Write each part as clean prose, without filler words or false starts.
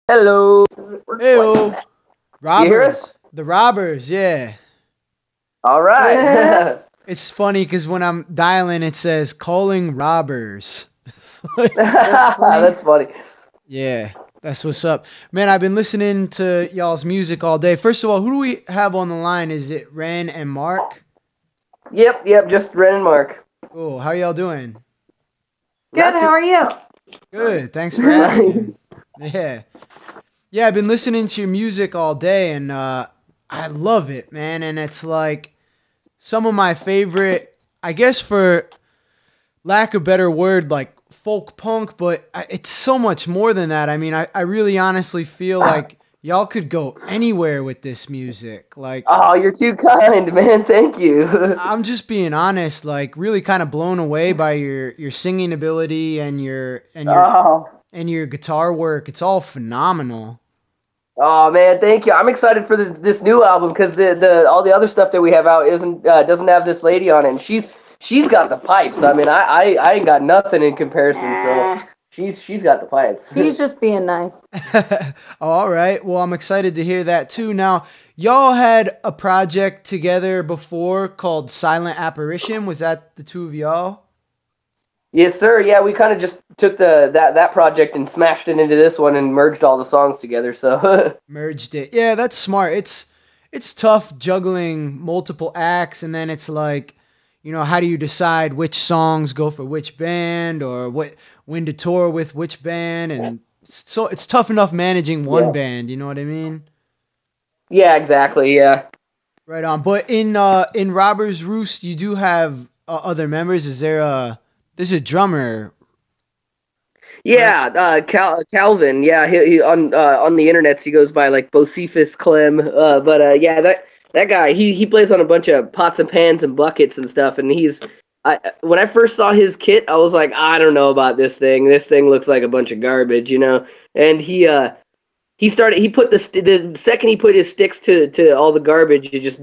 Hello. Hey, You hear us? robbers. The robbers, yeah. All right. It's funny because when I'm dialing, it says calling robbers. That's funny. Yeah, that's what's up. Man, I've been listening to y'all's music all day. First of all, who do we have on the line? Is it Ren and Mark? Yep. Just Ren and Mark. Cool. How y'all doing? Good, how are you? Good. Thanks for asking. Yeah. Yeah, I've been listening to your music all day and I love it, man. And it's like some of my favorite, I guess for lack of a better word, like folk punk, but it's so much more than that. I mean, I really honestly feel like y'all could go anywhere with this music. Like, Oh, you're too kind, man. Thank you. I'm just being honest, like really kind of blown away by your singing ability and your Oh. and your guitar work. It's all phenomenal. Oh man, thank you. I'm excited for this new album because the all the other stuff that we have out isn't doesn't have this lady on it. And she's got the pipes. I mean, I ain't got nothing in comparison. So she's got the pipes. He's just being nice. All right. Well, I'm excited to hear that too. Now, y'all had a project together before called Silent Apparition. Was that the two of y'all? Yes, sir. Yeah, we kind of just took that project and smashed it into this one and merged all the songs together. So Merged it. Yeah, that's smart. It's tough juggling multiple acts, and then it's like, how do you decide which songs go for which band or when to tour with which band? And so it's tough enough managing one band. You know what I mean? yeah, exactly. Yeah. Right on. But in Robbers Roost, you do have other members. There's a drummer. Yeah, Calvin. Yeah, he on the internet he goes by like Bocephus Clem. But yeah, that guy he plays on a bunch of pots and pans and buckets and stuff. And when I first saw his kit, I was like, I don't know about this thing. This thing looks like a bunch of garbage, And he put the second he put his sticks to all the garbage,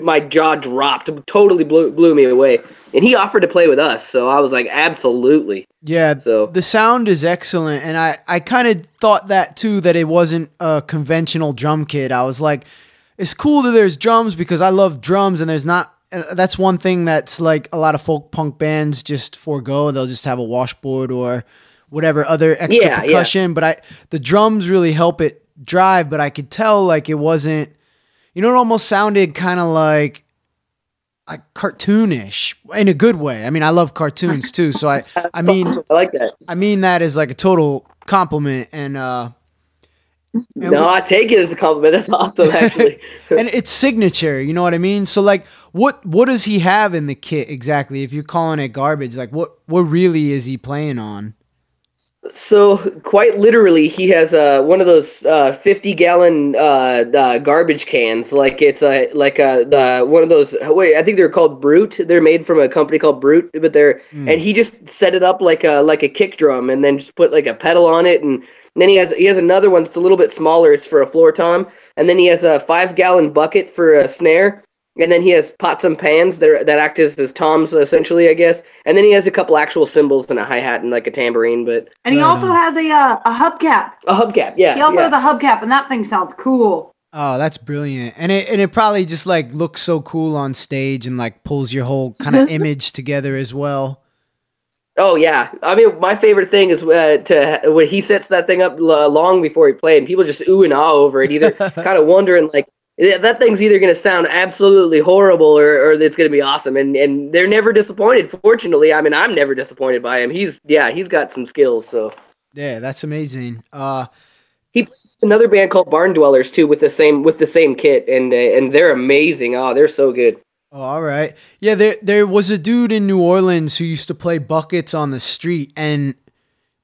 my jaw dropped. Totally blew me away. And he offered to play with us, so I was like, absolutely. Yeah, so the sound is excellent, and I kind of thought that too, that it wasn't a conventional drum kit. I was like, it's cool that there's drums because I love drums, and there's not. That's one thing that's like a lot of folk punk bands just forego. They'll just have a washboard or whatever other extra percussion, but the drums really help it drive. But I could tell like it wasn't. It almost sounded kind of like cartoonish in a good way. I mean, I love cartoons too, so I mean, I like that. I mean that as like a total compliment, and no, I take it as a compliment. That's awesome, actually. and it's signature. You know what I mean? So like, what does he have in the kit exactly? If you're calling it garbage, like what really is he playing on? So quite literally, he has one of those 50-gallon garbage cans. Like it's one of those. Wait, I think they're called Brute. They're made from a company called Brute, but and he just set it up like a kick drum, and then just put like a pedal on it, and then he has another one that's a little bit smaller. It's for a floor tom, and then he has a 5-gallon bucket for a snare. And then he has pots and pans that act as toms, essentially, I guess. And then he has a couple actual cymbals and a hi-hat and like a tambourine. And he also has a hubcap. A hubcap, yeah. He also has a hubcap, and that thing sounds cool. Oh, that's brilliant. And it probably just like looks so cool on stage and like pulls your whole kind of image together as well. Oh, yeah. I mean, my favorite thing is when he sets that thing up long before he played, and people just ooh and ah over it, either kind of wondering like, that thing's either going to sound absolutely horrible or it's going to be awesome. And they're never disappointed, fortunately. I mean, I'm never disappointed by him. He's got some skills, so. Yeah, that's amazing. He plays another band called Barn Dwellers, too, with the same kit, and they're amazing. Oh, they're so good. Oh, all right. Yeah, there was a dude in New Orleans who used to play buckets on the street, and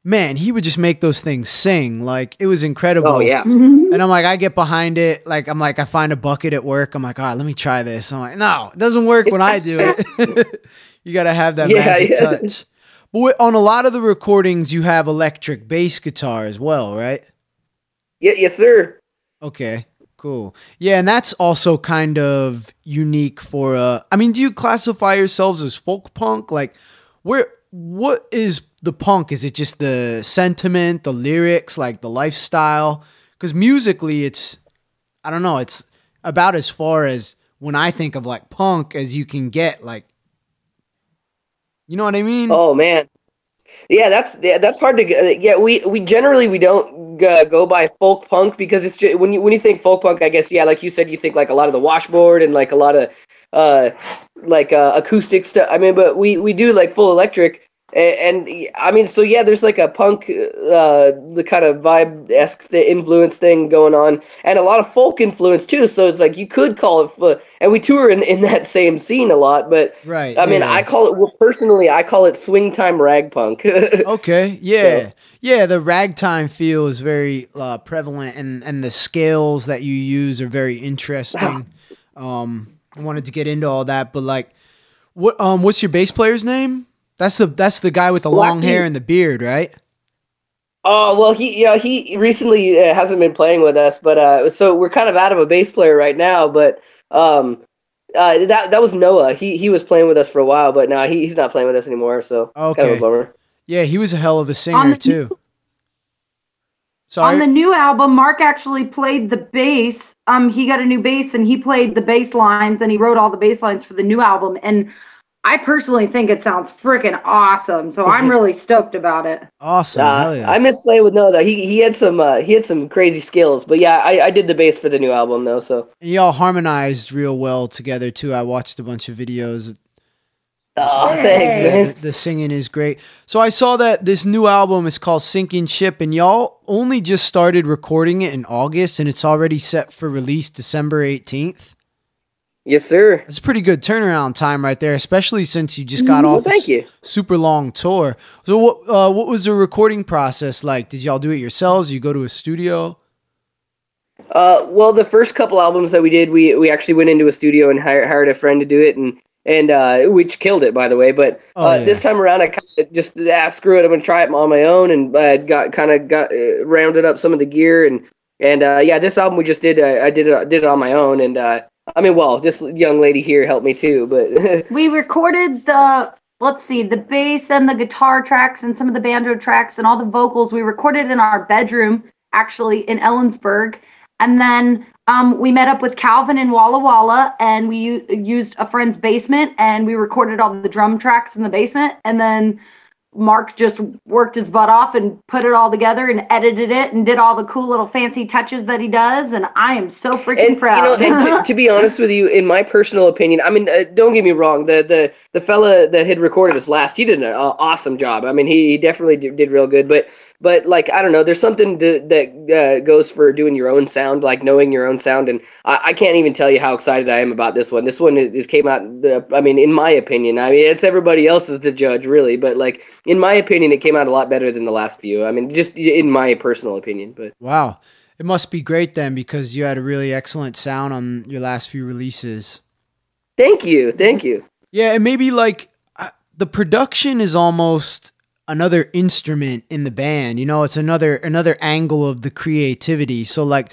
man, he would just make those things sing. Like, it was incredible. Oh, yeah. And I'm like, I get behind it. Like, I find a bucket at work. I'm like, all right, let me try this. I'm like, no, it doesn't work when I do it. You got to have that magic touch. But on a lot of the recordings, you have electric bass guitar as well, right? Yeah, yes, sir. Okay, cool. Yeah, and that's also kind of unique for, I mean, do you classify yourselves as folk punk? Like, what is the punk? Is it just the sentiment, the lyrics, like the lifestyle? because musically it's, I don't know, it's about as far as when I think of like punk as you can get, like, you know what I mean? Oh man. Yeah, that's hard to get. Yeah, we generally we don't go by folk punk because it's just, when you think folk punk, I guess, yeah, like you said, you think like a lot of the washboard and like a lot of uh acoustic stuff. I mean, but we do like full electric, and I mean, so yeah, there's like a punk the kind of vibe-esque influence thing going on, and a lot of folk influence too. So it's like you could call it, and we tour in that same scene a lot. But Right. I mean, yeah. I call it, well, personally, I call it swing time rag punk. Okay. Yeah. So- Yeah. The ragtime feel is very prevalent, and the scales that you use are very interesting. I wanted to get into all that, but like, what's your bass player's name? That's the guy with the Well, long actually- hair and the beard, right? Oh, well, he recently hasn't been playing with us, but so we're kind of out of a bass player right now. But that was Noah. He was playing with us for a while, but now he's not playing with us anymore. So kind of Okay. a bummer. Yeah, he was a hell of a On singer the- too. On the Sorry. new album, Mark actually played the bass. He got a new bass and he played the bass lines and he wrote all the bass lines for the new album. And I personally think it sounds freaking awesome. So I'm really stoked about it. Awesome. Hell yeah. I miss playing with Noah though. He had some crazy skills, but yeah, I did the bass for the new album though. So And y'all harmonized real well together too. I watched a bunch of videos. thanks, Hey. man. The singing is great. So I saw that this new album is called Sinking Ship, and y'all only just started recording it in August, and it's already set for release December 18th. Yes, sir. That's a pretty good turnaround time right there, especially since you just got Well, off thank you. super long tour. So what was the recording process like? Did y'all do it yourselves? You go to a studio? Well, the first couple albums that we did, we actually went into a studio and hired a friend to do it, and which killed it, by the way. But Oh, yeah. this time around, I kind of just screw it, I'm gonna try it on my own, and got rounded up some of the gear, and yeah, this album we just did, I did it on my own, and I mean, well, this young lady here helped me too, but We recorded the bass and the guitar tracks and some of the banjo tracks and all the vocals. We recorded in our bedroom, actually, in Ellensburg. And then we met up with Calvin in Walla Walla, and we used a friend's basement, and we recorded all the drum tracks in the basement. And then Mark just worked his butt off and put it all together and edited it and did all the cool little fancy touches that he does. And I am so freaking and proud. and to be honest with you, in my personal opinion, I mean, don't get me wrong, the fella that had recorded us last, he did an awesome job. I mean, he definitely did real good, but like, I don't know, there's something that goes for doing your own sound, like knowing your own sound, and I can't even tell you how excited I am about this one. This one came out, I mean, in my opinion, I mean, it's everybody else's to judge, really, but like, in my opinion, it came out a lot better than the last few. I mean, just in my personal opinion, but Wow. It must be great then, because you had a really excellent sound on your last few releases. thank you. Yeah, and maybe like the production is almost another instrument in the band. You know, it's another angle of the creativity. So like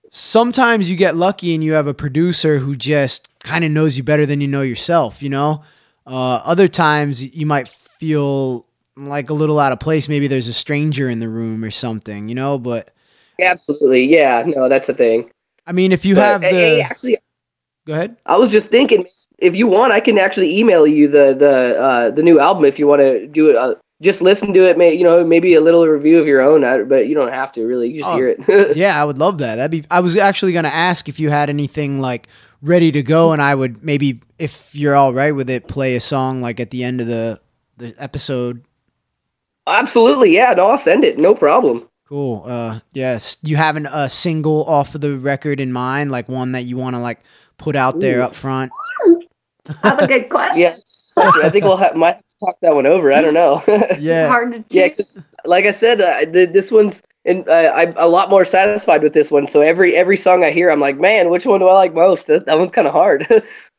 sometimes you get lucky and you have a producer who just kind of knows you better than you know yourself, you know? Other times you might feel like a little out of place. Maybe there's a stranger in the room or something, you know, but Absolutely, yeah, no, that's the thing. I mean, if you But, have the, hey, actually, go ahead. I was just thinking, if you want, I can actually email you the new album if you want to do it. Just listen to it, maybe a little review of your own, but you don't have to really. You just hear it. Yeah, I would love that. I was actually going to ask if you had anything like ready to go, and I would maybe, if you're all right with it, play a song like at the end of the episode. Absolutely, yeah. No, I'll send it. No problem. Cool. Yes. You having a single off of the record in mind, like one that you want to like put out there up front? That's a good question. Yeah, I think might have to talk that one over. I don't know. Yeah. Hard to Yeah, choose. 'cause like I said, this one's, and I'm a lot more satisfied with this one. So every song I hear, I'm like, man, which one do I like most? That one's kind of hard.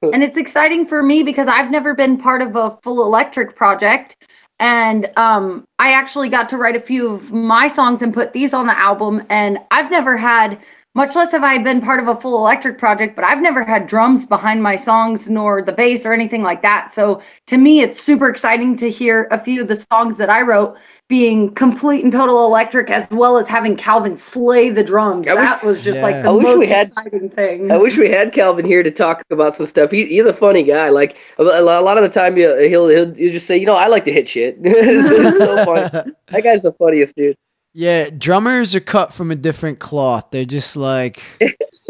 And it's exciting for me because I've never been part of a full electric project. And I actually got to write a few of my songs and put these on the album. And I've never had much less have I been part of a full electric project, but I've never had drums behind my songs nor the bass or anything like that. So to me, it's super exciting to hear a few of the songs that I wrote being complete and total electric, as well as having Calvin slay the drums. That was just like the most exciting thing. I wish we had Calvin here to talk about some stuff. He's a funny guy. Like a lot of the time, he'll just say, I like to hit shit. It's so funny. That guy's the funniest dude. Yeah, drummers are cut from a different cloth. They're just like,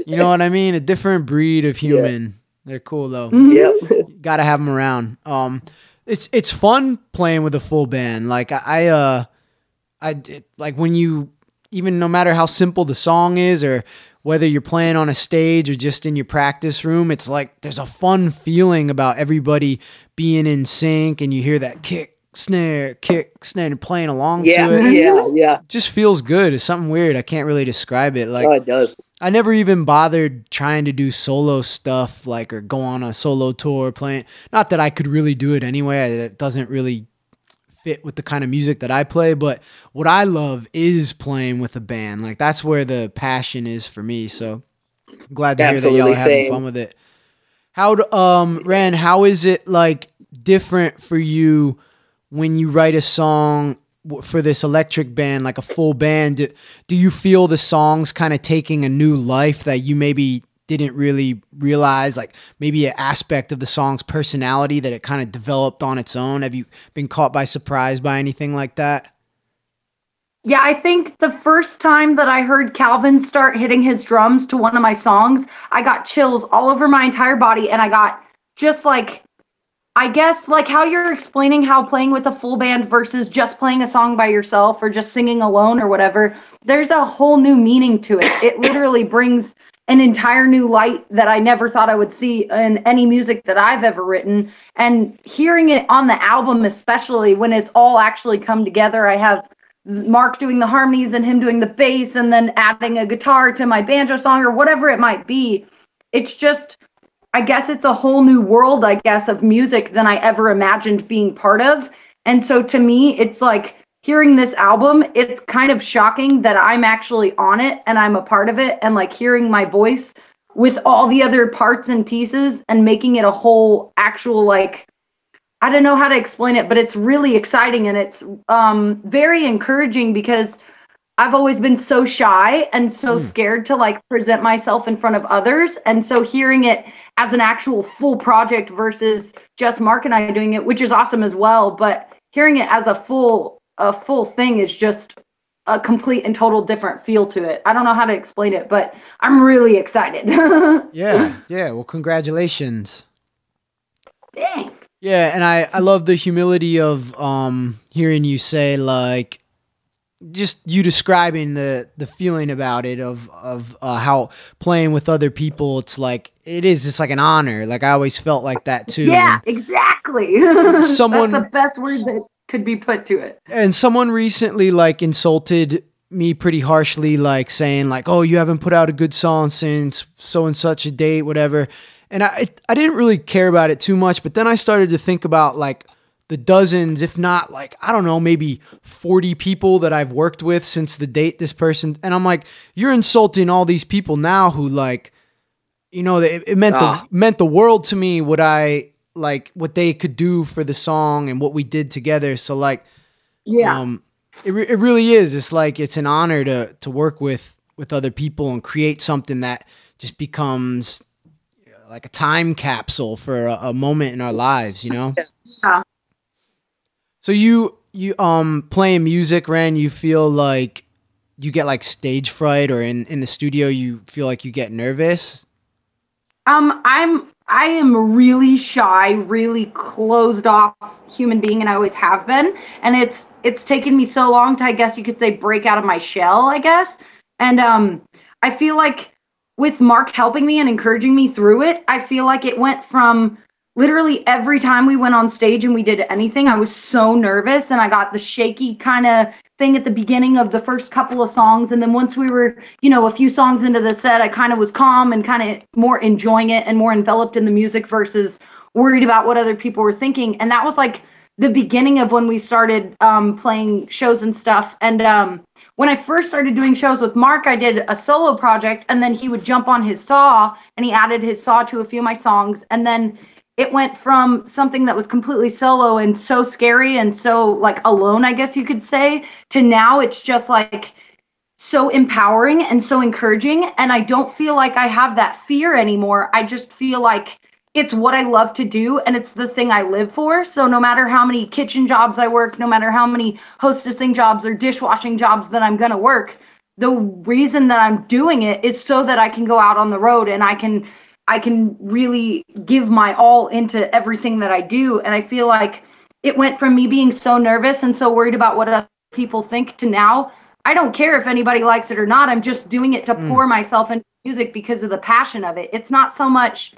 you know what I mean? A different breed of human. Yeah. They're cool though. Yep. Gotta have them around. It's fun playing with a full band. Like I like when you, even no matter how simple the song is, or whether you're playing on a stage or just in your practice room, it's like there's a fun feeling about everybody being in sync, and you hear that kick, snare, and playing along to it. Yeah. It just feels good. It's something weird. I can't really describe it. Like, it does. I never even bothered trying to do solo stuff, like, or go on a solo tour playing. Not that I could really do it anyway. It doesn't really fit with the kind of music that I play. But what I love is playing with a band. Like, that's where the passion is for me. So I'm glad to hear that y'all are having fun with it. Ren, how is it like different for you when you write a song for this electric band, like a full band? Do you feel the songs kind of taking a new life that you maybe didn't really realize, like maybe an aspect of the song's personality that it kind of developed on its own? Have you been caught by surprise by anything like that? Yeah, I think the first time that I heard Calvin start hitting his drums to one of my songs, I got chills all over my entire body, and I got just like, I guess, like how you're explaining how playing with a full band versus just playing a song by yourself or just singing alone or whatever, there's a whole new meaning to it. It literally brings an entire new light that I never thought I would see in any music that I've ever written. And hearing it on the album, especially when it's all actually come together, I have Mark doing the harmonies and him doing the bass and then adding a guitar to my banjo song or whatever it might be. It's just, I guess it's a whole new world, I guess, of music than I ever imagined being part of. And so to me, it's like hearing this album, it's kind of shocking that I'm actually on it and I'm a part of it, and like hearing my voice with all the other parts and pieces and making it a whole actual, like, I don't know how to explain it, but it's really exciting, and it's very encouraging because I've always been so shy and so scared to like present myself in front of others. And so hearing it as an actual full project versus just Mark and I doing it, which is awesome as well, but hearing it as a full thing is just a complete and total different feel to it. I don't know how to explain it, but I'm really excited. Yeah. Well, congratulations. Thanks. Yeah, and I love the humility of hearing you say, like, just you describing the feeling about it of how playing with other people, it's like an honor. Like, I always felt like that too. Yeah, exactly. Someone, that's the best word that could be put to it. And someone recently like insulted me pretty harshly, like saying like, "Oh, you haven't put out a good song since so and such a date, whatever." And I didn't really care about it too much, but then I started to think about like the dozens, if not like, I don't know, maybe 40 people that I've worked with since the date this person. And I'm like, you're insulting all these people now who, like, you know, it meant the world to me what they could do for the song and what we did together. So like, yeah, it really is. It's like, it's an honor to work with other people and create something that just becomes like a time capsule for a moment in our lives, you know? Yeah. So you playing music, Ren, you feel like you get like stage fright, or in the studio you feel like you get nervous? I am really shy, really closed off human being, and I always have been. And it's taken me so long to, I guess you could say, break out of my shell, I guess. And I feel like with Mark helping me and encouraging me through it, I feel like it went from literally every time we went on stage and we did anything, I was so nervous, and I got the shaky kind of thing at the beginning of the first couple of songs. And then once we were, a few songs into the set, I kind of was calm and kind of more enjoying it and more enveloped in the music versus worried about what other people were thinking. And that was like the beginning of when we started playing shows and stuff. And when I first started doing shows with Mark, I did a solo project, and then he would jump on his saw and he added his saw to a few of my songs. And then it went from something that was completely solo and so scary and so like alone, I guess you could say, to now it's just like so empowering and so encouraging. And I don't feel like I have that fear anymore. I just feel like it's what I love to do and it's the thing I live for. So no matter how many kitchen jobs I work, no matter how many hostessing jobs or dishwashing jobs that I'm going to work, the reason that I'm doing it is so that I can go out on the road and I can really give my all into everything that I do. And I feel like it went from me being so nervous and so worried about what other people think to now, I don't care if anybody likes it or not. I'm just doing it to pour myself into music because of the passion of it. It's not so much,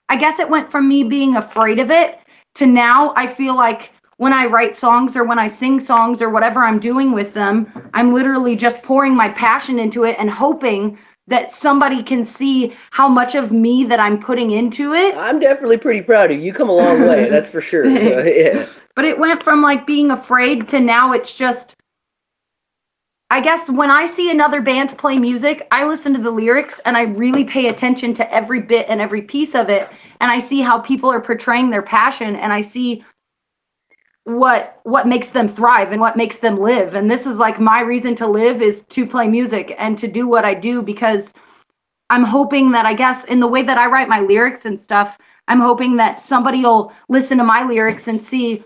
I guess it went from me being afraid of it to now I feel like when I write songs or when I sing songs or whatever I'm doing with them, I'm literally just pouring my passion into it and hoping that somebody can see how much of me that I'm putting into it. I'm definitely pretty proud of you. You come a long way, that's for sure. Yeah. But it went from like being afraid to now it's just, I guess when I see another band play music, I listen to the lyrics and I really pay attention to every bit and every piece of it. And I see how people are portraying their passion and I see what makes them thrive and what makes them live. And this is like my reason to live is to play music and to do what I do because I'm hoping that I guess in the way that I write my lyrics and stuff, I'm hoping that somebody will listen to my lyrics and see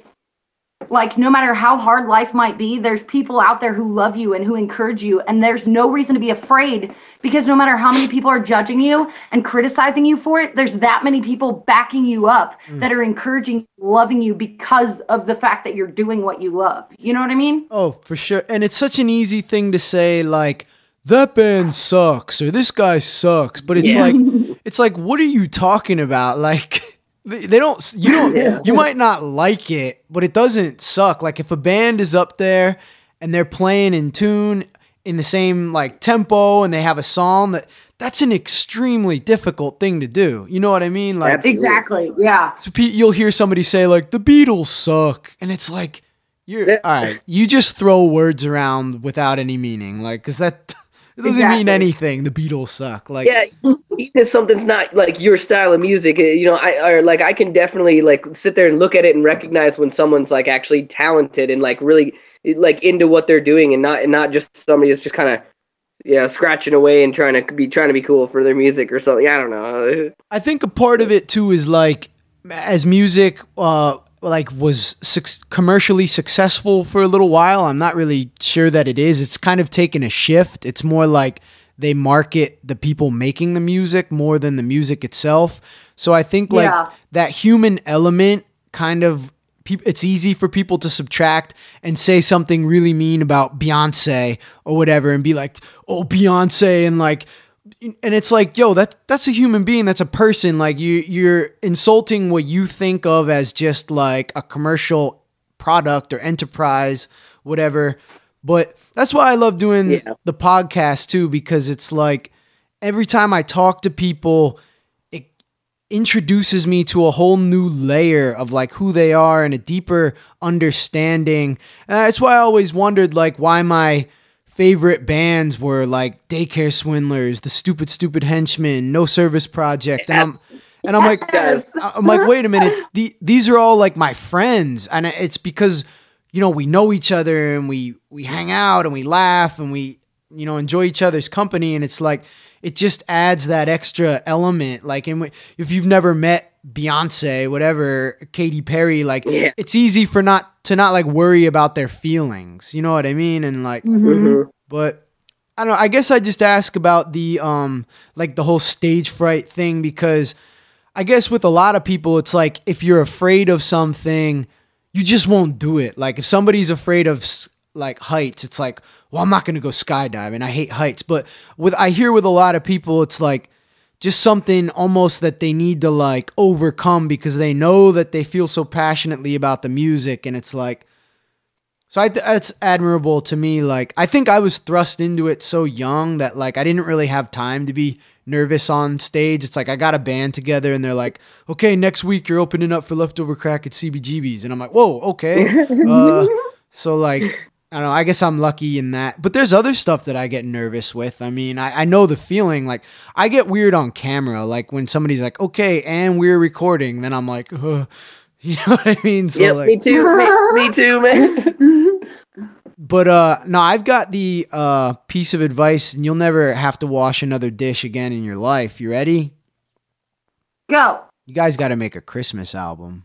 like no matter how hard life might be, there's people out there who love you and who encourage you. And there's no reason to be afraid because no matter how many people are judging you and criticizing you for it, there's that many people backing you up that are encouraging, loving you because of the fact that you're doing what you love. You know what I mean? Oh, for sure. And it's such an easy thing to say, like, that band sucks or this guy sucks. But it's like, what are you talking about? Like, you might not like it, but it doesn't suck. Like if a band is up there and they're playing in tune in the same like tempo and they have a song that's an extremely difficult thing to do. You know what I mean? Like exactly. Yeah. So you'll hear somebody say like the Beatles suck. And it's like, all right, you just throw words around without any meaning. Like, cause that it doesn't mean anything. The Beatles suck. Like, yeah, even if something's not like your style of music, you know, I can definitely like sit there and look at it and recognize when someone's like actually talented and like really like into what they're doing and not just somebody that's just kind of scratching away and trying to be cool for their music or something. I don't know. I think a part of it too is like as music like was commercially successful for a little while. I'm not really sure that it is. It's kind of taken a shift. It's more like they market the people making the music more than the music itself. So I think like that human element kind of, it's easy for people to subtract and say something really mean about Beyonce or whatever and be like, oh, Beyonce, and like, and it's like, yo, that's a human being. That's a person. Like you're insulting what you think of as just like a commercial product or enterprise, whatever. But that's why I love doing the podcast too, because it's like every time I talk to people, it introduces me to a whole new layer of like who they are and a deeper understanding. And that's why I always wondered like why my favorite bands were like Daycare Swindlers, The Stupid Henchmen, No Service Project. And I'm like, wait a minute. These are all like my friends. And it's because, you know, we know each other and we hang out and we laugh and we, you know, enjoy each other's company. And it's like, it just adds that extra element. Like, if you've never met Beyonce, whatever, Katy Perry, like it's easy for not like worry about their feelings. You know what I mean? And like, but I don't know. I guess I just ask about the, like the whole stage fright thing, because I guess with a lot of people, it's like, if you're afraid of something, you just won't do it. Like if somebody's afraid of like heights, it's like, well, I'm not going to go skydiving. I hate heights. But I hear with a lot of people, it's like just something almost that they need to like overcome because they know that they feel so passionately about the music. And it's like, so that's admirable to me. Like, I think I was thrust into it so young that like, I didn't really have time to be nervous on stage. It's like, I got a band together and they're like, okay, next week you're opening up for Leftover Crack at CBGB's. And I'm like, whoa, okay. So like, I don't know. I guess I'm lucky in that. But there's other stuff that I get nervous with. I mean, I know the feeling. Like, I get weird on camera. Like, when somebody's like, okay, and we're recording, then I'm like, ugh. You know what I mean? So, yep, like, me too. Me too, man. But no, I've got the piece of advice, and you'll never have to wash another dish again in your life. You ready? Go. You guys got to make a Christmas album.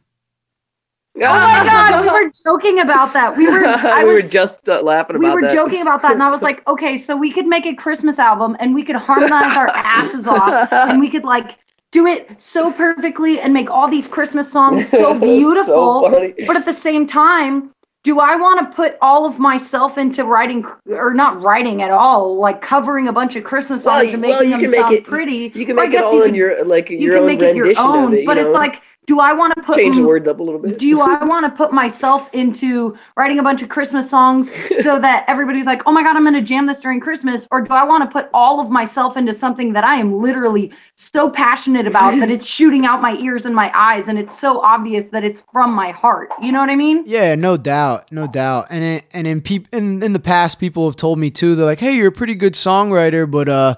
Oh my God, we were joking about that. We were just laughing about that. We were joking about that, and I was like, okay, so we could make a Christmas album, and we could harmonize our asses off, and we could like do it so perfectly and make all these Christmas songs so beautiful. So but at the same time, do I want to put all of myself into writing, or not writing at all, like covering a bunch of Christmas songs and making them sound pretty? You can make it all in your own rendition of it. But it's like, do I want to put change the words up a little bit? Do I want to put myself into writing a bunch of Christmas songs so that everybody's like, oh my God, I'm going to jam this during Christmas? Or do I want to put all of myself into something that I am literally so passionate about that it's shooting out my ears and my eyes, and it's so obvious that it's from my heart? You know what I mean? Yeah, no doubt, no doubt. And in the past, people have told me too. They're like, hey, you're a pretty good songwriter, but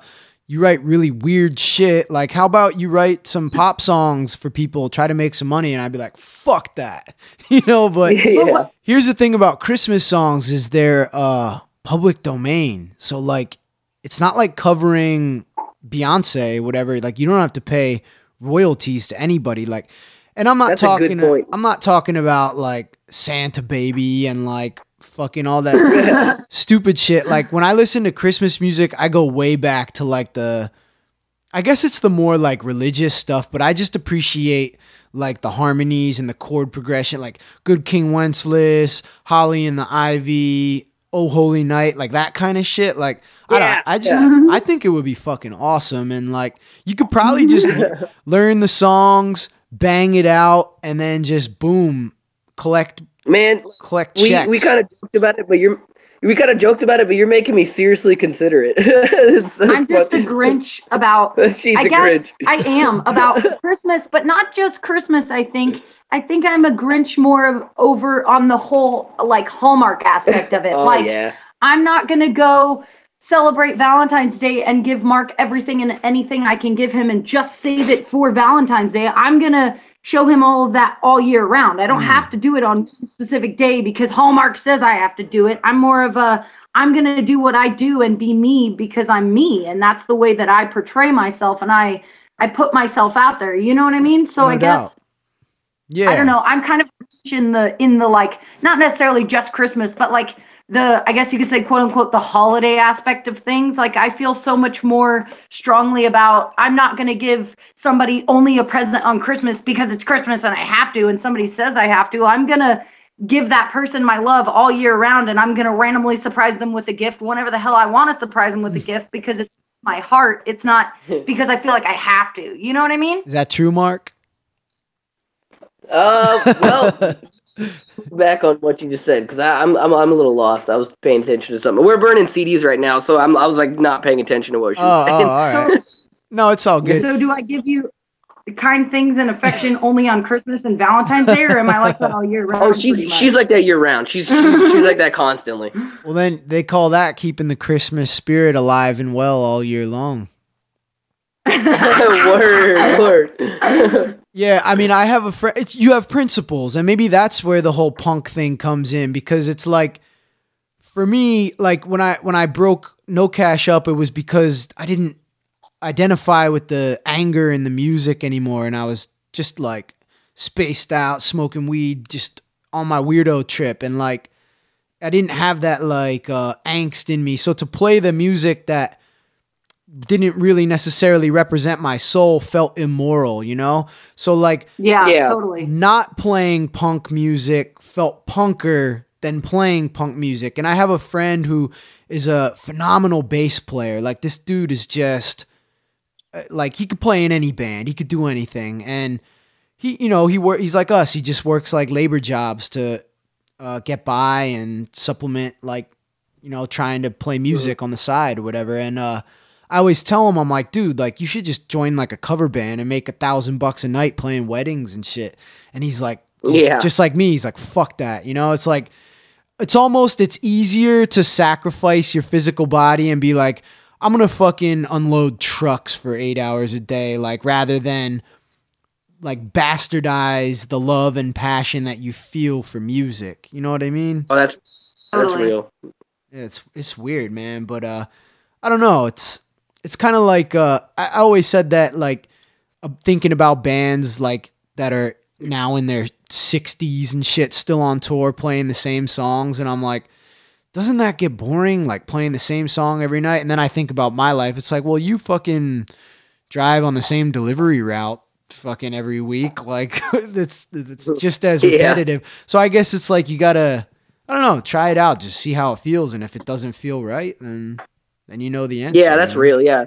you write really weird shit. Like, how about you write some pop songs for people, try to make some money? And I'd be like, fuck that. You know, but yeah. Here's the thing about Christmas songs is they're public domain. So, like, it's not like covering Beyonce, whatever. Like, you don't have to pay royalties to anybody. Like, and I'm not talking about like Santa Baby and like fucking all that stupid shit. Like, when I listen to Christmas music, I go way back to like I guess it's the more like religious stuff, but I just appreciate like the harmonies and the chord progression, like Good King Wenceslas, Holly and the Ivy, Oh Holy Night, like that kind of shit. Like, I think it would be fucking awesome. And like, you could probably just learn the songs, bang it out, and then just boom, collect checks. We kind of joked about it, but you're making me seriously consider it. I'm just a Grinch about. Grinch. I am about Christmas, but not just Christmas. I think I'm a Grinch more over on the whole like Hallmark aspect of it. I'm not gonna go celebrate Valentine's Day and give Mark everything and anything I can give him and just save it for Valentine's Day. I'm gonna show him all of that all year round. I don't have to do it on a specific day because Hallmark says I have to do it. I'm more of I'm going to do what I do and be me because I'm me. And that's the way that I portray myself. And I put myself out there. You know what I mean? So No I doubt. guess, Yeah. I don't know. I'm kind of in the like, not necessarily just Christmas, but like I guess you could say, quote unquote, the holiday aspect of things. Like, I feel so much more strongly about, I'm not going to give somebody only a present on Christmas because it's Christmas and I have to, and somebody says I have to. I'm going to give that person my love all year round, and I'm going to randomly surprise them with a gift whenever the hell I want to surprise them with a gift because it's my heart. It's not because I feel like I have to. You know what I mean? Is that true, Mark? Well, back on what you just said, because I'm a little lost. I was paying attention to something. We're burning CDs right now, so I was like not paying attention to what she was saying. Oh, all right. No, it's all good. So do I give you kind things and affection only on Christmas and Valentine's Day, or am I like that all year round? Oh, she's like that year round. She's like that constantly. Well, then they call that keeping the Christmas spirit alive and well all year long. Word. Yeah, I mean, I have a friend. You have principles, and maybe that's where the whole punk thing comes in, because it's like, for me, like when I broke No Cash up, it was because I didn't identify with the anger in the music anymore, and I was just like spaced out, smoking weed, just on my weirdo trip, and like I didn't have that like angst in me. So to play the music that didn't really necessarily represent my soul felt immoral, you know? So like, yeah, totally. Not playing punk music felt punker than playing punk music. And I have a friend who is a phenomenal bass player. Like, this dude is just like, he could play in any band. He could do anything. And he's like us. He just works like labor jobs to get by and supplement, like, trying to play music on the side or whatever. And I always tell him, I'm like, dude, like, you should just join like a cover band and make $1,000 a night playing weddings and shit. And he's like, yeah, just like me. He's like, fuck that. It's like, it's easier to sacrifice your physical body and be like, I'm going to fucking unload trucks for 8 hours a day, like, rather than like bastardize the love and passion that you feel for music. You know what I mean? Oh, that's Totally. real. Yeah, it's weird, man. But I don't know. It's kind of like I always said that, like, thinking about bands like that are now in their 60s and shit, still on tour playing the same songs, and I'm like, doesn't that get boring, like playing the same song every night? And then I think about my life. It's like, well, you fucking drive on the same delivery route fucking every week. Like, it's just as repetitive. Yeah. So I guess it's like, you gotta, I don't know, try it out, just see how it feels, and if it doesn't feel right, then you know the answer. Yeah, that's real. Yeah.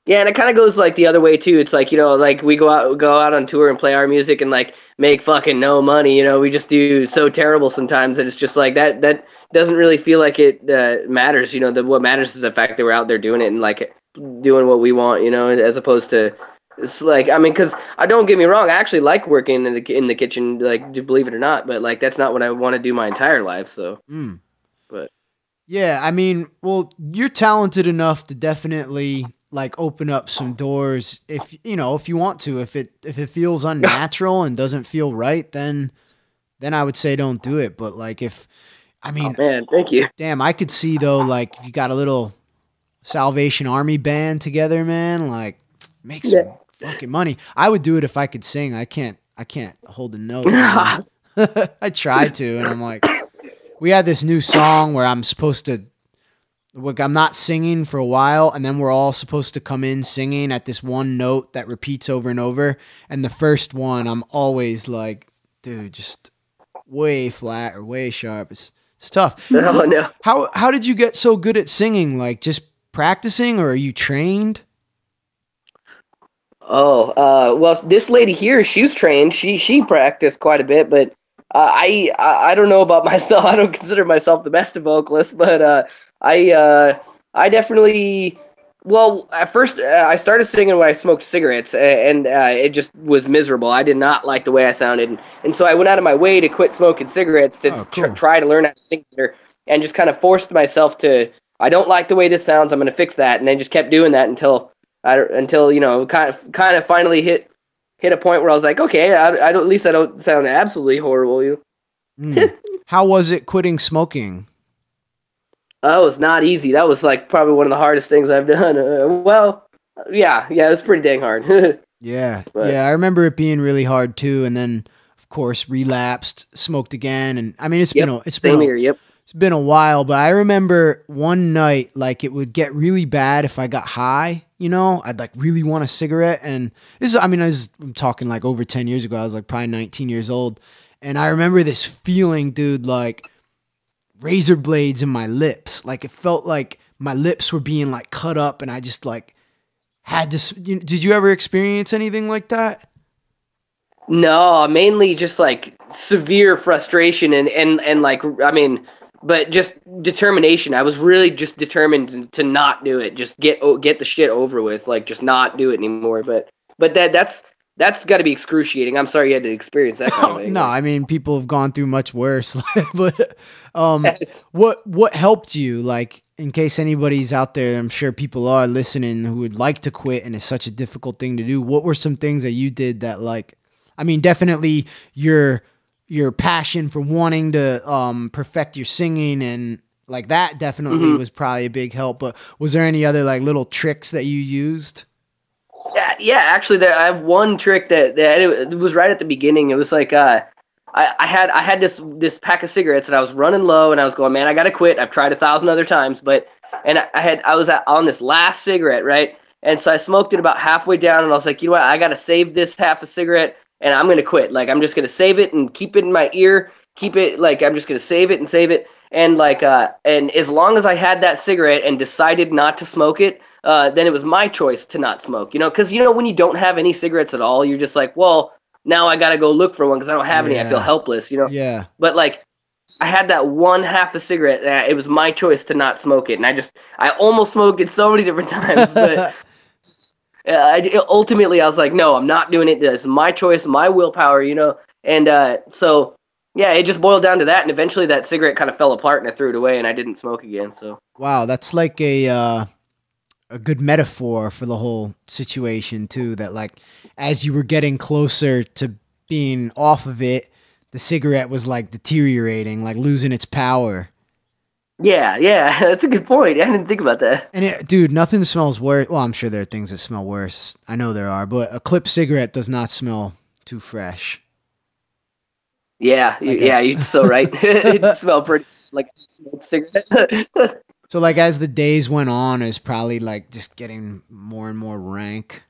Yeah, and it kind of goes like the other way too. It's like, like we go out on tour and play our music and like make fucking no money. We just do so terrible sometimes that it's just like that doesn't really feel like it matters. What matters is the fact that we're out there doing it and like doing what we want. As opposed to, it's like, I mean, because I don't get me wrong, I actually like working in the kitchen, like, believe it or not, but like that's not what I want to do my entire life. So, but yeah, I mean, well, you're talented enough to definitely like open up some doors if you want to. If it feels unnatural and doesn't feel right, then I would say don't do it. But like, oh man, thank you. Damn, I could see though, like, if you got a little Salvation Army band together, man, like, make some fucking money. I would do it if I could sing. I can't hold a note. I tried to, and I'm like, we had this new song where I'm supposed to, like, I'm not singing for a while, and then we're all supposed to come in singing at this one note that repeats over and over. And the first one, I'm always like, dude, just way flat or way sharp. It's tough. Oh, no. How did you get so good at singing? Like, just practicing, or are you trained? Oh, well, this lady here, she was trained. She practiced quite a bit, but I don't know about myself. I don't consider myself the best of vocalists, but I definitely, well, at first I started singing when I smoked cigarettes, and it just was miserable. I did not like the way I sounded, and so I went out of my way to quit smoking cigarettes to try to learn how to sing better, and just kind of forced myself to, I don't like the way this sounds, I'm going to fix that, and I just kept doing that until kind of finally hit a point where I was like, okay, at least I don't sound absolutely horrible. How was it quitting smoking? Oh, it was not easy. That was like probably one of the hardest things I've done. Yeah, it was pretty dang hard. Yeah, I remember it being really hard too. And then, of course, relapsed, smoked again, and I mean, it's been a while. But I remember one night, like, it would get really bad if I got high. I'd like really want a cigarette, and I'm talking like over 10 years ago. I was like probably 19 years old, and I remember this feeling, dude, like razor blades in my lips. Like, it felt like my lips were being like cut up, and I just like had to. Did you ever experience anything like that? No, mainly just like severe frustration and like, I mean, but just determination. I was really just determined to not do it. Just get the shit over with. Like, just not do it anymore. But that's got to be excruciating. I'm sorry you had to experience that kind of thing. No, I mean, people have gone through much worse. But what helped you? Like, in case anybody's out there, I'm sure people are listening who would like to quit, and it's such a difficult thing to do. What were some things that you did that, like, I mean, definitely your passion for wanting to perfect your singing, and like that definitely was probably a big help. But was there any other like little tricks that you used? Yeah. Actually, I have one trick that it was right at the beginning. It was like I had this pack of cigarettes, and I was running low, and I was going, man, I gotta quit. I've tried 1,000 other times, I was on this last cigarette, right? And so I smoked it about halfway down, and I was like, you know what? I gotta save this half a cigarette, and I'm going to quit. Like, I'm just going to save it and keep it in my ear. Keep it, like, I'm just going to save it and save it. And, like, and as long as I had that cigarette and decided not to smoke it, then it was my choice to not smoke, because, when you don't have any cigarettes at all, you're just like, well, now I got to go look for one because I don't have any. I feel helpless, Yeah. But, like, I had that one half a cigarette. It was my choice to not smoke it. And I almost smoked it so many different times, but ultimately I was like, no, I'm not doing it. This is my choice, my willpower, And so Yeah, it just boiled down to that, and eventually that cigarette kind of fell apart, and I threw it away, and I didn't smoke again. So Wow, that's like a good metaphor for the whole situation too. That like as you were getting closer to being off of it, the cigarette was like deteriorating, like losing its power. yeah, that's a good point. I didn't think about that. And dude, nothing smells worse. Well, I'm sure there are things that smell worse. I know there are, but a clipped cigarette does not smell too fresh. Yeah, Like you're so right. It smelled pretty like a smoked cigarette. So like as the days went on, it's probably like just getting more and more rank.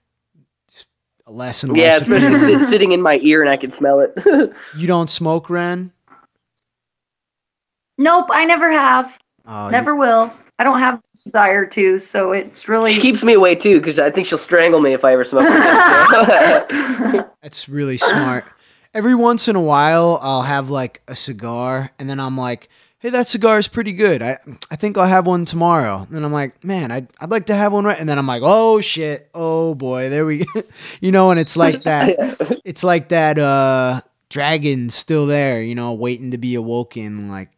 Just less and Yeah, less. especially sitting in my ear and I can smell it. You don't smoke, Ren? Nope, I never have. Oh, Never will. I don't have the desire to, so it's really. She keeps me away too because I think she'll strangle me if I ever smoke again. that's really smart. Every once in a while, I'll have like a cigar, and then I'm like, "Hey, that cigar is pretty good. I think I'll have one tomorrow." And I'm like, "Man, I'd like to have one right." And then I'm like, "Oh shit! Oh boy, there we," and it's like that. It's like that dragon still there, waiting to be awoken, like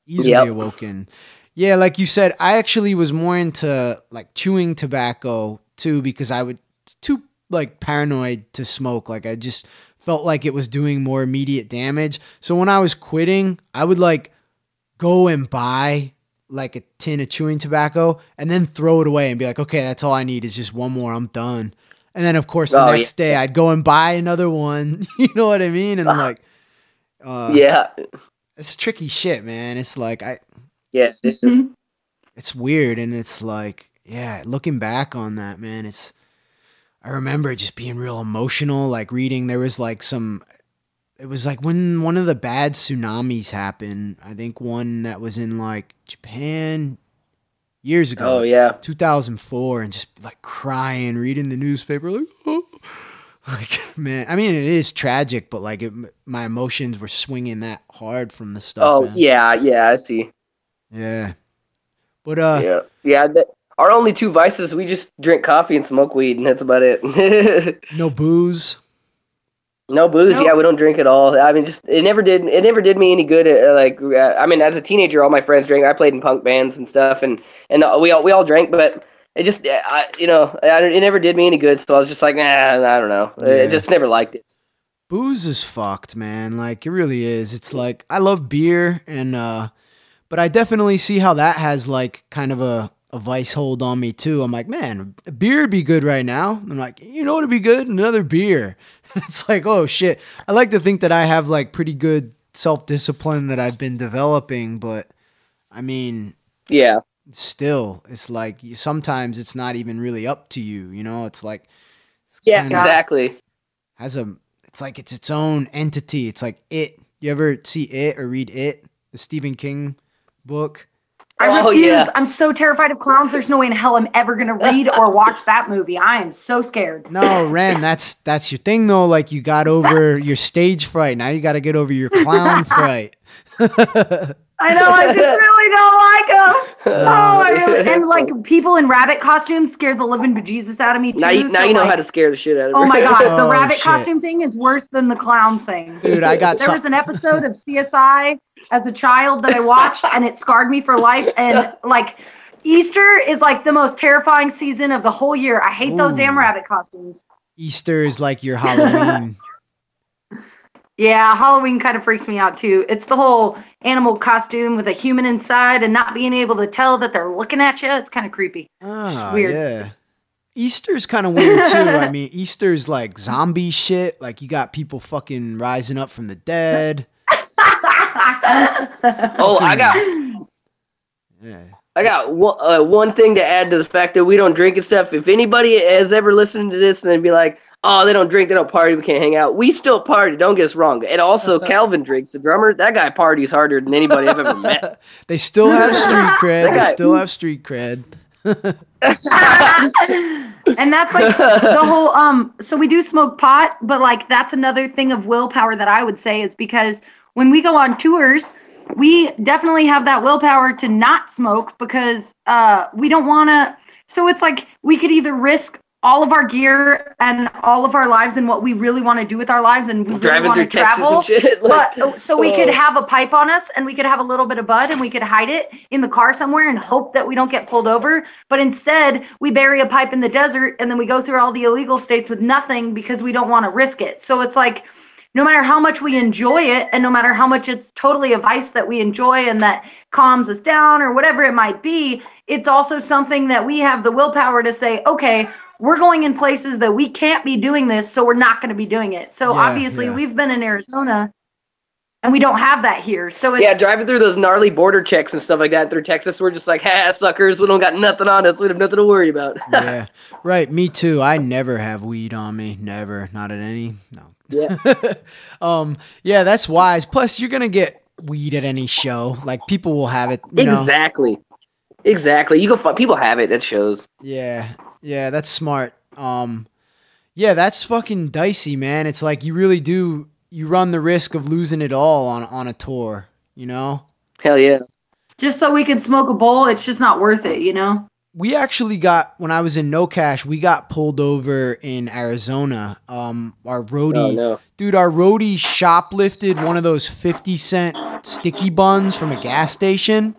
easily awoken. Yeah, like you said, I actually was more into like chewing tobacco too because I would too like paranoid to smoke. Like I just felt like it was doing more immediate damage. So when I was quitting, I would like go and buy like a tin of chewing tobacco and then throw it away and be like, okay, that's all I need is just one more. I'm done. And then of course the next day I'd go and buy another one. You know what I mean? And like, yeah, it's tricky shit, man. It's like, it's weird. And it's like, yeah, looking back on that, man, I remember just being real emotional, like reading, there was like it was like when one of the bad tsunamis happened, I think one that was in like Japan years ago. Oh, yeah. 2004, and just like crying, reading the newspaper, like, oh. Like, man, I mean, it is tragic, but like my emotions were swinging that hard from the stuff. Oh, man. yeah, I see. Yeah. But, yeah. Our only two vices, we just drink coffee and smoke weed, and that's about it. No booze. No booze. Nope. Yeah, we don't drink at all. I mean, just it never did me any good. I mean, as a teenager, all my friends drank. I played in punk bands and stuff, and we all drank, but it just, it never did me any good. So I was just like, I don't know. Yeah. I just never liked it. Booze is fucked, man. Like it really is. It's like I love beer, and but I definitely see how that has like kind of a vice hold on me too. I'm like, man, a beer would be good right now. I'm like, you know what would be good? Another beer. It's like, oh shit. I like to think that I have like pretty good self-discipline that I've been developing, but I mean, yeah, still, it's like sometimes it's not even really up to you. It's like, exactly. It's like it's its own entity. It's like It. You ever see It or read It, the Stephen King book? I refuse. Yeah. I'm so terrified of clowns. There's no way in hell I'm ever going to read or watch that movie. I am so scared. No, Ren, that's your thing though. Like you got over your stage fright. Now you got to get over your clown fright. I know. I just really don't like them. No. And like people in rabbit costumes scared the living bejesus out of me too. Now you know how to scare the shit out of me. Oh my God. The rabbit costume thing is worse than the clown thing. Dude, there was an episode of CSI as a child that I watched and it scarred me for life. And like Easter is like the most terrifying season of the whole year. I hate those damn rabbit costumes. Easter is like your Halloween. Yeah, Halloween kind of freaks me out too. It's the whole animal costume with a human inside and not being able to tell that they're looking at you. It's kind of creepy. Oh, weird. Yeah. Easter's kind of weird too. I mean, Easter's like zombie shit. Like you got people fucking rising up from the dead. I got one thing to add to the fact that we don't drink and stuff. If anybody has ever listened to this and they'd be like, oh, they don't drink, they don't party, we can't hang out. We still party, don't get us wrong. And also, Calvin drinks, the drummer. That guy parties harder than anybody I've ever met. They still have street cred. And that's like the whole, so we do smoke pot, but like that's another thing of willpower that I would say is because when we go on tours, we definitely have that willpower to not smoke because we don't want to. So it's like we could either risk all of our gear and all of our lives and what we really want to do with our lives, and we really want to travel. But so we could have a pipe on us, and we could have a little bit of bud, and we could hide it in the car somewhere and hope that we don't get pulled over. But instead, we bury a pipe in the desert, and then we go through all the illegal states with nothing because we don't want to risk it. So it's like, no matter how much we enjoy it, and no matter how much it's totally a vice that we enjoy and that calms us down or whatever it might be, it's also something that we have the willpower to say, okay, we're going in places that we can't be doing this, so we're not going to be doing it. So obviously we've been in Arizona and we don't have that here. So it's, driving through those gnarly border checks and stuff like that through Texas, we're just like, ha, suckers, we don't got nothing on us. We have nothing to worry about. Yeah, right. Me too. I never have weed on me. Never. Not at any. No. Yeah. Yeah, that's wise. Plus, you're going to get weed at any show. Like, people will have it. You know? Exactly. You go find, people have it at shows. Yeah. Yeah, that's smart. Yeah, that's fucking dicey, man. It's like you really do, you run the risk of losing it all on a tour, you know? Hell yeah. just so we can smoke a bowl, it's just not worth it, you know? We actually got, when I was in No Cash, we got pulled over in Arizona. Our roadie, dude, our roadie shoplifted one of those 50-cent sticky buns from a gas station.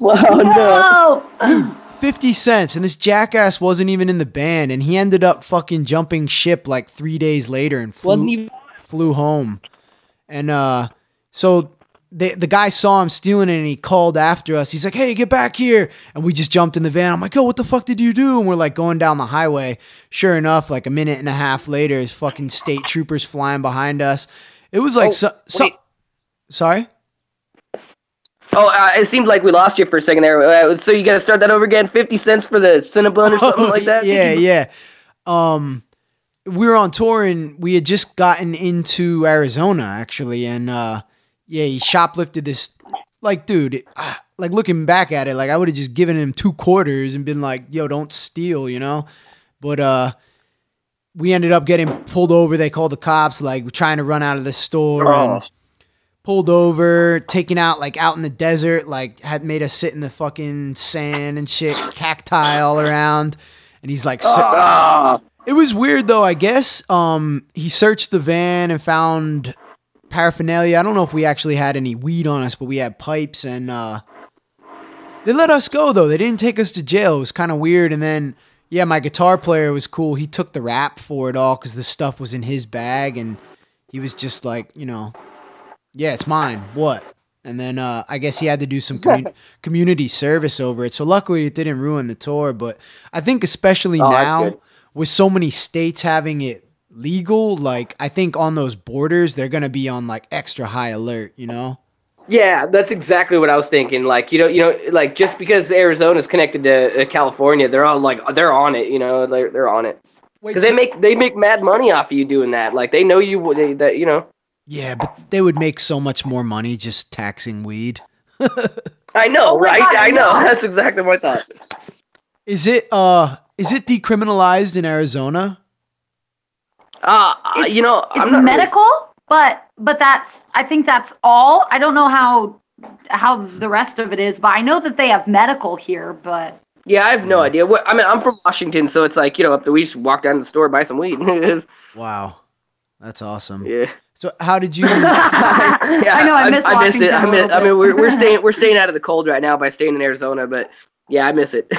Wow, no. Dude, 50 cents. And this jackass wasn't even in the band. And he ended up fucking jumping ship like 3 days later and flew home. And so the guy saw him stealing it and he called after us. He's like, hey, get back here. And we just jumped in the van. I'm like, yo, what the fuck did you do? And we're like going down the highway. Sure enough, like a minute and a half later, his fucking state troopers flying behind us. It was like, sorry? Oh, it seemed like we lost you for a second there. So you got to start that over again? 50 cents for the Cinnabon or something like that? Yeah. We were on tour and we had just gotten into Arizona, actually. And, he shoplifted this, like, dude, like, looking back at it, like, I would have just given him 2 quarters and been like, yo, don't steal, you know? But, we ended up getting pulled over. They called the cops, like, trying to run out of the store and pulled over, taken out, like, out in the desert, like, had made us sit in the fucking sand and shit, cacti all around. And he's like, it was weird, though, I guess. He searched the van and found paraphernalia. I don't know if we actually had any weed on us, but we had pipes, and they let us go, though. They didn't take us to jail. It was kind of weird. And then, yeah, my guitar player was cool. He took the rap for it all because the stuff was in his bag, and he was just like, you know, yeah, it's mine. What? And then I guess he had to do some community service over it. So luckily it didn't ruin the tour. But I think especially now with so many states having it legal, like I think on those borders, they're going to be on like extra high alert, you know? Yeah, that's exactly what I was thinking. Like, you know, like just because Arizona's connected to California, they're all like, they're on it, you know, they're on it. Because they make mad money off of you doing that. Like they know that, you know. Yeah, but they would make so much more money just taxing weed. I know, right? God, I know. That's exactly what I thought. Is it decriminalized in Arizona? You know, it's medical, but I think that's all. I don't know how the rest of it is, but I know that they have medical here, but yeah, I have no idea. I mean, I'm from Washington, so it's like, you know, we just walk down to the store, buy some weed. Wow. That's awesome. Yeah. So how did you? I know I miss Washington. I mean, we're staying out of the cold right now by staying in Arizona, but yeah, I miss it.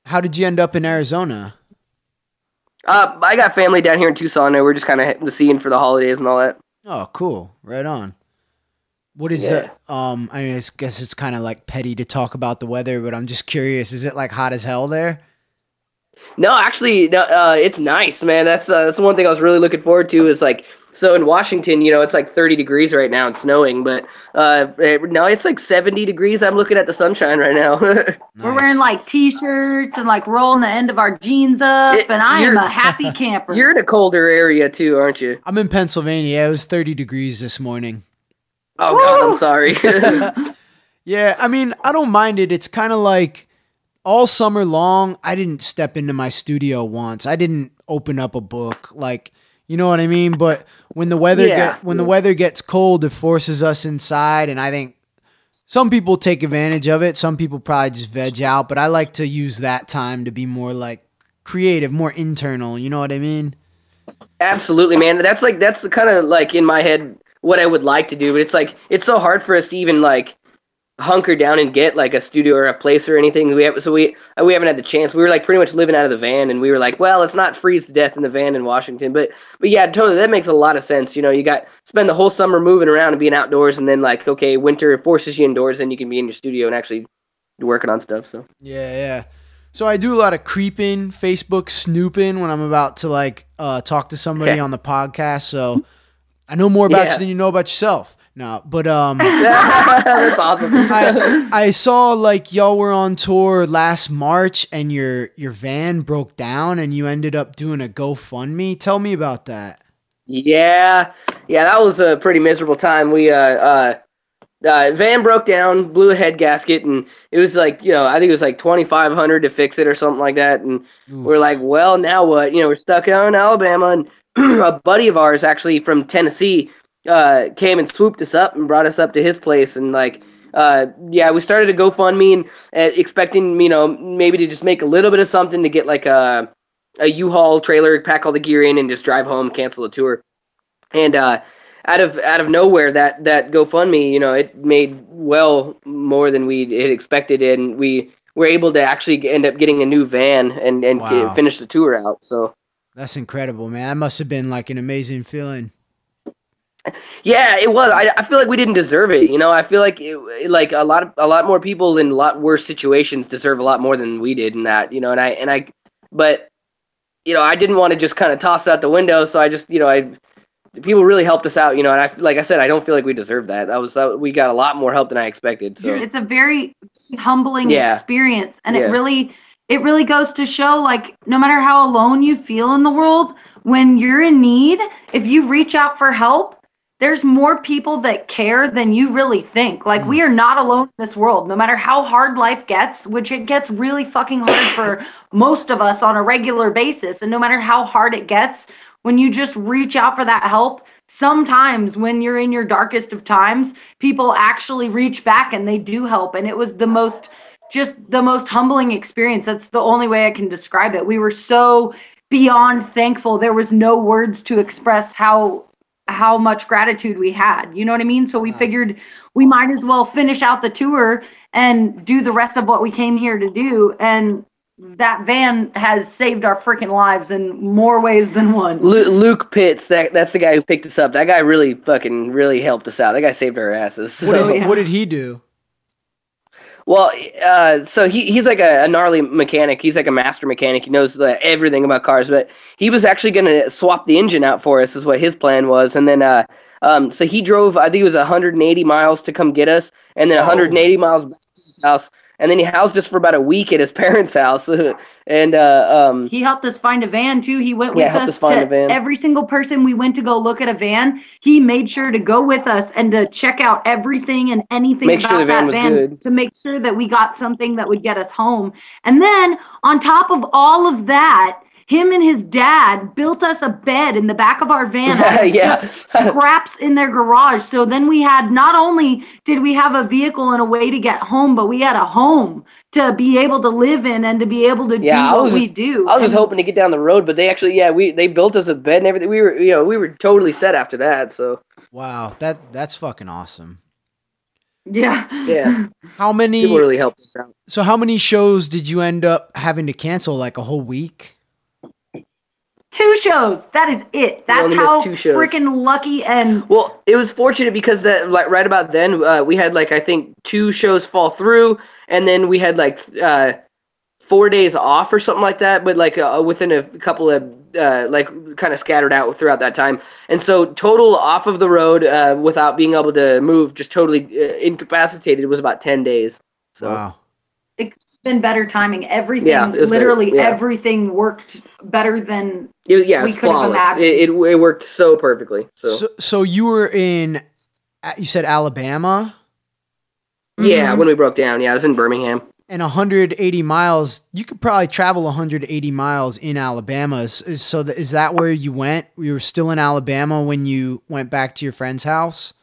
How did you end up in Arizona? I got family down here in Tucson, and we're just kind of seeing for the holidays and all that. Oh, cool! Right on. What is that? I mean, I guess it's kind of like petty to talk about the weather, but I'm just curious. Is it like hot as hell there? No, actually, it's nice, man. That's the one thing I was really looking forward to is like. So in Washington, you know, it's like 30 degrees right now and snowing, but now it's like 70 degrees. I'm looking at the sunshine right now. Nice. We're wearing like t-shirts and like rolling the end of our jeans up, and I am a happy camper. You're in a colder area too, aren't you? I'm in Pennsylvania. It was 30 degrees this morning. Oh, woo! God, I'm sorry. Yeah, I mean, I don't mind it. It's kind of like all summer long, I didn't step into my studio once. I didn't open up a book, like, you know what I mean? But when the weather gets cold, it forces us inside, and I think some people take advantage of it. Some people probably just veg out, but I like to use that time to be more like creative, more internal. You know what I mean? Absolutely, man. That's the kind of like in my head what I would like to do, but it's like it's so hard for us to even like hunker down and get like a studio or a place or anything. We haven't had the chance. We were like pretty much living out of the van, and we were like, well, let's not freeze to death in the van in Washington. But yeah, totally, that makes a lot of sense. You know, you got spend the whole summer moving around and being outdoors, and then like okay, winter forces you indoors, then you can be in your studio and actually working on stuff. So yeah. So I do a lot of creeping, Facebook snooping when I'm about to like talk to somebody on the podcast. So I know more about you than you know about yourself. No, but that's awesome. I saw like y'all were on tour last March and your van broke down and you ended up doing a GoFundMe. Tell me about that. Yeah, that was a pretty miserable time. We van broke down, blew a head gasket, and it was like, you know, I think it was like $2,500 to fix it or something like that. And we're like, well, now what? You know, we're stuck out in Alabama, and a buddy of ours actually from Tennessee came and swooped us up and brought us up to his place. And like, we started a GoFundMe and expecting, you know, maybe to just make a little bit of something to get like a U-Haul trailer, pack all the gear in, and just drive home, cancel the tour. And out of nowhere, that GoFundMe, you know, it made well more than we had expected, and we were able to actually end up getting a new van and finish the tour out. So that's incredible, man. That must have been like an amazing feeling. Yeah, it was. I feel like we didn't deserve it. You know, I feel like like a lot more people in a lot worse situations deserve a lot more than we did in that. You know, but you know, I didn't want to just kind of toss it out the window. So I just, you know, people really helped us out. You know, and like I said, I don't feel like we deserved that. We got a lot more help than I expected. So it's a very humbling experience, and it really goes to show, like, no matter how alone you feel in the world, when you're in need, if you reach out for help, there's more people that care than you really think. Like, we are not alone in this world, no matter how hard life gets, which it gets really fucking hard for most of us on a regular basis. And no matter how hard it gets, when you just reach out for that help, sometimes when you're in your darkest of times, people actually reach back and they do help. And it was the most humbling experience. That's the only way I can describe it. We were so beyond thankful. There was no words to express how much gratitude we had. You know what I mean? So we figured we might as well finish out the tour and do the rest of what we came here to do. And that van has saved our freaking lives in more ways than one. Luke Pitts, that's the guy who picked us up. That guy really helped us out. That guy saved our asses. What did he do? Well, so he's like a gnarly mechanic. He's like a master mechanic. He knows everything about cars, but he was actually going to swap the engine out for us is what his plan was. And then, so he drove, I think it was 180 miles to come get us, and then 180 miles back to his house. And then he housed us for about a week at his parents' house. And he helped us find a van too. He went with us to every single person we went to go look at a van. He made sure to go with us and to check out everything and anything about that van to make sure that we got something that would get us home. And then on top of all of that, him and his dad built us a bed in the back of our van. Just scraps in their garage. So then we had, not only did we have a vehicle and a way to get home, but we had a home to be able to live in and to be able to do what we do. I was just hoping to get down the road, but they actually, they built us a bed and everything. We were totally set after that. So wow, that's fucking awesome. Yeah. How many people really helped us out? So how many shows did you end up having to cancel? Like a whole week? 2 shows. That is it. That's how freaking lucky and... Well, it was fortunate because that, like, right about then, we had, like, I think 2 shows fall through, and then we had, like, 4 days off or something like that, but, like, within a couple of, like, kind of scattered out throughout that time. And so total off of the road without being able to move, just totally incapacitated, was about 10 days. So. Wow. It's been better timing. Everything, everything worked better than we could have imagined. It worked so perfectly. So you were in, you said Alabama? Yeah, when we broke down. Yeah, I was in Birmingham. And 180 miles, you could probably travel 180 miles in Alabama. Is that where you went? You were still in Alabama when you went back to your friend's house?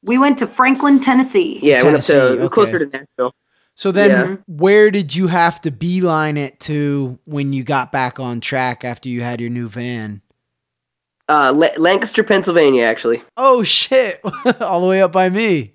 We went to Franklin, Tennessee. Yeah, I went up to closer to Nashville. So then where did you have to beeline it to when you got back on track after you had your new van? Lancaster, Pennsylvania, actually. Oh shit. All the way up by me.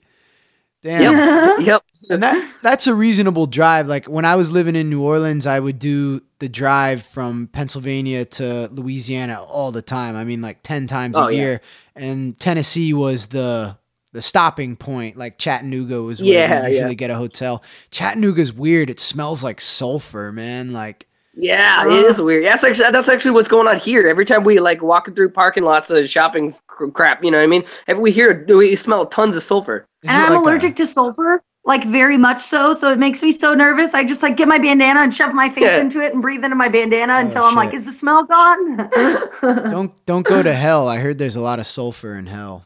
Damn. Yep. And that's a reasonable drive. Like when I was living in New Orleans, I would do the drive from Pennsylvania to Louisiana all the time. I mean, like 10 times a year. And Tennessee was the stopping point. Like Chattanooga was where we usually get a hotel. Chattanooga's weird. It smells like sulfur, man. Like, yeah, it is weird. That's actually what's going on here. Every time we like walking through parking lots of shopping crap, you know what I mean? We smell tons of sulfur. And I'm allergic to sulfur, like very much so. So it makes me so nervous. I just like get my bandana and shove my face into it and breathe into my bandana until I'm like, is the smell gone? Don't go to hell. I heard there's a lot of sulfur in hell.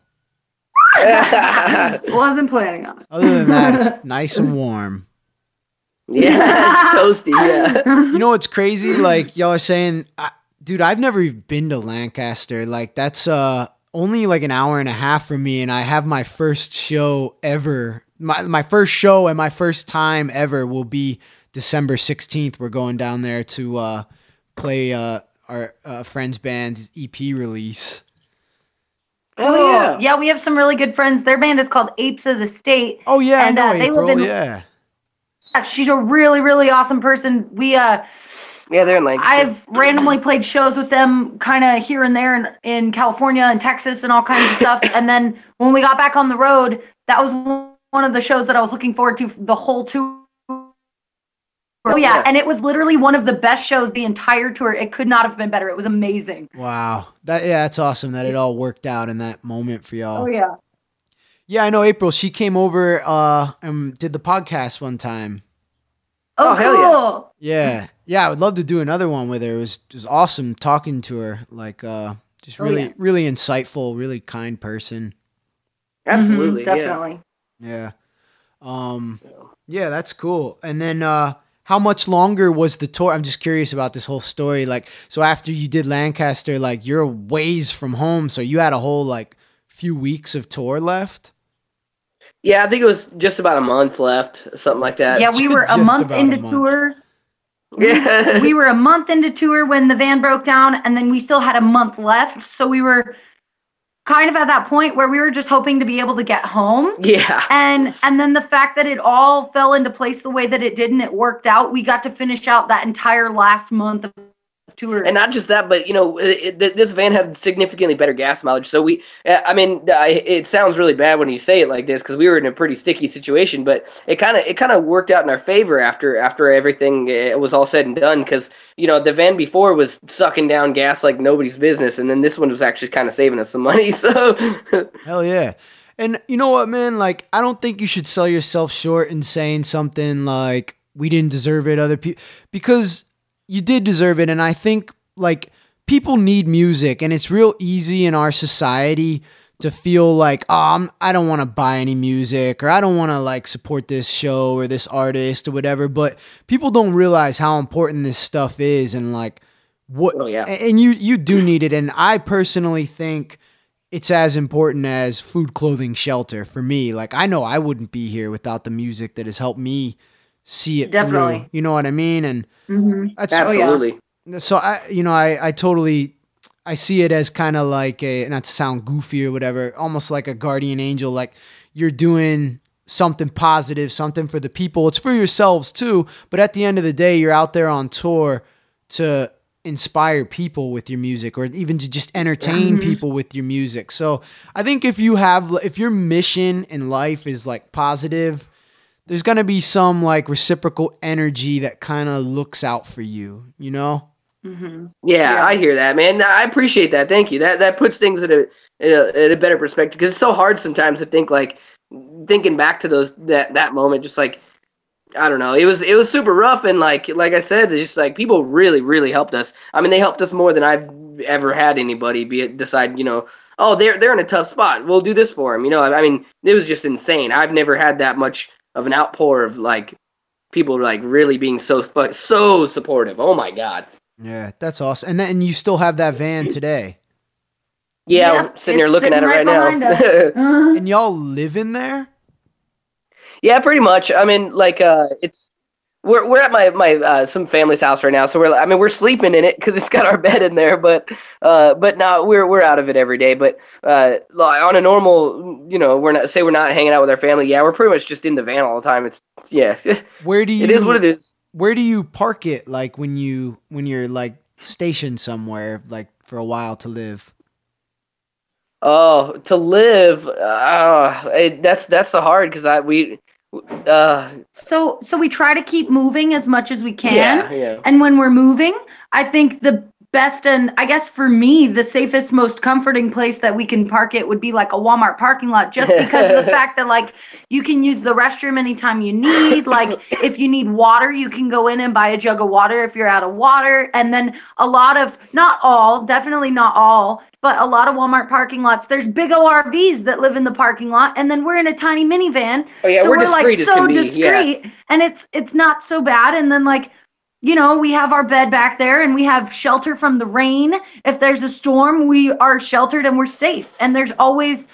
Wasn't planning on it. Other than that, it's nice and warm. Yeah, toasty, yeah. You know what's crazy? Like, y'all are saying, dude, I've never even been to Lancaster. Like, that's only like an hour and a half from me, and I have my first show ever. My first show and my first time ever will be December 16th. We're going down there to play our friend's band's EP release. Oh, yeah, we have some really good friends. Their band is called Apes of the State. Oh, yeah, and, I know they April, live in, yeah. She's a really, really awesome person. Yeah, they're in Lancaster. I've randomly played shows with them kind of here and there in California and Texas and all kinds of stuff. And then when we got back on the road, that was one of the shows that I was looking forward to the whole tour. Oh, yeah. And it was literally one of the best shows the entire tour. It could not have been better. It was amazing. Wow. That's awesome that it all worked out in that moment for y'all. Oh, yeah. Yeah, I know April. She came over and did the podcast one time. Oh, hell cool. Yeah. Yeah, I would love to do another one with her. It was awesome talking to her. Like, just really, really insightful, really kind person. Absolutely, definitely. Yeah. Yeah, that's cool. And then how much longer was the tour? I'm just curious about this whole story. Like, so after you did Lancaster, like you're ways from home, so you had a whole like few weeks of tour left? Yeah, I think it was just about a month left, something like that. Yeah, we were a month into tour. Yeah. We were a month into tour when the van broke down, and then we still had a month left. So we were kind of at that point where we were just hoping to be able to get home. Yeah. And then the fact that it all fell into place the way that it did and it worked out, we got to finish out that entire last month of tour. And not just that, but you know, this van had significantly better gas mileage. So it sounds really bad when you say it like this because we were in a pretty sticky situation, but it kind of worked out in our favor after everything was all said and done. Because you know, the van before was sucking down gas like nobody's business, and then this one was actually kind of saving us some money. So hell yeah. And you know what, man? Like, I don't think you should sell yourself short in saying something like we didn't deserve it, other people, because you did deserve it. And I think like people need music, and it's real easy in our society to feel like, oh, I don't want to buy any music, or I don't want to like support this show or this artist or whatever. But people don't realize how important this stuff is, and like what, and you do need it. And I personally think it's as important as food, clothing, shelter for me. Like, I know I wouldn't be here without the music that has helped me see it through. You know what I mean? And that's absolutely. So I totally, I see it as kind of like not to sound goofy or whatever, almost like a guardian angel. Like, you're doing something positive, something for the people. It's for yourselves too. But at the end of the day, you're out there on tour to inspire people with your music, or even to just entertain people with your music. So I think if your mission in life is like positive, there's going to be some like reciprocal energy that kind of looks out for you, you know? Yeah, I hear that, man. I appreciate that. Thank you. That puts things in a better perspective, because it's so hard sometimes to think, like, thinking back to that moment, just like, I don't know. It was super rough, and like I said, it's just like people really, really helped us. I mean, they helped us more than I've ever had anybody decide, you know, oh, they're in a tough spot, we'll do this for them. You know, I mean, it was just insane. I've never had that much of an outpour of like people like really being so supportive. Oh my God. Yeah, that's awesome. And then you still have that van today. Yeah, I'm sitting here looking at it right now. And y'all live in there? Yeah, pretty much. I mean, like, it's we're at my some family's house right now, so we're sleeping in it because it's got our bed in there. But now we're out of it every day. But like, on a normal, we're not hanging out with our family. Yeah, we're pretty much just in the van all the time. It's yeah. Where do you? It is what it is. Where do you park it? Like when you're like stationed somewhere, like for a while to live. Oh, to live, that's the hard because So we try to keep moving as much as we can. yeah. And when we're moving, I think the best, and I guess for me, the safest, most comforting place that we can park it would be like a Walmart parking lot, just because of the fact that like you can use the restroom anytime you need. Like if you need water, you can go in and buy a jug of water if you're out of water. And then a lot of, not all, definitely not all, but a lot of Walmart parking lots, there's big ORVs that live in the parking lot, and then we're in a tiny minivan. Oh yeah, so we're discreet like so as can be. discreet, Yeah. and it's not so bad. And then like, we have our bed back there, and we have shelter from the rain. If there's a storm, we are sheltered and we're safe. And there's always,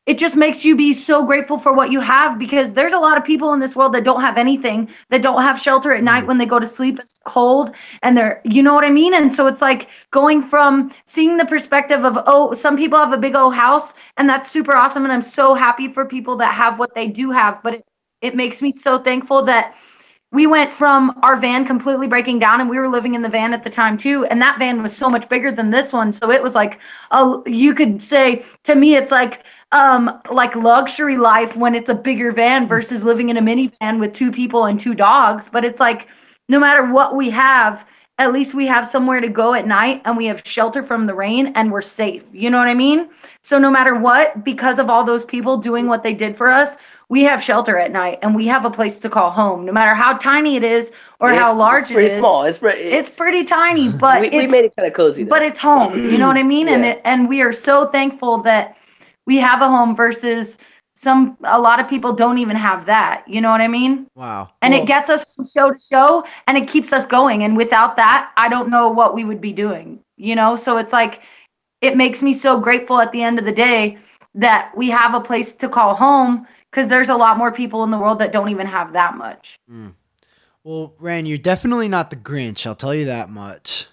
it just makes you be so grateful for what you have, because there's a lot of people in this world that don't have anything, that don't have shelter at night when they go to sleep. It's cold and they're, you know what I mean? And so it's like going from seeing the perspective of, oh, some people have a big old house and that's super awesome. And I'm so happy for people that have what they do have, but it makes me so thankful that we went from our van completely breaking down, and we were living in the van at the time too. And that van was so much bigger than this one. So it was like, you could say to me, it's like luxury life when it's a bigger van versus living in a minivan with 2 people and 2 dogs. But it's like, no matter what we have, at least we have somewhere to go at night, and we have shelter from the rain, and we're safe. You know what I mean? So no matter what, because of all those people doing what they did for us, we have shelter at night, and we have a place to call home, no matter how tiny it is or how large it is. Small. It's pretty tiny, but we made it kind of cozy. But it's home. You know what I mean? Yeah. And we are so thankful that we have a home versus a lot of people don't even have that. You know what I mean? Wow. And it gets us from show to show, and it keeps us going. And without that, I don't know what we would be doing. So it's like, it makes me so grateful at the end of the day that we have a place to call home, because there's a lot more people in the world that don't even have that much. Mm. Well, Ran, you're definitely not the Grinch. I'll tell you that much.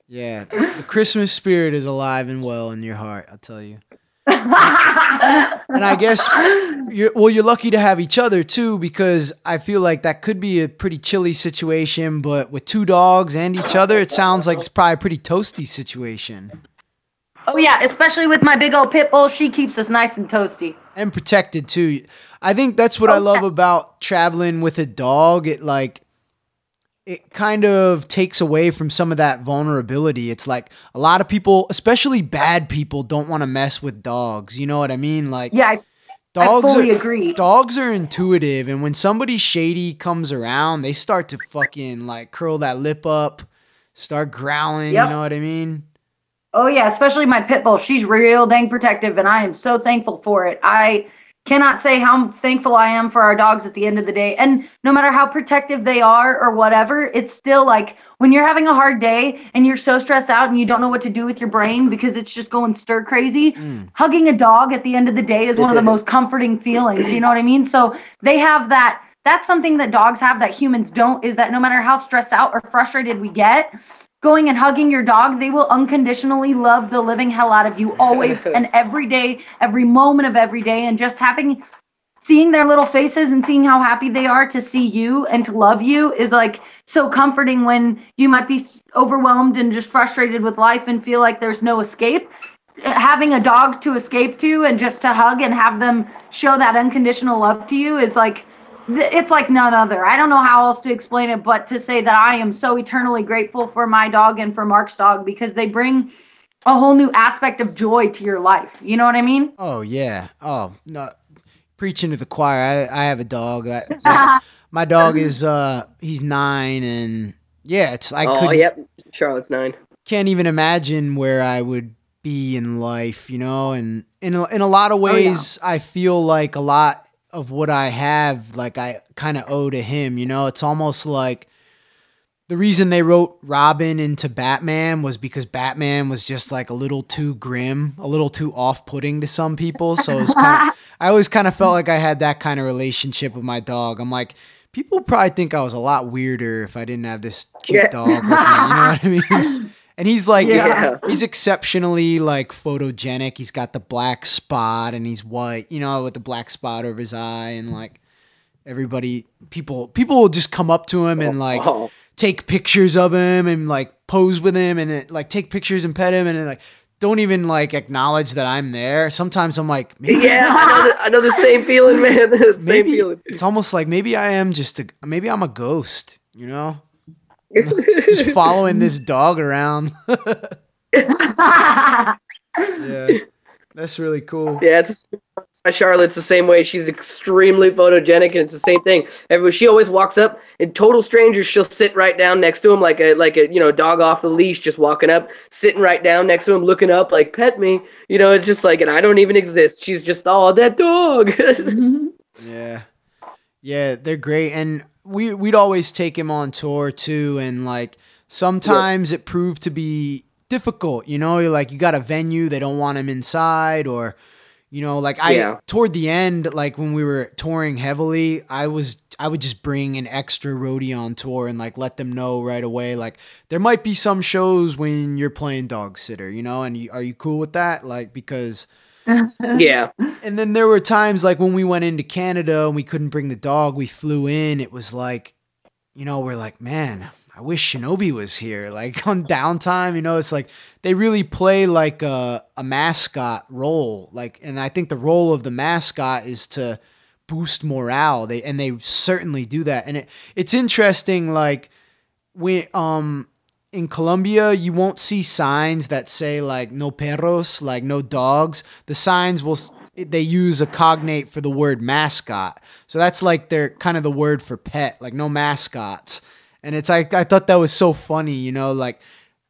Yeah, the Christmas spirit is alive and well in your heart, I'll tell you. And I guess you're lucky to have each other too, because I feel like that could be a pretty chilly situation, but with 2 dogs and each other, it sounds like it's probably a pretty toasty situation. Oh yeah, especially with my big old pit bull, she keeps us nice and toasty. And protected too. I think that's what I love about traveling with a dog. It kind of takes away from some of that vulnerability. It's like a lot of people, especially bad people, don't want to mess with dogs. You know what I mean? Like, yeah, I fully agree. Dogs are intuitive, and when somebody shady comes around, they start to fucking like curl that lip up, start growling. Yep. You know what I mean? Oh yeah, especially my pit bull. She's real dang protective, and I am so thankful for it. I cannot say how thankful I am for our dogs at the end of the day. And no matter how protective they are or whatever, it's still like when you're having a hard day and you're so stressed out and you don't know what to do with your brain because it's just going stir crazy, hugging a dog at the end of the day is one of the most comforting feelings. You know what I mean? So they have that. That's something that dogs have that humans don't, is that no matter how stressed out or frustrated we get, going and hugging your dog, they will unconditionally love the living hell out of you always and every day, every moment of every day. And just seeing their little faces and seeing how happy they are to see you and to love you is like so comforting when you might be overwhelmed and just frustrated with life and feel like there's no escape. Having a dog to escape to and just to hug and have them show that unconditional love to you is like, it's like none other. I don't know how else to explain it, but to say that I am so eternally grateful for my dog and for Mark's dog, because they bring a whole new aspect of joy to your life. You know what I mean? Oh, yeah. Oh, no. Preaching to the choir. I have a dog. My dog is, he's 9, and yeah, yep. Charlotte's 9. Can't even imagine where I would be in life, you know, and in a lot of ways, I feel like a lot of what I have, like I kind of owe to him, you know. It's almost like the reason they wrote Robin into Batman was because Batman was just like a little too grim, a little too off-putting to some people. So it's kind of, I always kind of felt like I had that kind of relationship with my dog. I'm like, people probably think I was a lot weirder if I didn't have this cute dog with me. You know what I mean? And he's like, he's exceptionally like photogenic. He's got the black spot and he's white, you know, with the black spot over his eye. And like people will just come up to him and like take pictures of him and like pose with him and like take pictures and pet him and like don't even like acknowledge that I'm there. Sometimes I'm like, maybe, I know the same feeling, man. Same feeling. It's almost like maybe I am maybe I'm a ghost, you know? Just following this dog around. Yeah, that's really cool. Yeah, Charlotte's the same way. She's extremely photogenic, and it's the same thing. She always walks up, and total strangers, she'll sit right down next to him, like a dog off the leash, just walking up, sitting right down next to him, looking up, like pet me. You know, it's just like, and I don't even exist. She's just that dog. Yeah, they're great, and we'd always take him on tour too, and like sometimes it proved to be difficult. You know, like you got a venue, they don't want him inside, or you know, like toward the end, like when we were touring heavily, I would just bring an extra roadie on tour and like let them know right away, like there might be some shows when you're playing dog sitter, you know, and are you cool with that? Like, because yeah. And then there were times like when we went into Canada and we couldn't bring the dog, we flew in. It was like, you know, we're like, man, I wish Shinobi was here. Like on downtime, you know, it's like they really play like a mascot role. Like, and I think the role of the mascot is to boost morale. They certainly do that. And it's interesting. Like in Colombia, you won't see signs that say like no perros, like no dogs. The signs they use a cognate for the word mascot. So that's like their kind of the word for pet, like no mascots. And it's like, I thought that was so funny, you know, like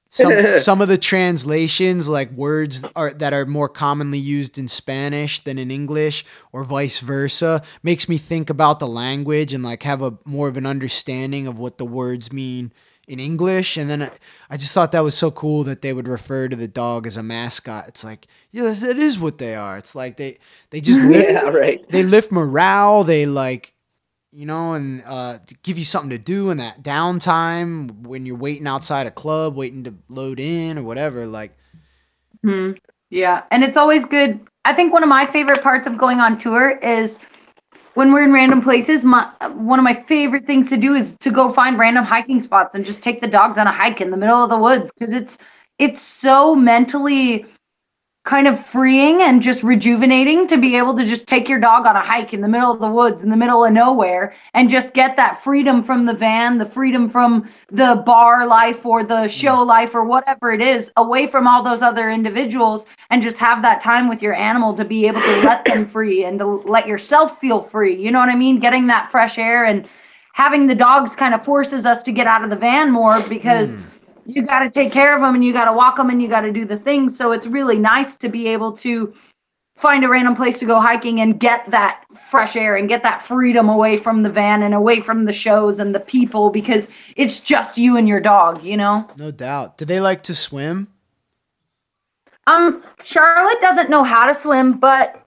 some of the translations, like words that are more commonly used in Spanish than in English or vice versa, makes me think about the language and like have a more of an understanding of what the words mean in English. And then I just thought that was so cool that they would refer to the dog as a mascot. It's like, yes, it is what they are. It's like they just lift, they lift morale. They like, you know, and give you something to do in that downtime when you're waiting outside a club, waiting to load in or whatever. Like, yeah. And it's always good. I think one of my favorite parts of going on tour is when we're in random places. One of my favorite things to do is to go find random hiking spots and just take the dogs on a hike in the middle of the woods, because it's so mentally kind of freeing and just rejuvenating to be able to just take your dog on a hike in the middle of the woods, in the middle of nowhere, and just get that freedom from the van, the freedom from the bar life or the show life or whatever it is, away from all those other individuals, and just have that time with your animal to be able to let them free and to let yourself feel free. You know what I mean? Getting that fresh air, and having the dogs kind of forces us to get out of the van more, because you got to take care of them and you got to walk them and you got to do the things. So it's really nice to be able to find a random place to go hiking and get that fresh air and get that freedom away from the van and away from the shows and the people, because it's just you and your dog, you know? No doubt. Do they like to swim? Charlotte doesn't know how to swim, but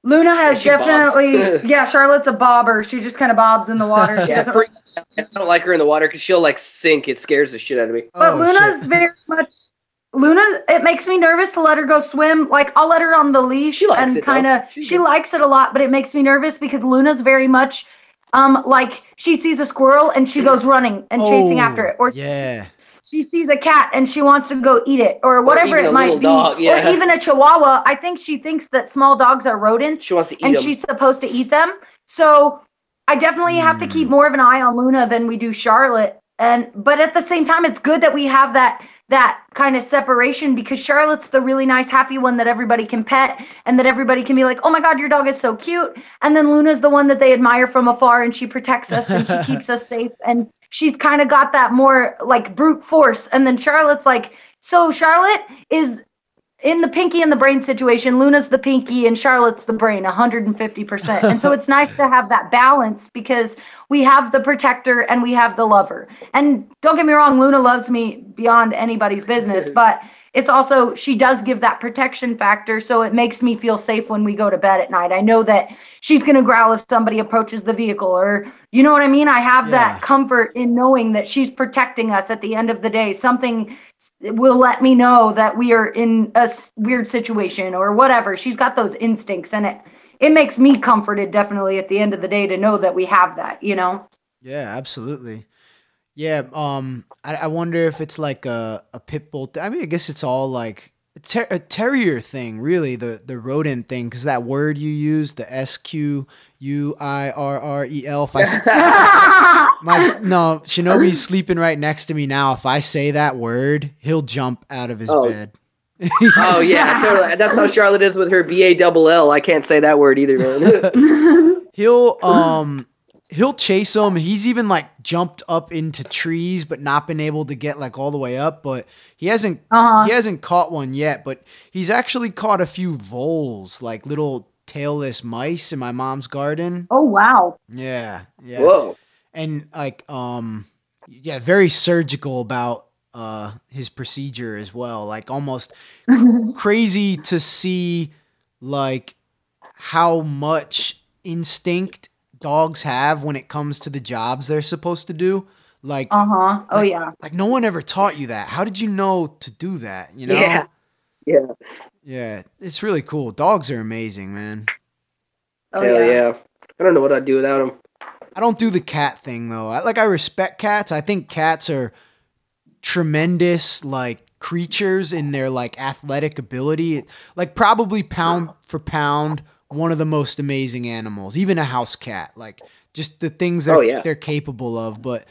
Luna has definitely, Charlotte's a bobber. She just kind of bobs in the water. She doesn't really... I don't like her in the water because she'll like sink. It scares the shit out of me. But Luna's very much, it makes me nervous to let her go swim. Like I'll let her on the leash and kind of, she likes it a lot, but it makes me nervous because Luna's very much, like she sees a squirrel and she goes running and chasing after it. Or she sees a cat and she wants to go eat it, or whatever it might be. Dog, or even a chihuahua. I think she thinks that small dogs are rodents. She wants to eat them. She's supposed to eat them. So I definitely have to keep more of an eye on Luna than we do Charlotte. But at the same time, it's good that we have that kind of separation, because Charlotte's the really nice, happy one that everybody can pet and that everybody can be like, oh my God, your dog is so cute. And then Luna's the one that they admire from afar, and she protects us and she keeps us safe. And she's kind of got that more like brute force. And then Charlotte's like, so Charlotte is in the pinky and the brain situation, Luna's the pinky and Charlotte's the brain, 150%. And so it's nice to have that balance because we have the protector and we have the lover. And don't get me wrong, Luna loves me beyond anybody's business, but it's also, she does give that protection factor. So it makes me feel safe when we go to bed at night. I know that she's going to growl if somebody approaches the vehicle, or you know what I mean? I have that comfort in knowing that she's protecting us at the end of the day. Something will let me know that we are in a weird situation or whatever. She's got those instincts, and it makes me comforted definitely at the end of the day to know that we have that, you know? Yeah, absolutely. Yeah. I wonder if it's like a pit bull. I mean, I guess it's all like a terrier thing, really, the rodent thing. Cause that word you use, the SQUIRREL, Shinobi's sleeping right next to me now. If I say that word, he'll jump out of his bed. Oh yeah, totally. That's how Charlotte is with her BALL. I can't say that word either, man. He'll chase him. He's even like jumped up into trees, but not been able to get like all the way up. But he hasn't caught one yet. But he's actually caught a few voles, like little tailless mice, in my mom's garden. Oh wow! Yeah. Whoa. And like very surgical about his procedure as well. Like almost crazy to see like how much instinct dogs have when it comes to the jobs they're supposed to do. Like, like no one ever taught you that. How did you know to do that? You know? Yeah. It's really cool. Dogs are amazing, man. Hell yeah. I don't know what I'd do without them. I don't do the cat thing though. I respect cats. I think cats are tremendous, like, creatures in their like athletic ability. Like probably pound for pound, one of the most amazing animals, even a house cat, like just the things that they're capable of. But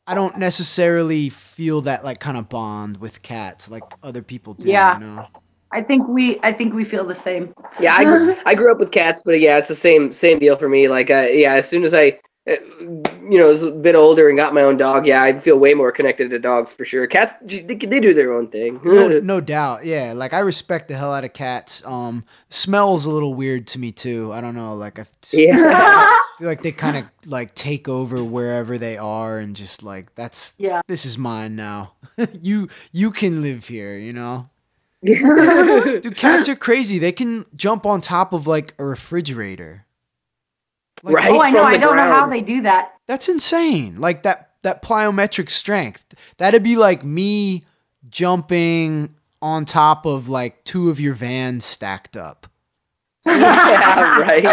I don't necessarily feel that like kind of bond with cats like other people do. Yeah. You know? I think we feel the same. Yeah. I grew up with cats, but yeah, it's the same deal for me. Like, as soon as I, was a bit older and got my own dog, I'd feel way more connected to dogs for sure. Cats, they do their own thing. No doubt. Yeah. Like I respect the hell out of cats. Smells a little weird to me too. I don't know. Like I feel like they kind of like take over wherever they are and just like, this is mine now. You can live here, you know? Dude, cats are crazy. They can jump on top of like a refrigerator. Like, right. Oh, I know. I don't know how they do that. That's insane. Like that plyometric strength. That'd be like me jumping on top of like two of your vans stacked up. Yeah, right.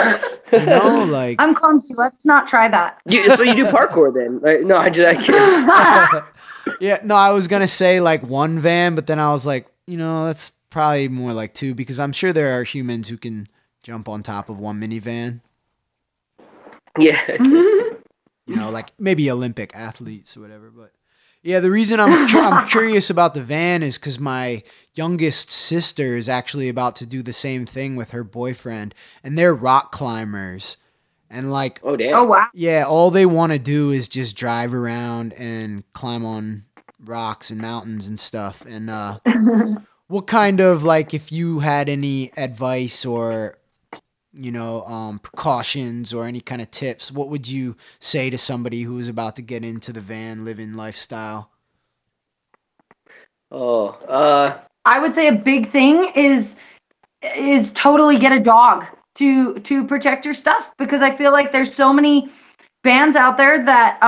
You know, like I'm clumsy. Let's not try that. So you do parkour then? Like, no, I can't. Yeah, no, I was gonna say like one van, but then I was like, that's probably more like two because I'm sure there are humans who can jump on top of one minivan. Yeah. Like maybe Olympic athletes or whatever. But yeah, the reason I'm curious about the van is because my youngest sister is actually about to do the same thing with her boyfriend, and they're rock climbers. And like, oh damn, oh wow, yeah, all they want to do is just drive around and climb on rocks and mountains and stuff. And what kind of like, if you had any advice or precautions or any kind of tips, what would you say to somebody who is about to get into the van living lifestyle? I would say a big thing is totally get a dog to protect your stuff, because I feel like there's so many bands out there that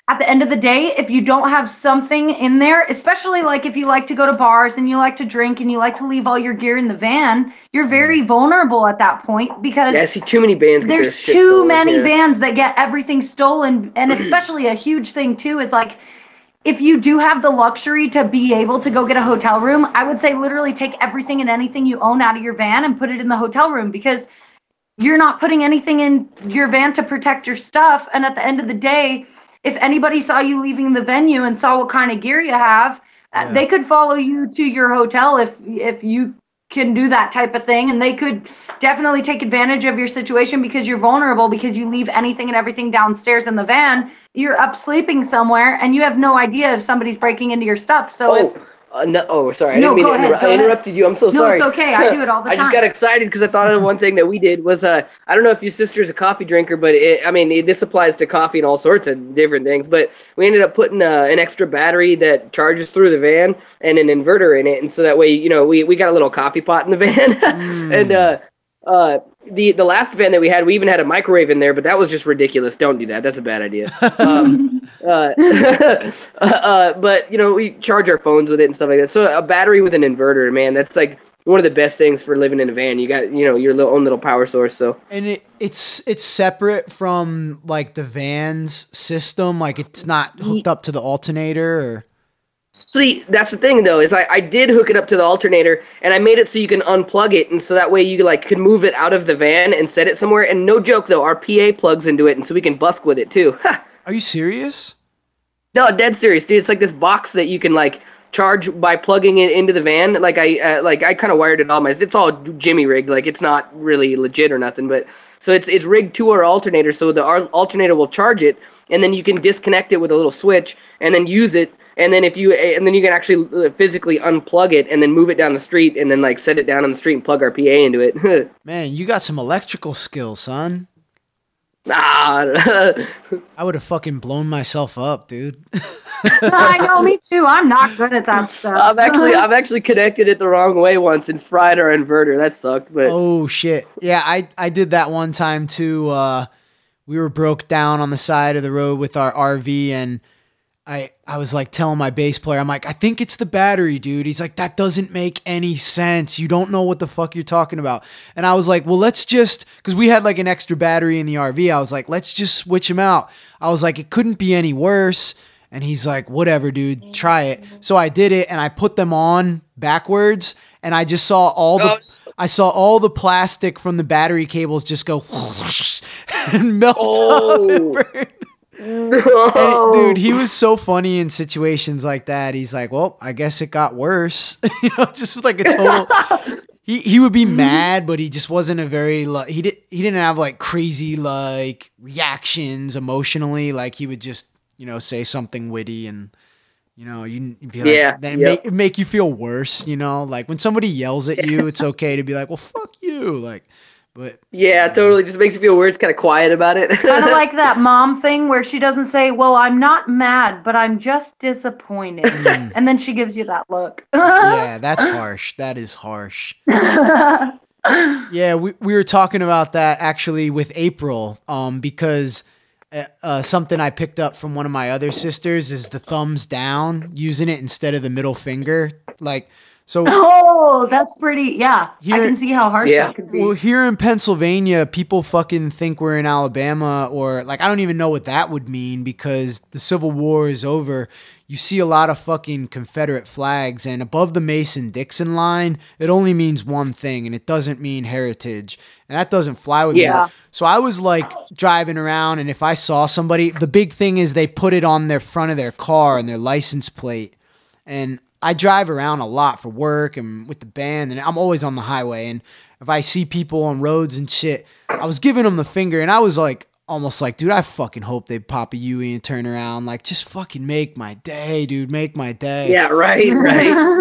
at the end of the day, if you don't have something in there, especially like if you like to go to bars and you like to drink and you like to leave all your gear in the van, you're very vulnerable at that point, because I see too many bands. There's too many bands that get everything stolen. And especially a huge thing too is like, if you do have the luxury to be able to go get a hotel room, I would say literally take everything and anything you own out of your van and put it in the hotel room, because you're not putting anything in your van to protect your stuff. And at the end of the day, if anybody saw you leaving the venue and saw what kind of gear you have, they could follow you to your hotel if you can do that type of thing. And they could definitely take advantage of your situation because you're vulnerable, because you leave anything and everything downstairs in the van. You're up sleeping somewhere and you have no idea if somebody's breaking into your stuff. So No, oh, sorry. I No, didn't mean go to ahead, interrupt. go I ahead. interrupted you. I'm so No, sorry. it's okay. I do it all the I just time. got excited because I thought of one thing that we did was I don't know if your sister's a coffee drinker, but this applies to coffee and all sorts of different things. But we ended up putting an extra battery that charges through the van and an inverter in it, and so that way, we got a little coffee pot in the van, and the last van that we had, we even had a microwave in there, but that was just ridiculous. Don't do that. That's a bad idea. But we charge our phones with it and stuff like that. So a battery with an inverter, man, that's like one of the best things for living in a van. You got your own little power source. So it's separate from like the van's system. Like it's not hooked up to the alternator or. See, that's the thing though, is I did hook it up to the alternator and I made it so you can unplug it, and so that way you like can move it out of the van and set it somewhere. And no joke though, our PA plugs into it, and so we can busk with it too. Are you serious? No, dead serious, dude. It's like this box that you can like charge by plugging it into the van. Like I kind of wired it all it's all Jimmy rigged. Like it's not really legit or nothing, but so it's rigged to our alternator, so our alternator will charge it, and then you can disconnect it with a little switch and then use it. And then you can actually physically unplug it and then move it down the street and then like set it down on the street and plug our PA into it. Man, you got some electrical skills, son. Ah. I would have fucking blown myself up, dude. I know, me too. I'm not good at that stuff. I've actually connected it the wrong way once and fried our inverter. That sucked. But oh shit, yeah, I did that one time too. We were broke down on the side of the road with our RV, and I was like telling my bass player, I'm like, I think it's the battery, dude. He's like, that doesn't make any sense. You don't know what the fuck you're talking about. And I was like, well, let's just, because we had like an extra battery in the RV. I was like, let's just switch them out. I was like, it couldn't be any worse. And he's like, whatever, dude, try it. So I did it, and I put them on backwards, and I just saw all the plastic from the battery cables just go and melt off and burn. No. And, dude, he was so funny in situations like that. He's like, well, I guess it got worse. Just like a total. He would be mad, but he just wasn't a very he didn't have like crazy like reactions emotionally. Like he would just say something witty, and you'd be like, then make you feel worse. Like when somebody yells at you, it's okay to be like, well, fuck you, like. But yeah, totally. Just makes you feel weird. It's kind of quiet about it. Kind of like that mom thing where she doesn't say, well, I'm not mad, but I'm just disappointed. And then she gives you that look. Yeah, that's harsh. That is harsh. Yeah, we were talking about that actually with April, because something I picked up from one of my other sisters is the thumbs down, using it instead of the middle finger. Like, so. Oh, that's pretty. Yeah. I can see how harsh that could be. Well, here in Pennsylvania, people fucking think we're in Alabama, or like, I don't even know what that would mean, because the Civil War is over. You see a lot of fucking Confederate flags, and above the Mason-Dixon line, it only means one thing, and it doesn't mean heritage. And that doesn't fly with me. So I was like driving around, and if I saw somebody, the big thing is they put it on their front of their car and their license plate. And I drive around a lot for work and with the band, and I'm always on the highway. And if I see people on roads and shit, I was giving them the finger, and I was like, almost like, dude, I fucking hope they pop a Yui and turn around. Like, just fucking make my day, dude. Make my day. Yeah, right.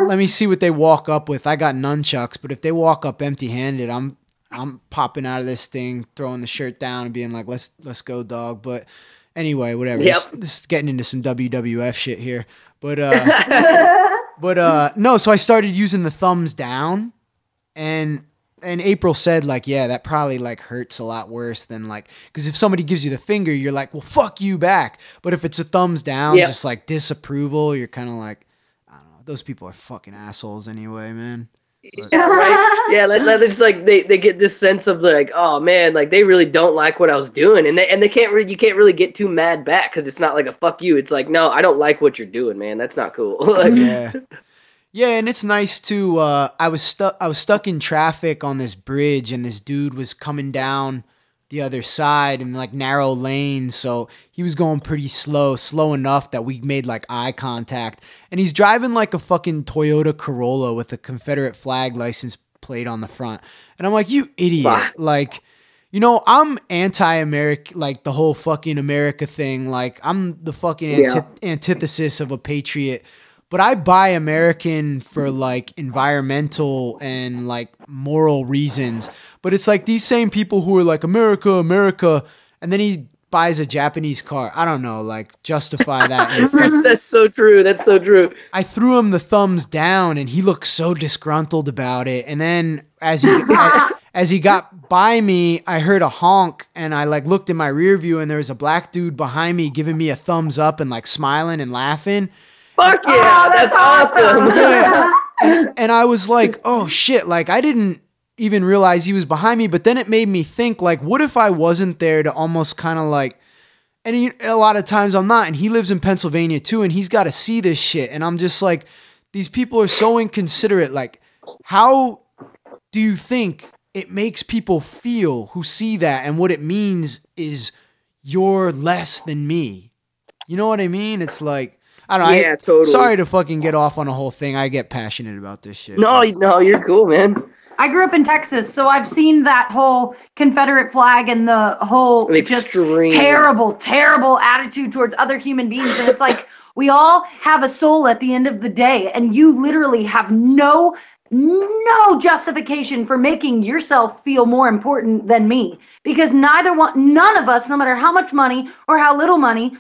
Let me see what they walk up with. I got nunchucks, but if they walk up empty-handed, I'm popping out of this thing, throwing the shirt down, and being like, let's go, dog. But anyway, whatever. Yep. This is getting into some WWF shit here. But no, so I started using the thumbs down, and April said, like, yeah, that probably like hurts a lot worse than like, because if somebody gives you the finger, you're like, well, fuck you back. But if it's a thumbs down, just like disapproval, you're kind of like, I don't know, those people are fucking assholes anyway, man. But. Yeah, right. Yeah, it's like they get this sense of like, oh man, like they really don't like what I was doing, and they can't really, you can't really get too mad back, because it's not like a fuck you. It's like, no, I don't like what you're doing, man. That's not cool. Like, yeah, and it's nice too. I was stuck in traffic on this bridge, and this dude was coming down the other side in like narrow lanes, so he was going pretty slow enough that we made like eye contact, and he's driving like a fucking Toyota Corolla with a Confederate flag license plate on the front, and I'm like, you idiot. Like, I'm anti-American, like the whole fucking America thing. Like, I'm the fucking antithesis of a patriot, but I buy American for like environmental and like moral reasons. But it's like these same people who are like America, America, and then he buys a Japanese car. I don't know, like justify that. That's so true. That's so true. I threw him the thumbs down and he looked so disgruntled about it. And then as he got by me, I heard a honk and I like looked in my rear view and there was a black dude behind me giving me a thumbs up and like smiling and laughing. Fuck yeah, that's awesome. Yeah. And I was like, oh shit, like I didn't even realize he was behind me, but then it made me think like, what if I wasn't there to almost kind of like, and a lot of times I'm not, and he lives in Pennsylvania too, and he's got to see this shit. And I'm just like, these people are so inconsiderate. Like, how do you think it makes people feel who see that? And what it means is you're less than me. You know what I mean? It's like, I don't know. Yeah, totally. Sorry to fucking get off on a whole thing. I get passionate about this shit. No, you're cool, man. I grew up in Texas, so I've seen that whole Confederate flag and the whole just terrible, terrible attitude towards other human beings. And it's like, we all have a soul at the end of the day, and you literally have no justification for making yourself feel more important than me. Because none of us, no matter how much money or how little money,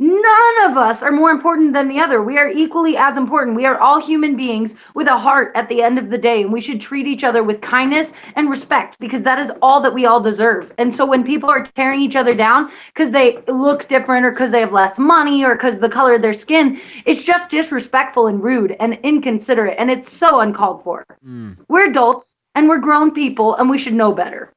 none of us are more important than the other. We are equally as important. We are all human beings with a heart at the end of the day, and we should treat each other with kindness and respect because that is all that we all deserve. And so when people are tearing each other down because they look different or because they have less money or because the color of their skin, it's just disrespectful and rude and inconsiderate, and it's so uncalled for. We're adults and we're grown people, and we should know better.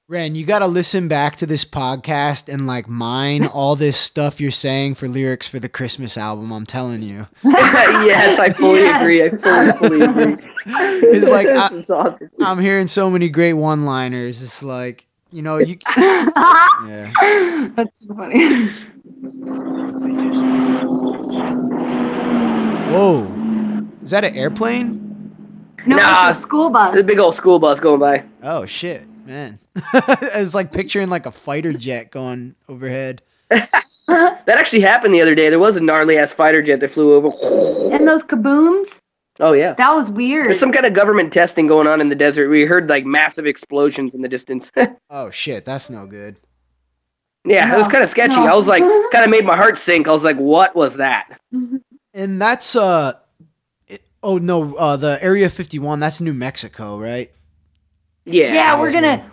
Ren, you got to listen back to this podcast and like mine all this stuff you're saying for lyrics for the Christmas album. I'm telling you. Yes, I fully agree. I fully agree. It's like awesome. I'm hearing so many great one-liners. It's like, you know, you. Yeah. That's so funny. Whoa, is that an airplane? No, it's a school bus. It's a big old school bus going by. Oh shit, man. I was like picturing like a fighter jet going overhead. That actually happened the other day. There was a gnarly ass fighter jet that flew over. And those kabooms? Oh yeah. That was weird. There's some kind of government testing going on in the desert. We heard like massive explosions in the distance. Oh shit, that's no good. Yeah, it was kind of sketchy. I was like, kind of made my heart sink. I was like, what was that? And that's the Area 51, that's New Mexico, right? Yeah, we're gonna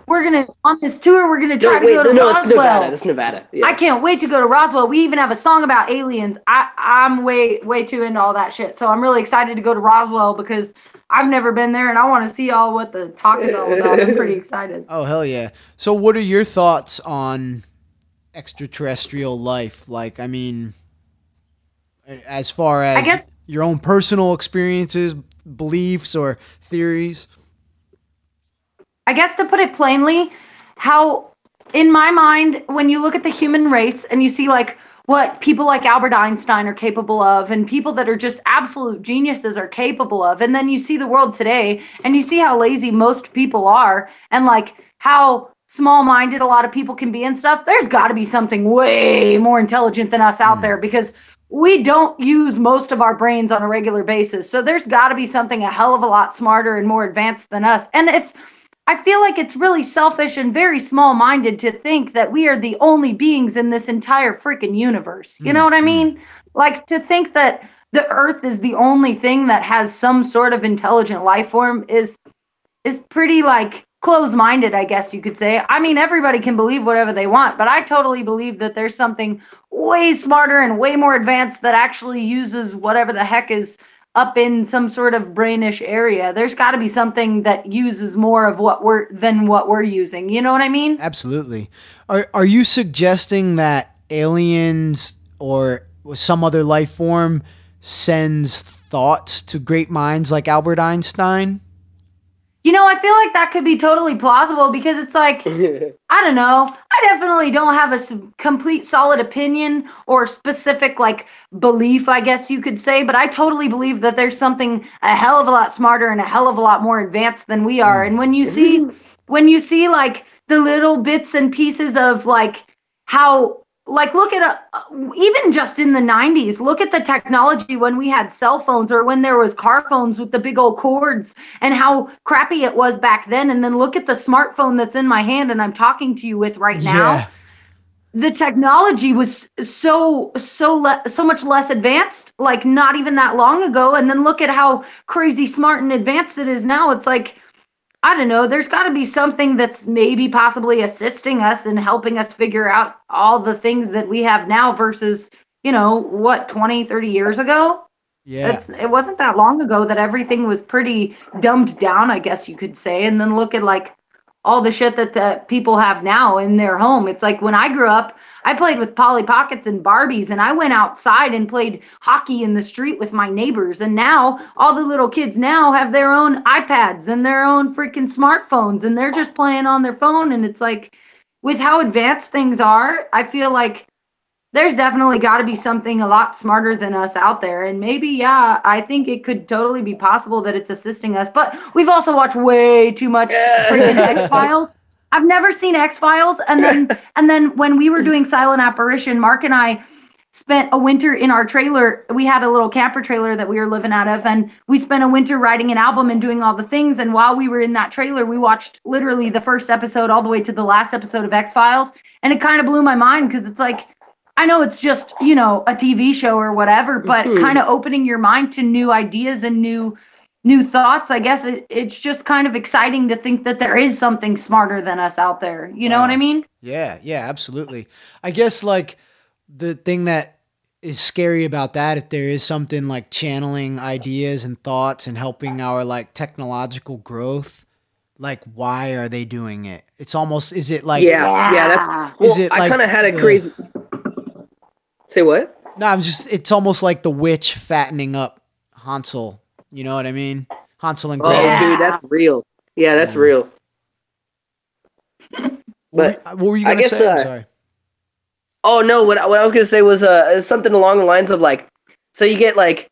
on this tour. We're gonna try to go to Roswell. It's Nevada. Yeah. I can't wait to go to Roswell. We even have a song about aliens. I'm way too into all that shit. So I'm really excited to go to Roswell because I've never been there and I want to see all what the talk is all about. I'm pretty excited. Oh hell yeah! So what are your thoughts on extraterrestrial life? Like, I mean, as far as I guess, your own personal experiences, beliefs, or theories. I guess to put it plainly, how in my mind, when you look at the human race and you see like what people like Albert Einstein are capable of and people that are just absolute geniuses are capable of, and then you see the world today and you see how lazy most people are and like how small-minded a lot of people can be and stuff, there's got to be something way more intelligent than us out there because we don't use most of our brains on a regular basis. So there's got to be something a hell of a lot smarter and more advanced than us. And if I feel like it's really selfish and very small-minded to think that we are the only beings in this entire freaking universe. You know what I mean? Like to think that the Earth is the only thing that has some sort of intelligent life form is pretty like closed-minded, I guess you could say. I mean, everybody can believe whatever they want, but I totally believe that there's something way smarter and way more advanced that actually uses whatever the heck is up in some sort of brainish area. There's got to be something that uses more of what we're using. You know what I mean? Absolutely. Are you suggesting that aliens or some other life form sends thoughts to great minds like Albert Einstein? You know, I feel like that could be totally plausible because it's like, I don't know. I definitely don't have a complete solid opinion or specific like belief, I guess you could say, but I totally believe that there's something a hell of a lot smarter and a hell of a lot more advanced than we are. And when you see like the little bits and pieces of like how like look at even just in the 90s, look at the technology when we had cell phones or when there was car phones with the big old cords and how crappy it was back then. And then look at the smartphone that's in my hand and I'm talking to you with right now. Yeah. The technology was so much less advanced, like not even that long ago. And then look at how crazy smart and advanced it is now. It's like, I don't know, there's got to be something that's maybe possibly assisting us and helping us figure out all the things that we have now versus, you know, what, 20, 30 years ago? Yeah. It wasn't that long ago that everything was pretty dumbed down, I guess you could say. And then look at like all the shit that the people have now in their home. It's like when I grew up, I played with Polly Pockets and Barbies, and I went outside and played hockey in the street with my neighbors. And now all the little kids now have their own iPads and their own freaking smartphones, and they're just playing on their phone. And it's like, with how advanced things are, I feel like there's definitely got to be something a lot smarter than us out there. And maybe, yeah, I think it could totally be possible that it's assisting us. But we've also watched way too much freaking X-Files. I've never seen X-Files. And then when we were doing Silent Apparition, Mark and I spent a winter in our trailer. We had a little camper trailer that we were living out of, and we spent a winter writing an album and doing all the things. And while we were in that trailer, we watched literally the first episode all the way to the last episode of X-Files. And it kind of blew my mind because it's like, I know it's just, you know, a TV show or whatever, but kind of opening your mind to new ideas and new thoughts. I guess it's just kind of exciting to think that there is something smarter than us out there. You know what I mean? Yeah, absolutely. I guess like the thing that is scary about that, if there is something like channeling ideas and thoughts and helping our like technological growth, like why are they doing it? It's almost, is it like, that's, well, is it like, I kind of had a crazy, say what? No, it's almost like the witch fattening up Hansel. You know what I mean? Hansel and Gretel. Oh, dude, that's real. Yeah, that's real. What were you going to say? I'm sorry. Oh, no, what I was going to say was something along the lines of like, so you get like,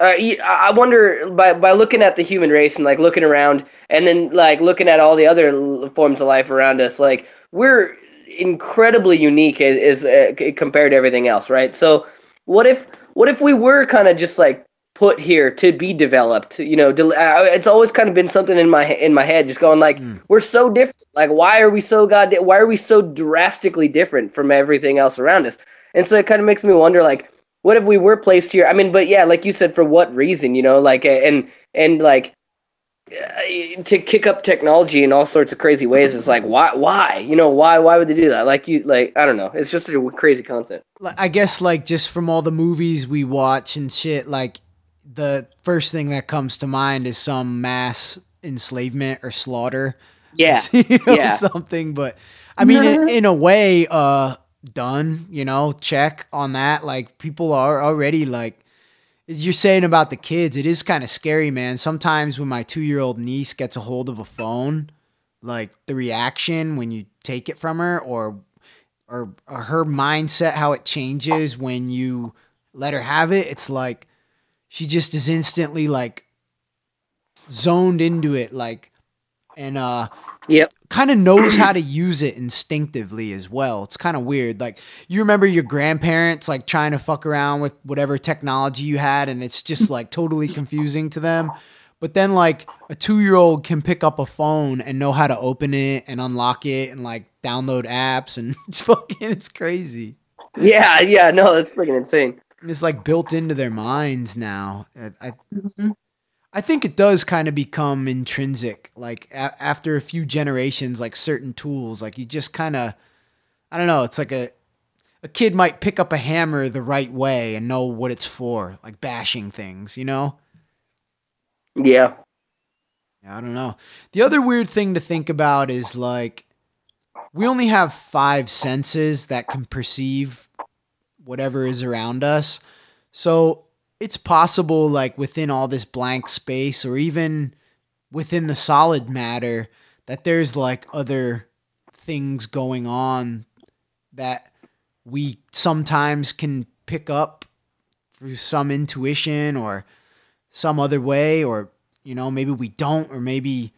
I wonder by looking at the human race and like looking around and then like looking at all the other forms of life around us, like we're incredibly unique as compared to everything else, right? So what if we were kind of just like put here to be developed, you know? It's always kind of been something in my head, just going like, we're so different. Like, why are we so drastically different from everything else around us? And so it kind of makes me wonder, like, what if we were placed here? I mean, but yeah, like you said, for what reason, you know, like, and like, to kick up technology in all sorts of crazy ways. It's like, why, you know, why would they do that? Like I don't know. It's just a crazy concept. I guess like just from all the movies we watch and shit, like the first thing that comes to mind is some mass enslavement or slaughter. Yeah. You know, something, but I mean, in a way, done, you know, check on that. Like people are already like, you're saying about the kids, it is kind of scary, man. Sometimes when my 2-year-old niece gets a hold of a phone, like the reaction when you take it from her or her mindset, how it changes when you let her have it. It's like she just is instantly like zoned into it, like, and kind of knows how to use it instinctively as well. It's kind of weird. Like you remember your grandparents like trying to fuck around with whatever technology you had, and it's just like totally confusing to them. But then like a 2-year-old can pick up a phone and know how to open it and unlock it and like download apps, and it's crazy. Yeah, no, it's freaking insane. It's like built into their minds now. I think it does kind of become intrinsic, like after a few generations, like certain tools, like you just kind of, I don't know. It's like a kid might pick up a hammer the right way and know what it's for, like bashing things, you know? Yeah. I don't know. The other weird thing to think about is like, we only have 5 senses that can perceive whatever is around us. So it's possible, like within all this blank space or even within the solid matter, that there's like other things going on that we sometimes can pick up through some intuition or some other way, or, you know, maybe we don't, or maybe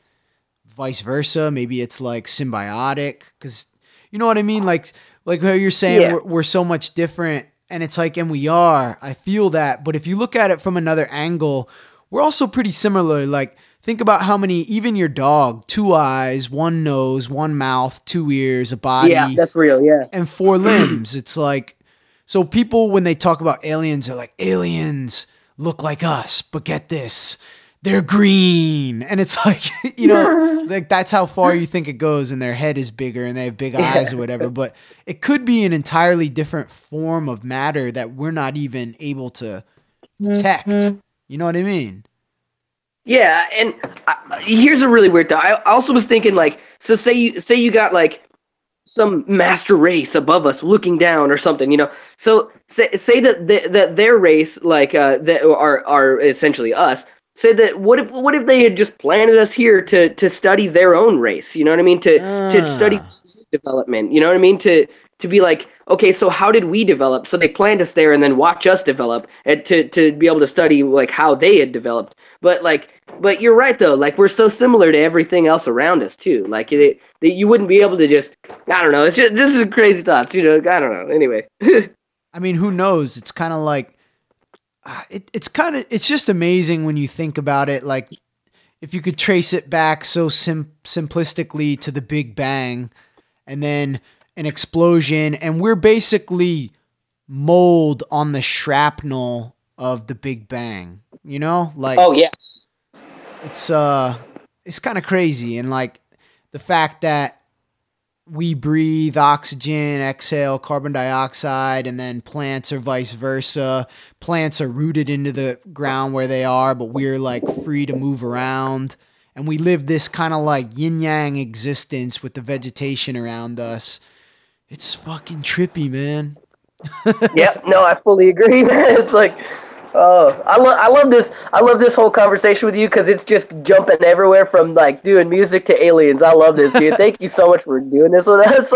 vice versa. Maybe it's like symbiotic, because you know what I mean? Like Like how you're saying Yeah. we're so much different, and it's like, and we are. I feel that. But if you look at it from another angle, we're also pretty similar. Like, think about how many, even your dog, 2 eyes, 1 nose, 1 mouth, 2 ears, a body. Yeah, that's real. Yeah. And 4 limbs. It's like, so people, when they talk about aliens, they're like, aliens look like us, but get this, they're green. And it's like, you know, like that's how far you think it goes, and their head is bigger and they have big eyes or whatever. But it could be an entirely different form of matter that we're not even able to detect. You know what I mean? Yeah, and here's a really weird thought. I also was thinking, like, so say you got like some master race above us looking down or something, you know. So say that their race, like that are essentially us. Say that what if they had just planted us here to study their own race? You know what I mean? To study development. You know what I mean? To be like, okay, so how did we develop? So they planned us there and then watch us develop, and to be able to study like how they had developed. But you're right though. Like, we're so similar to everything else around us too. Like you wouldn't be able to just, I don't know. It's just, this is crazy thoughts, you know. I don't know. Anyway. I mean, who knows? It's kind of like, it's just amazing when you think about it. Like, if you could trace it back so simplistically to the Big Bang, and then an explosion, and we're basically mold on the shrapnel of the Big Bang. You know, like, Oh yeah. it's kind of crazy. And like the fact that we breathe oxygen, exhale carbon dioxide, and then plants are vice versa. Plants are rooted into the ground where they are, but we're like free to move around. And we live this kind of like yin yang existence with the vegetation around us. It's fucking trippy, man. Yep. No, I fully agree, man. It's like, oh, I love this. I love this whole conversation with you because it's just jumping everywhere from like doing music to aliens. I love this, dude. Thank you so much for doing this with us.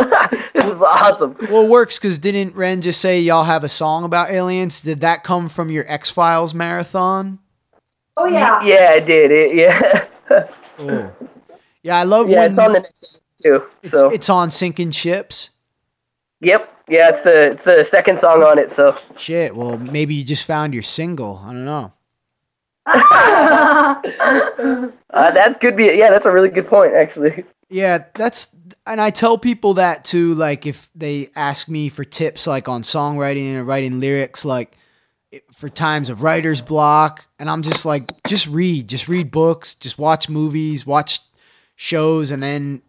This is awesome. Well, it works because didn't Ren just say y'all have a song about aliens? Did that come from your X-Files marathon? Oh yeah. Yeah, I did. Yeah. Oh. Yeah, I love Yeah, when it's on the next too. So it's on Sinking Ships. yep. Yeah, it's the second song on it. So Shit, well, maybe you just found your single. I don't know. that could be. Yeah, that's a really good point, actually. Yeah, and I tell people that too, like if they ask me for tips like on songwriting or writing lyrics, like for times of writer's block, and I'm just like, just read books, just watch movies, watch shows, and then,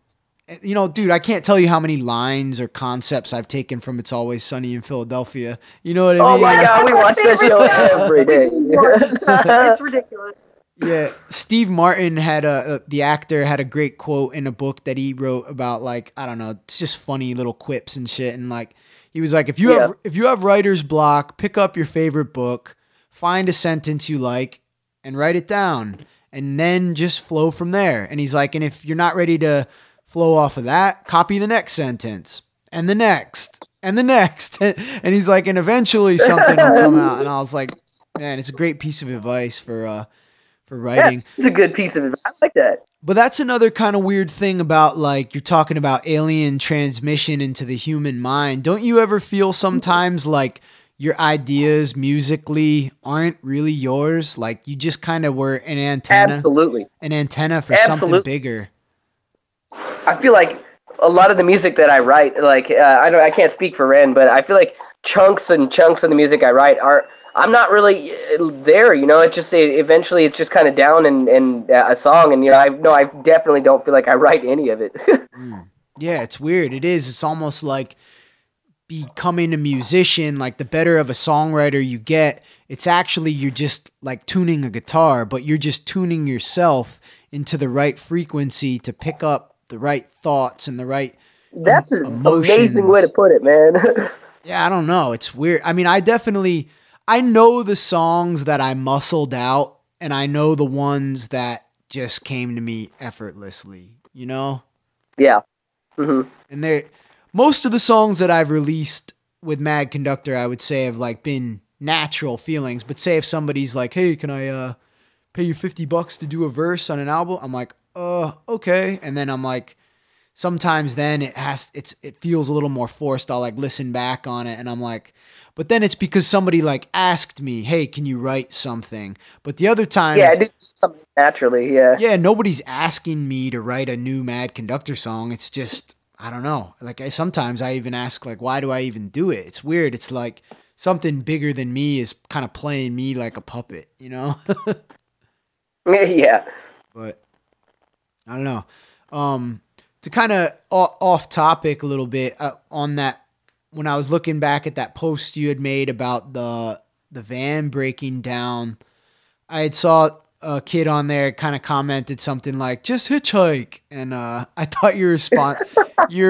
you know, dude, I can't tell you how many lines or concepts I've taken from It's Always Sunny in Philadelphia. You know what I mean? Oh my God, we watch that show every day. It's ridiculous. Yeah, Steve Martin had the actor had a great quote in a book that he wrote about, like, I don't know, it's just funny little quips and shit, and like he was like, if you have writer's block, pick up your favorite book, find a sentence you like, and write it down, and then just flow from there. And he's like, and if you're not ready to flow off of that, copy the next sentence and the next and the next, and he's like, and eventually something will come out. And I was like, man, it's a great piece of advice for writing. It's a good piece of advice. I like that. But that's another kind of weird thing about, like, you're talking about alien transmission into the human mind. Don't you ever feel sometimes like your ideas musically aren't really yours? Like you just kind of were an antenna. Absolutely. An antenna for something bigger. I feel like a lot of the music that I write, like I can't speak for Ren, but I feel like chunks and chunks of the music I write I'm not really there, you know. Eventually it's just kind of down and a song, and you know, I definitely don't feel like I write any of it. Yeah, it's weird. It is. It's almost like becoming a musician. Like the better of a songwriter you get, it's actually you're just like tuning a guitar, but you're just tuning yourself into the right frequency to pick up the right thoughts and the right That's an emotions. amazing way to put it, man. Yeah, I don't know. It's weird. I mean, I know the songs that I muscled out, and I know the ones that just came to me effortlessly, you know? Yeah. Mm-hmm. And most of the songs that I've released with Mad Conductor, I would say have like been natural feelings. But say if somebody's like, hey, can I pay you $50 to do a verse on an album? I'm like, okay. And then I'm like, sometimes then it feels a little more forced. I'll like listen back on it and I'm like, but then it's because somebody like asked me, hey, can you write something? But the other times, Yeah, I do something naturally. Yeah. yeah, nobody's asking me to write a new Mad Conductor song. It's just, I don't know. Like sometimes I even ask like, why do I even do it? It's weird. It's like something bigger than me is kind of playing me like a puppet, you know? Yeah. But I don't know. To kind of off topic a little bit on that, when I was looking back at that post you had made about the van breaking down, I had saw a kid on there kind of commented something like, just hitchhike. And I thought your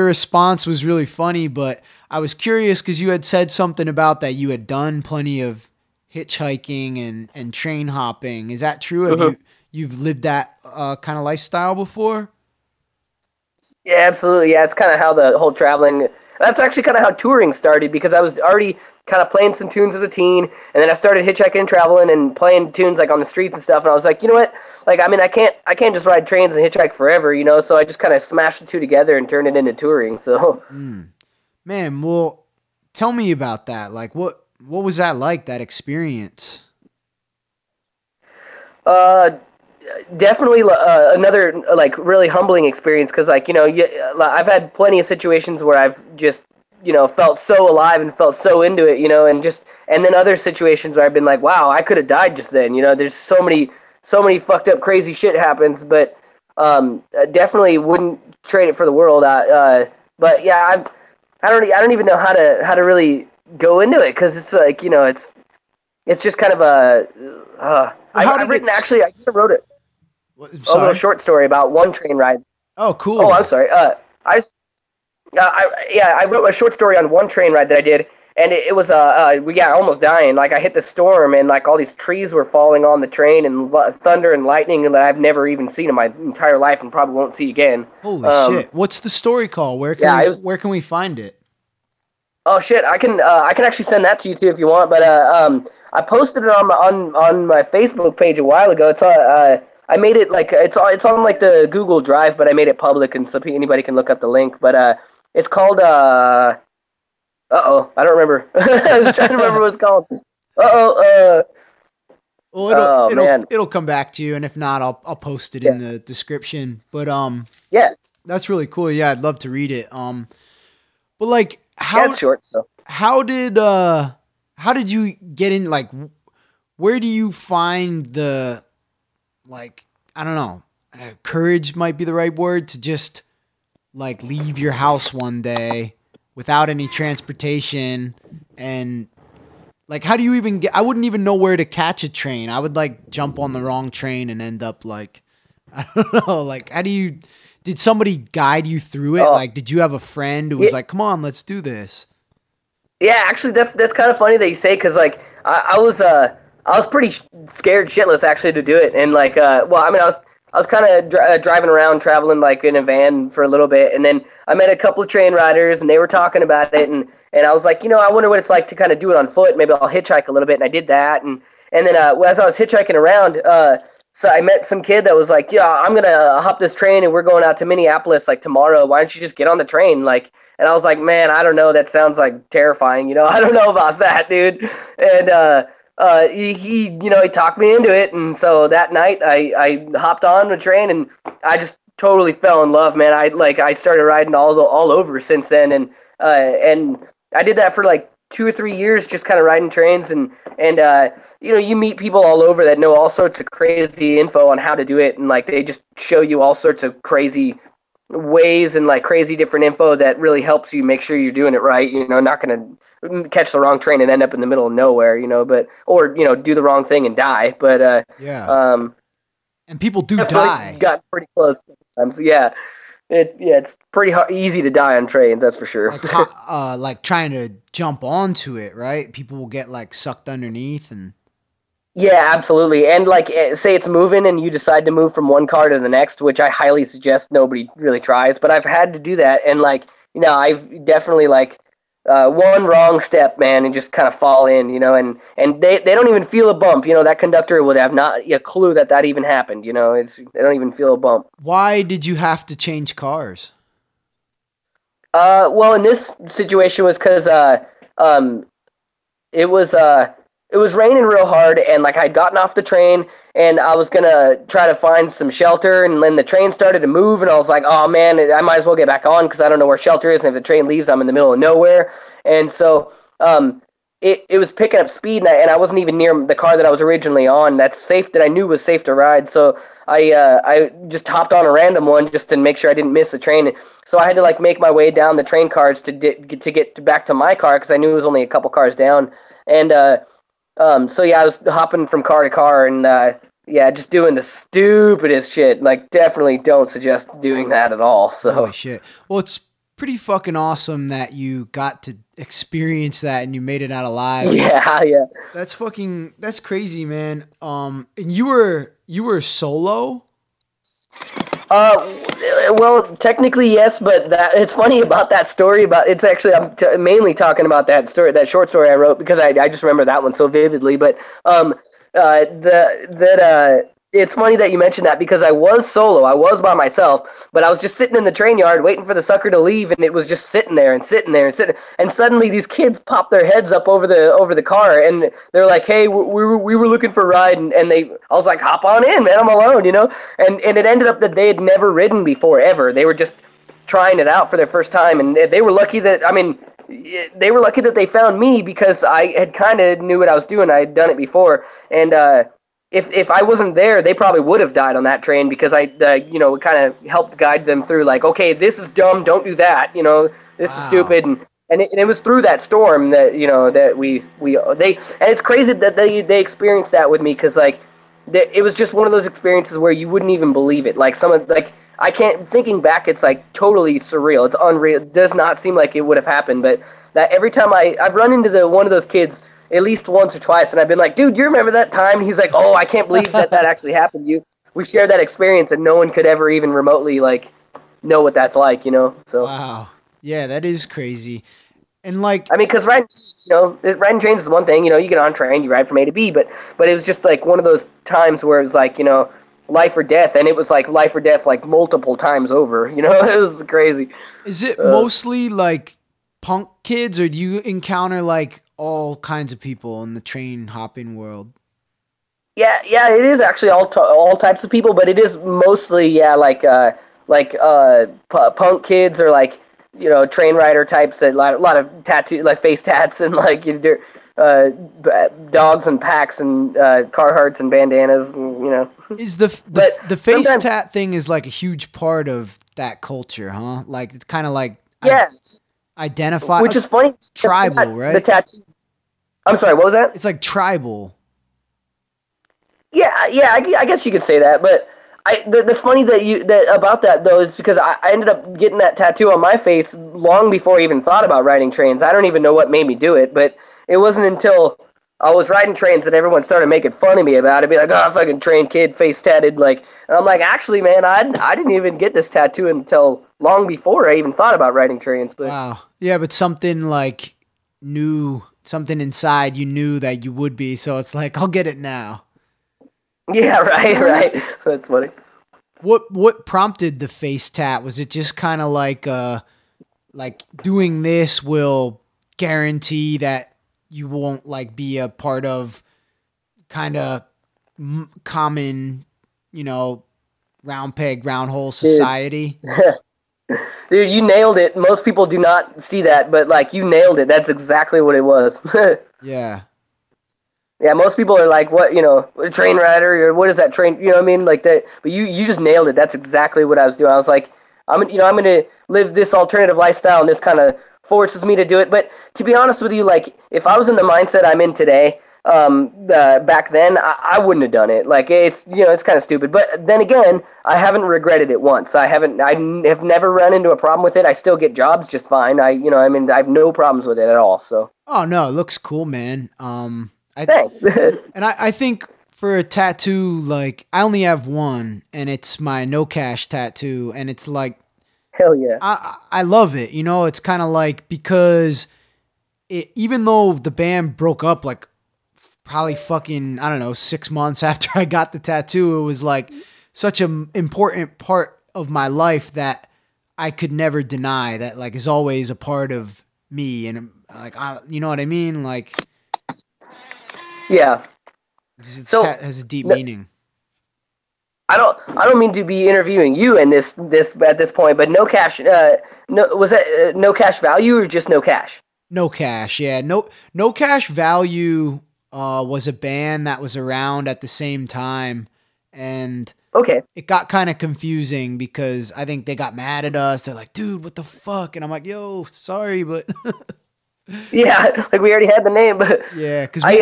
response was really funny, but I was curious because you had said something about that you had done plenty of hitchhiking and train hopping. Is that true? Have you've lived that kind of lifestyle before? Yeah, absolutely. Yeah, it's kind of how the whole traveling. That's actually kind of how touring started, because I was already kind of playing some tunes as a teen, and then I started hitchhiking and traveling and playing tunes like on the streets and stuff. And I was like, you know what? Like, I mean, I can't just ride trains and hitchhike forever, you know. So I just kind of smashed the two together and turned it into touring. So, man, well, tell me about that. Like, what was that like? That experience? Definitely another like really humbling experience, because like, you know, I've had plenty of situations where I've just, you know, felt so alive and felt so into it, you know, and then other situations where I've been like, wow, I could have died just then, you know. There's so many fucked up crazy shit happens, but I definitely wouldn't trade it for the world. But yeah, I don't even know how to really go into it, because it's like, you know, it's just kind of I just wrote it. A little short story about one train ride. Oh, cool. Oh, I'm sorry. I wrote a short story on one train ride that I did, and it was almost dying. Like, I hit the storm, and like all these trees were falling on the train, and thunder and lightning that I've never even seen in my entire life, and probably won't see again. Holy shit! What's the story called? Where can we find it? Oh shit! I can actually send that to you too if you want. But I posted it on my Facebook page a while ago. It's I made it like it's on like the Google Drive, but I made it public, and so anybody can look up the link. But it's called I don't remember. I was trying to remember what it's called. Well, it'll come back to you, and if not, I'll post it in the description. But yeah, that's really cool. Yeah, I'd love to read it. But like, it's short. So how did you get in? Like, where do you find the, like, I don't know, courage might be the right word, to just like leave your house one day without any transportation, and like, how do you even I wouldn't even know where to catch a train. I would like jump on the wrong train and end up like, I don't know, like, did somebody guide you through it? Like, did you have a friend who was like, come on, let's do this? Yeah, actually, that's kind of funny that you say, because like I was pretty scared shitless actually to do it, and like I was kind of driving around, traveling like in a van for a little bit, and then I met a couple of train riders, and they were talking about it, and I was like, you know, I wonder what it's like to kind of do it on foot. Maybe I'll hitchhike a little bit, and I did that, and then as I was hitchhiking around, so I met some kid that was like, yeah, I'm gonna hop this train, and we're going out to Minneapolis like tomorrow. Why don't you just get on the train, like? And I was like, man, I don't know. That sounds like terrifying, you know. I don't know about that, dude. And he talked me into it, and so that night I hopped on the train, and I just totally fell in love, man. I started riding all over since then, and I did that for like 2 or 3 years, just kind of riding trains, and you meet people all over that know all sorts of crazy info on how to do it, and like they just show you all sorts of crazy ways and like crazy different info that really helps you make sure you're doing it right, you know, not going to catch the wrong train and end up in the middle of nowhere, you know, or do the wrong thing and die. But and people do die. Got pretty close sometimes. Yeah. It's pretty easy to die on trains, that's for sure. Like trying to jump onto it, right? People will get like sucked underneath and. Yeah, absolutely. And like, say it's moving and you decide to move from one car to the next, which I highly suggest nobody really tries, but I've had to do that. And like, you know, I've definitely like one wrong step, man, and just kind of fall in, you know, and they don't even feel a bump. You know, that conductor would have not a clue that even happened. You know, they don't even feel a bump. Why did you have to change cars? Well, in this situation was because um, it was it was raining real hard, and like I'd gotten off the train, and I was gonna try to find some shelter, and then the train started to move, and I was like, oh man, I might as well get back on because I don't know where shelter is, and if the train leaves, I'm in the middle of nowhere, and so it was picking up speed, and I wasn't even near the car that I was originally on. That's safe that I knew was safe to ride, so I just hopped on a random one just to make sure I didn't miss the train. So I had to like make my way down the train cars to get back to my car because I knew it was only a couple cars down. And so yeah, I was hopping from car to car and yeah, just doing the stupidest shit. Like, definitely don't suggest doing that at all. So holy shit. Well, it's pretty fucking awesome that you got to experience that and you made it out alive. Yeah. That's crazy, man. And you were solo? Well, technically yes, but it's funny about that story. It's actually I'm mainly talking about that story, that short story I wrote, because I just remember that one so vividly. But it's funny that you mentioned that because I was solo. I was by myself, but I was just sitting in the train yard waiting for the sucker to leave, and it was just sitting there. And suddenly these kids pop their heads up over the car, and they're like, "Hey, we were looking for a ride," and I was like, "Hop on in, man. I'm alone," you know. And it ended up that they had never ridden before ever. They were just trying it out for their first time, and they were lucky that they were lucky that they found me because I had kind of knew what I was doing. I had done it before, and if I wasn't there, they probably would have died on that train because I kind of helped guide them through, like, okay, this is dumb, don't do that, this is stupid, and it was through that storm that that they and it's crazy that they experienced that with me because like it was just one of those experiences where you wouldn't even believe it. Like I can't, thinking back, it's like totally surreal. It's unreal. It does not seem like it would have happened, but that every time I've run into one of those kids at least once or twice, and I've been like, dude, you remember that time? And he's like, oh, I can't believe that actually happened to you. We shared that experience, and no one could ever even remotely like know what that's like, So wow, yeah, that is crazy. And like, because riding trains is one thing. You get on a train, you ride from A to B, but it was just like one of those times where it was like life or death, and it was like life or death like multiple times over. It was crazy. Is it mostly like punk kids, or do you encounter like all kinds of people in the train hopping world? Yeah, it is actually all types of people, but it is mostly like punk kids or like train rider types that a lot of tattoo, like face tats, and like dogs and packs and Carhartts and bandanas, and Is the face tat thing is like a huge part of that culture, huh? Like it's kind of like identify, which is funny. Tribal, right? The tattoo. I'm sorry, what was that? It's like tribal. Yeah, I guess you could say that, but that's funny about that though is because I ended up getting that tattoo on my face long before I even thought about riding trains. I don't even know what made me do it, but it wasn't until I was riding trains that everyone started making fun of me about it, be like, "Oh, fucking train kid, face tatted," like, and I'm like, actually, man, I didn't even get this tattoo until long before I even thought about riding trains. But wow, yeah, but something like something inside you knew that you would be, so it's like, I'll get it now. Yeah, right. That's funny. What prompted the face tat? Was it just kind of like doing this will guarantee that you won't like be a part of kind of common, round peg, round hole society? Dude, you nailed it. Most people do not see that, but like you nailed it. That's exactly what it was. Yeah. Yeah, most people are like, what, a train rider, or what is that train, you know what I mean? Like that, but you just nailed it. That's exactly what I was doing. I was like, I'm going to live this alternative lifestyle, and this kind of forces me to do it. But to be honest with you, like, if I was in the mindset I'm in today, back then, I wouldn't have done it. Like, it's, it's kind of stupid. But then again, I haven't regretted it once. I have never run into a problem with it. I still get jobs just fine. I have no problems with it at all. So. Oh, no, it looks cool, man. Thanks. And I think for a tattoo, like, I only have one, and it's my no cash tattoo, and it's like, hell yeah. I love it. It's kind of like, because even though the band broke up, like, probably fucking, I don't know, 6 months after I got the tattoo, it was like such an important part of my life that I could never deny that, like, is always a part of me. And like, you know what I mean? Like, Yeah. it So has a deep no, meaning. I don't mean to be interviewing you in this at this point, but no cash. No, was that no cash value or just no cash? No Cash. Yeah. No Cash Value was a band that was around at the same time. And Okay. it got kind of confusing because I think they got mad at us. They're like, dude, what the fuck? And I'm like, yo, sorry, but Yeah, like we already had the name, but yeah, because we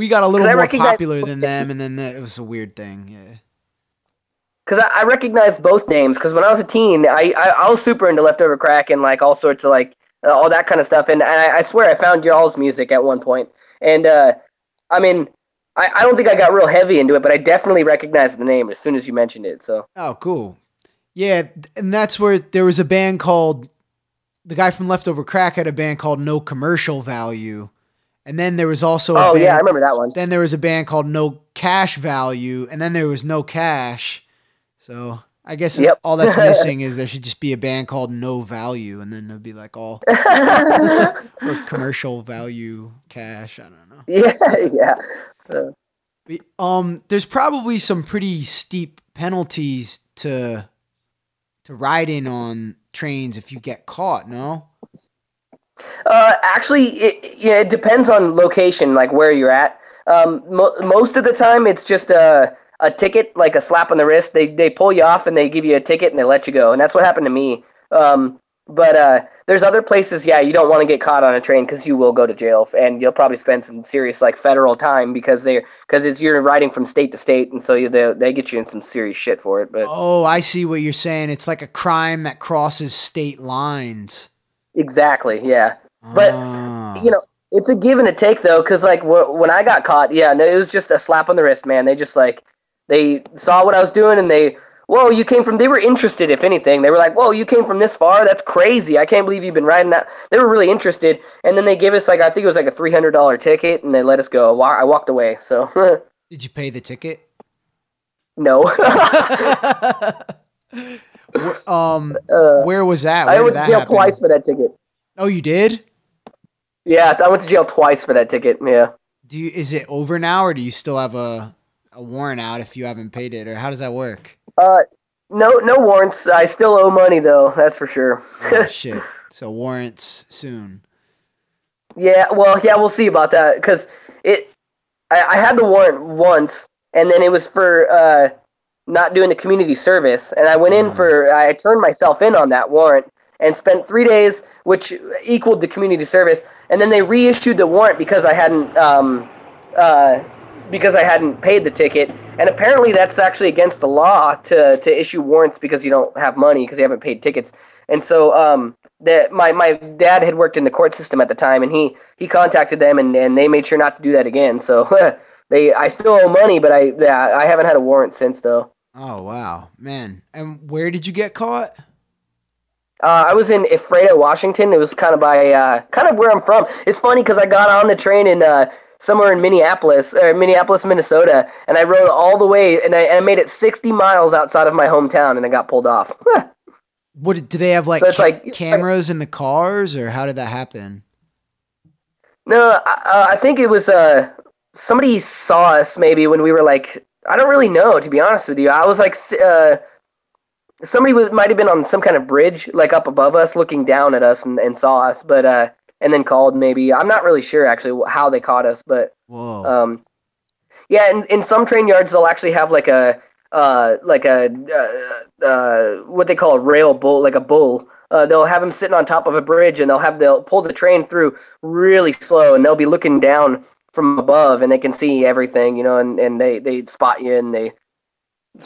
got a 'cause little I more recognize popular both than them, names. and then it was a weird thing. Yeah. Because I recognized both names. Because when I was a teen, I was super into Leftover Crack and like all sorts of like all that kind of stuff. And I swear I found y'all's music at one point. And I mean, I don't think I got real heavy into it, but I definitely recognized the name as soon as you mentioned it. So Oh, cool. Yeah, and that's where there was a band called, the guy from Leftover Crack had a band called No Commercial Value. And then there was also a band, yeah, I remember that one. then there was a band called No Cash Value, and then there was No Cash. So I guess Yep. all that's missing is there should just be a band called No Value, and then it'd be like all or Commercial Value Cash. I don't know. Yeah, yeah. There's probably some pretty steep penalties to riding on trains if you get caught. No. Actually, it depends on location, like where you're at. Most of the time, it's just a ticket, like a slap on the wrist. They pull you off and they give you a ticket and they let you go. And that's what happened to me. But there's other places, yeah, you don't want to get caught on a train because you will go to jail and you'll probably spend some serious like federal time because you're riding from state to state, and so they get you in some serious shit for it. But Oh, I see what you're saying. It's like a crime that crosses state lines. exactly, yeah. But Ah. it's a give and a take though, because like when I got caught, yeah, no, it was just a slap on the wrist, man. They just like they saw what I was doing and they were interested, if anything. They were like, whoa, you came from this far? That's crazy. I can't believe you've been riding that. They were really interested. And then they gave us, like, I think it was like a $300 ticket, and they let us go. I walked away, so. Did you pay the ticket? No. Where was that? I Where went did to that jail happen? twice for that ticket. Oh, you did? Yeah, I went to jail twice for that ticket, yeah. Is it over now, or do you still have a warrant out if you haven't paid it, or how does that work? No warrants. I still owe money, though, that's for sure. Oh, shit. So warrants soon. Yeah, well, yeah, we'll see about that, because I had the warrant once, and then it was for not doing the community service, and I went in I turned myself in on that warrant, and spent 3 days, which equaled the community service, and then they reissued the warrant because I hadn't paid the ticket, and apparently that's actually against the law to issue warrants because you don't have money because you haven't paid tickets. And so my dad had worked in the court system at the time, and he contacted them, and they made sure not to do that again. So I still owe money, but I haven't had a warrant since, though. Oh, wow, man. And where did you get caught? I was in Ephrata, Washington. It was kind of kind of where I'm from. It's funny because I got on the train in somewhere in Minneapolis, Minnesota, and I rode all the way, and I made it 60 miles outside of my hometown, and I got pulled off. What do they have, like, So it's cameras in the cars, or how did that happen? No, I think it was somebody saw us maybe when we were like, I don't really know, to be honest with you. I was like, somebody might have been on some kind of bridge, like up above us, looking down at us and saw us, but and then called maybe. I'm not really sure actually how they caught us, but Whoa. yeah. And in some train yards, they'll actually have like a what they call a rail bull, like a bull. They'll have them sitting on top of a bridge, and they'll pull the train through really slow, and they'll be looking down from above, and they can see everything, and they spot you, and they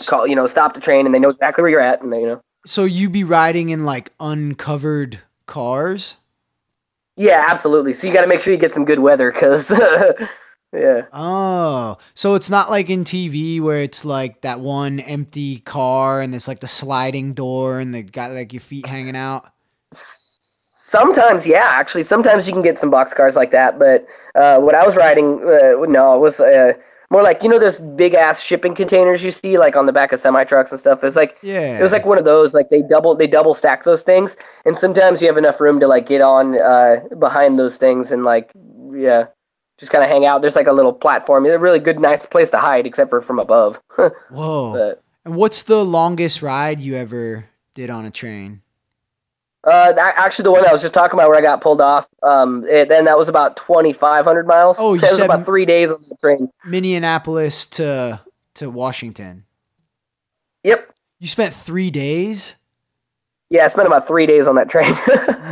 call, stop the train, and they know exactly where you're at, and So you be riding in, like, uncovered cars? Yeah, absolutely. So you got to make sure you get some good weather, because yeah. Oh, so it's not like in TV where it's like that one empty car and there's like the sliding door and they got like your feet hanging out. Sometimes, yeah, actually, sometimes you can get some box cars like that. But what I was riding, no, it was more like, those big ass shipping containers you see like on the back of semi trucks and stuff. It's like, Yeah. it was like one of those, like they double stack those things, and sometimes you have enough room to like get on behind those things and like, yeah, just kind of hang out. There's like a little platform. It's a really good, nice place to hide, except for from above. Whoa. But, and what's the longest ride you ever did on a train? actually, the one I was just talking about where I got pulled off, then that was about 2,500 miles. Oh, you it was said about 3 days on the train. Minneapolis to Washington. Yep. You spent 3 days? Yeah, I spent about 3 days on that train.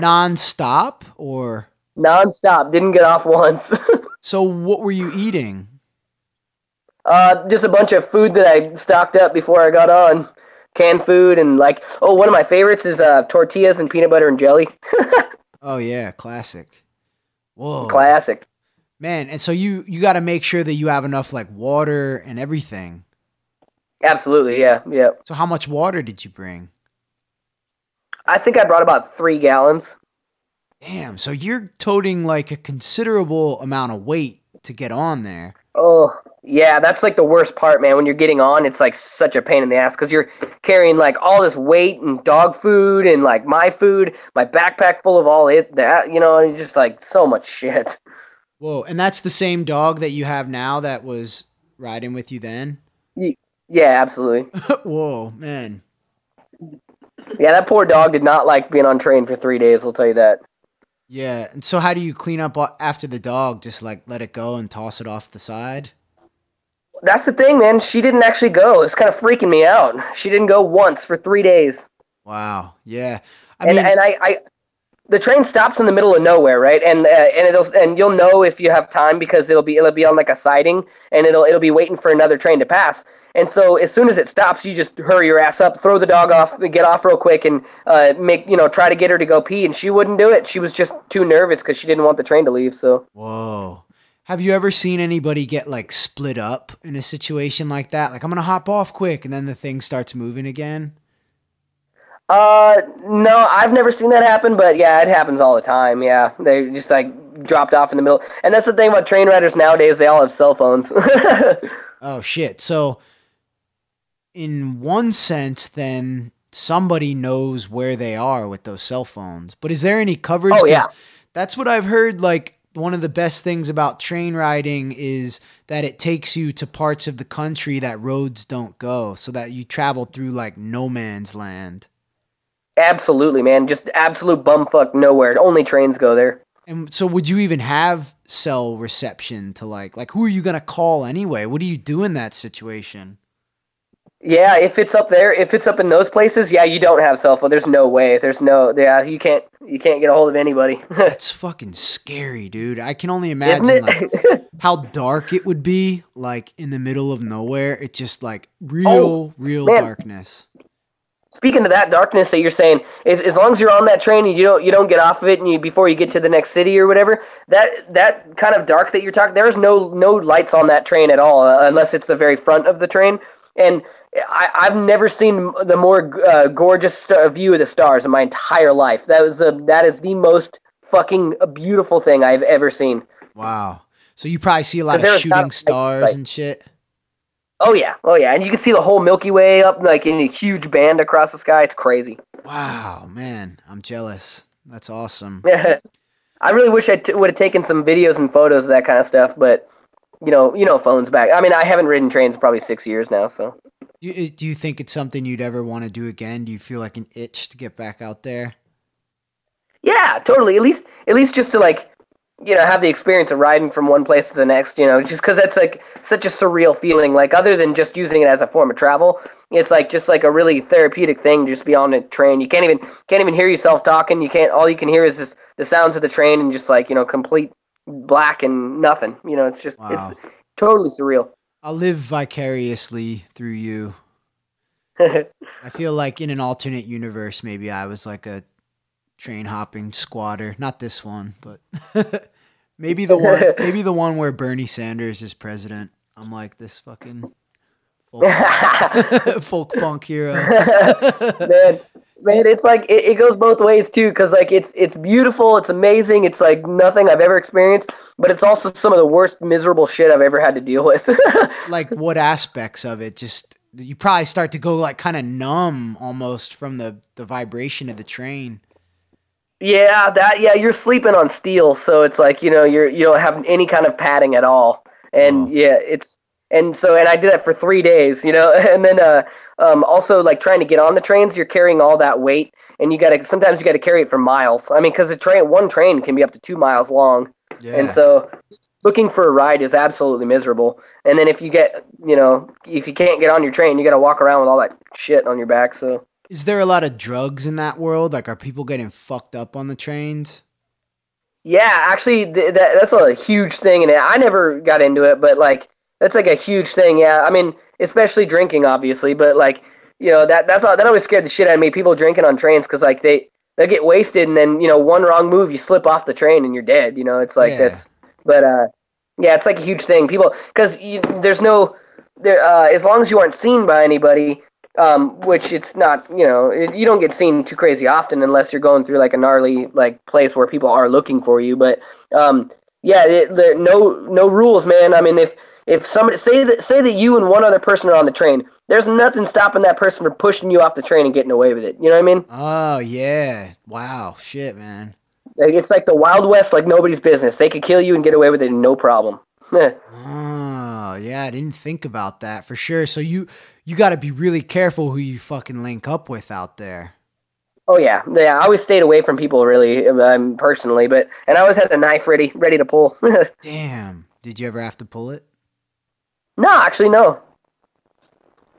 Non-stop or? Non-stop. Didn't get off once. So what were you eating? Just a bunch of food that I stocked up before I got on. Canned food and like, one of my favorites is tortillas and peanut butter and jelly. Oh yeah, classic. Whoa. Classic. Man, and so you got to make sure that you have enough like water and everything. Absolutely, yeah. So how much water did you bring? I think I brought about 3 gallons. Damn, so you're toting like a considerable amount of weight to get on there. Oh, yeah, that's like the worst part, man. When you're getting on, it's like such a pain in the ass because you're carrying like all this weight and dog food and like my food, my backpack full of all that, and just like so much shit. Whoa, and that's the same dog that you have now that was riding with you then? Yeah, absolutely. Whoa, man. Yeah, that poor dog did not like being on train for 3 days, I'll tell you that. Yeah, and so how do you clean up after the dog? Just like let it go and toss it off the side? That's the thing, man. She didn't actually go. It's kind of freaking me out. She didn't go once for 3 days. Wow. Yeah. The train stops in the middle of nowhere, right? And you'll know if you have time because it'll be on like a siding, and it'll be waiting for another train to pass. And so as soon as it stops, you just hurry your ass up, throw the dog off, get off real quick, and try to get her to go pee. And she wouldn't do it. She was just too nervous because she didn't want the train to leave. So. Whoa. Have you ever seen anybody get like split up in a situation like that? Like, I'm gonna hop off quick, and then the thing starts moving again. No, I've never seen that happen, but yeah, it happens all the time. Yeah, they just like dropped off in the middle. And that's the thing about train riders nowadays; they all have cell phones. Oh shit! So. In one sense, then somebody knows where they are with those cell phones. But is there any coverage? Oh, yeah. That's what I've heard. Like, one of the best things about train riding is that it takes you to parts of the country that roads don't go, so that you travel through like no man's land. Absolutely, man. Just absolute bumfuck nowhere. Only trains go there. And so would you even have cell reception to like who are you going to call anyway? What do you do in that situation? Yeah, if it's up there, if it's up in those places, yeah, you don't have cell phone. There's no way. You can't get a hold of anybody. That's fucking scary, dude. I can only imagine like how dark it would be, like in the middle of nowhere. It's just like real man. Darkness. Speaking of that darkness that you're saying, as long as you're on that train and you don't get off of it and before you get to the next city or whatever, that kind of dark that you're talking, there's no lights on that train at all unless it's the very front of the train. And I've never seen the more gorgeous view of the stars in my entire life. That is the most fucking beautiful thing I've ever seen. Wow. So you probably see a lot of shooting stars and shit. Oh yeah. And you can see the whole Milky Way up like in a huge band across the sky. It's crazy. Wow, man. I'm jealous. That's awesome. I really wish I would have taken some videos and photos of that kind of stuff, but phones back. I mean, I haven't ridden trains in probably 6 years now, so. Do you think it's something you'd ever want to do again? Do you feel like an itch to get back out there? Yeah, totally. At least just to like, have the experience of riding from one place to the next, just because that's like such a surreal feeling. Like other than just using it as a form of travel, it's like just like a really therapeutic thing to just be on a train. You can't even hear yourself talking. All you can hear is just the sounds of the train and just like, complete black and nothing. It's just It's totally surreal. I'll live vicariously through you. I feel like in an alternate universe, maybe I was like a train hopping squatter. Not this one, but maybe the one where Bernie Sanders is president. I'm like this fucking folk punk hero. Man, Man, it's like it goes both ways too, because like it's beautiful, it's amazing, it's like nothing I've ever experienced, but it's also some of the worst miserable shit I've ever had to deal with. Like what aspects of it? Just you probably start to go like kind of numb almost from the vibration of the train. Yeah, you're sleeping on steel, so it's like, you don't have any kind of padding at all. And Whoa. yeah, and I did that for 3 days, and then also like trying to get on the trains, you're carrying all that weight, and sometimes you gotta carry it for miles. I mean, because one train can be up to 2 miles long, and Yeah. so looking for a ride is absolutely miserable. And then if you can't get on your train, you gotta walk around with all that shit on your back. So. Is there a lot of drugs in that world? Like, are people getting fucked up on the trains? Yeah, actually, that's a huge thing, and I never got into it, but like that's like a huge thing. Yeah, I mean, especially drinking, obviously, but like that always scared the shit out of me. People drinking on trains because like they get wasted, and then one wrong move, you slip off the train and you're dead. It's like Yeah. but yeah, it's like a huge thing. People because there's no there as long as you aren't seen by anybody. Which it's not, you don't get seen too crazy often unless you're going through like a gnarly like place where people are looking for you. But yeah, no rules, man. I mean, if somebody say that you and one other person are on the train, there's nothing stopping that person from pushing you off the train and getting away with it. You know what I mean? Oh yeah. Wow. Shit, man. Like, it's like the Wild West, like nobody's business. They could kill you and get away with it, no problem. Oh yeah, I didn't think about that for sure. So you got to be really careful who you fucking link up with out there. Oh yeah. I always stayed away from people really, personally, and I always had a knife ready to pull. Damn. Did you ever have to pull it? No, actually, no.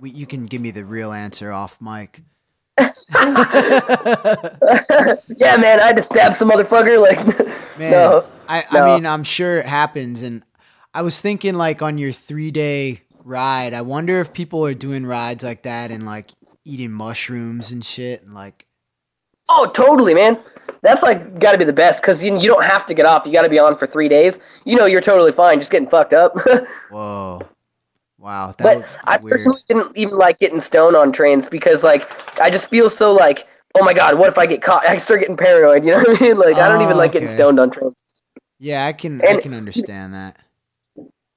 You can give me the real answer off mic. Yeah, man, I had to stab some motherfucker. Like, Man, no, I no. mean, I'm sure it happens. And I was thinking, like, on your 3-day ride, I wonder if people are doing rides like that and, like, eating mushrooms and shit. And, like, Oh, totally, man. That's like got to be the best because you don't have to get off. You got to be on for 3 days. You're totally fine just getting fucked up. whoa. Wow. That But would I be weird. personally didn't even like getting stoned on trains because like I just feel so like, oh my god, what if I get caught? I start getting paranoid. You know what I mean? Like I don't even Oh, like getting okay. stoned on trains. Yeah, I can understand that.